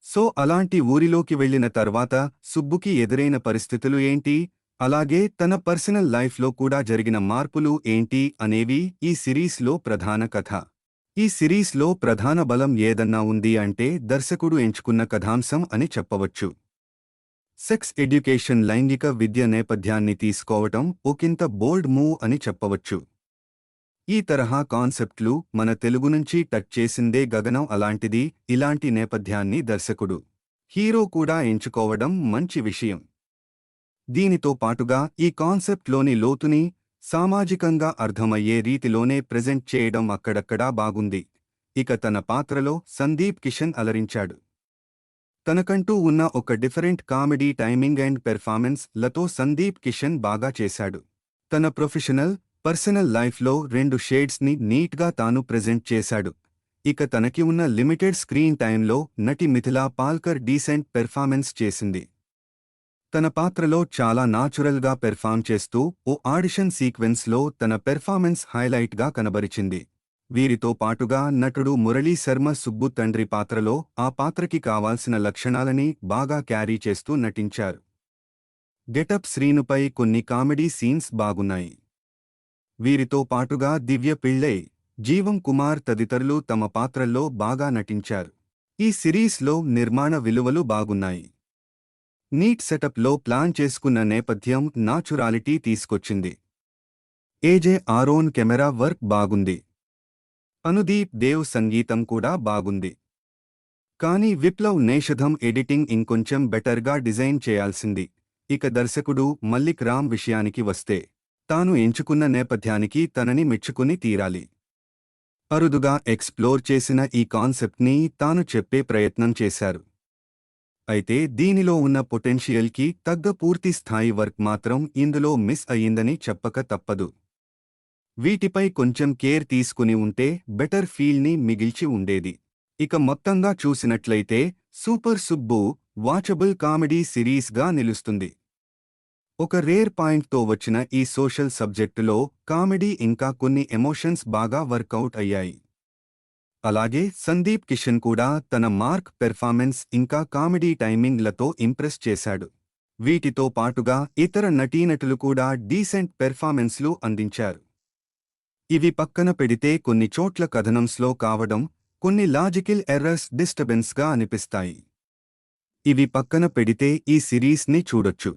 సో అలాంటి ఊరిలోకి వెళ్లిన తర్వాత సుబ్బుకి ఎదురైన పరిస్థితులు ఏంటి, అలాగే తన పర్సనల్ లైఫ్లో కూడా జరిగిన మార్పులు ఏంటి అనేవి ఈ సిరీస్లో ప్రధాన కథ. ఈ సిరీస్లో ప్రధాన బలం ఏదన్నా ఉంది అంటే దర్శకుడు ఎంచుకున్న కథాంశం అని చెప్పవచ్చు. సెక్స్ ఎడ్యుకేషన్ లైంగిక విద్య నేపథ్యాన్ని తీసుకోవటం ఒకంత బోల్డ్ మూవ్ అని చెప్పవచ్చు. ఈ తరహా కాన్సెప్ట్లు మన తెలుగు నుంచి టచ్ చేసిందే గగనం. అలాంటిది ఇలాంటి నేపథ్యాన్ని దర్శకుడు, హీరో కూడా ఎంచుకోవడం మంచి విషయం. దీనితో పాటుగా ఈ కాన్సెప్ట్లోని లోతుని సామాజికంగా అర్థమయ్యే రీతిలోనే ప్రెజెంట్ చేయడం అక్కడక్కడా బాగుంది. ఇక తన పాత్రలో సందీప్ కిషన్ అలరించాడు. తనకంటూ ఉన్న ఒక different comedy timing and performance లతో సందీప్ కిషన్ బాగా చేశాడు. తన పర్సనల్ లైఫ్లో 2 షేడ్స్ని నీట్గా తాను ప్రెజెంట్ చేశాడు. ఇక తనకి ఉన్న లిమిటెడ్ స్క్రీన్ టైంలో నటి మిథిలా పాల్కర్ డీసెంట్ పెర్ఫార్మెన్స్ చేసింది. తన పాత్రలో చాలా నాచురల్గా పెర్ఫామ్ చేస్తూ ఓ ఆడిషన్ సీక్వెన్స్లో తన పెర్ఫార్మెన్స్ హైలైట్గా కనబరిచింది. వీరితో పాటుగా నటుడు మురళీ శర్మ సుబ్బు తండ్రి పాత్రలో ఆ పాత్రకి కావాల్సిన లక్షణాలని బాగా క్యారీ చేస్తూ నటించారు. గెటప్ శ్రీనుపై కొన్ని కామెడీ సీన్స్ బాగున్నాయి. వీరితో పాటుగా దివ్య పిళ్ళై, జీవం కుమార్ తదితరులు తమ పాత్రల్లో బాగా నటించారు. ఈ సిరీస్లో నిర్మాణ విలువలు బాగున్నాయి. నీట్ సెటప్లో ప్లాన్ చేసుకున్న నేపథ్యం నాచురాలిటీ తీసుకొచ్చింది. ఏజే ఆరోన్ కెమెరా వర్క్ బాగుంది. అనుదీప్ దేవ్ సంగీతం కూడా బాగుంది. కానీ విప్లవ్ నేషధం ఎడిటింగ్ ఇంకొంచెం బెటర్గా డిజైన్ చేయాల్సింది. ఇక దర్శకుడు మల్లిక్ రామ్ విషయానికి వస్తే తాను ఎంచుకున్న నేపథ్యానికి తనని మెచ్చుకుని తీరాలి. అరుదుగా ఎక్స్ప్లోర్ చేసిన ఈ కాన్సెప్ట్ని తాను చెప్పే ప్రయత్నం చేశారు. అయితే దీనిలో ఉన్న పొటెన్షియల్కి తగ్గ పూర్తి స్థాయి వర్క్ మాత్రం ఇందులో మిస్ అయ్యిందని చెప్పక తప్పదు. వీటిపై కొంచెం కేర్ తీసుకుని ఉంటే బెటర్ ఫీల్ని మిగిల్చి ఉండేది. ఇక మొత్తంగా చూసినట్లయితే సూపర్ సుబ్బు వాచబుల్ కామెడీ సిరీస్గా నిలుస్తుంది. ఒక రేర్ పాయింట్తో వచ్చిన ఈ సోషల్ సబ్జెక్టులో కామెడీ ఇంకా కొన్ని ఎమోషన్స్ బాగా వర్కౌట్ అయ్యాయి. అలాగే సందీప్ కిషన్ కూడా తన మార్క్ పెర్ఫార్మెన్స్ ఇంకా కామెడీ టైమింగ్లతో ఇంప్రెస్ చేశాడు. వీటితో పాటుగా ఇతర నటీనటులు కూడా డీసెంట్ పెర్ఫార్మెన్స్లు అందించారు. ఇవి పక్కన పెడితే కొన్ని చోట్ల కథనం స్లో కావడం, కొన్ని లాజికల్ ఎర్రర్స్ డిస్టర్బెన్స్గా అనిపిస్తాయి. ఇవి పక్కన పెడితే ఈ సిరీస్ని చూడొచ్చు.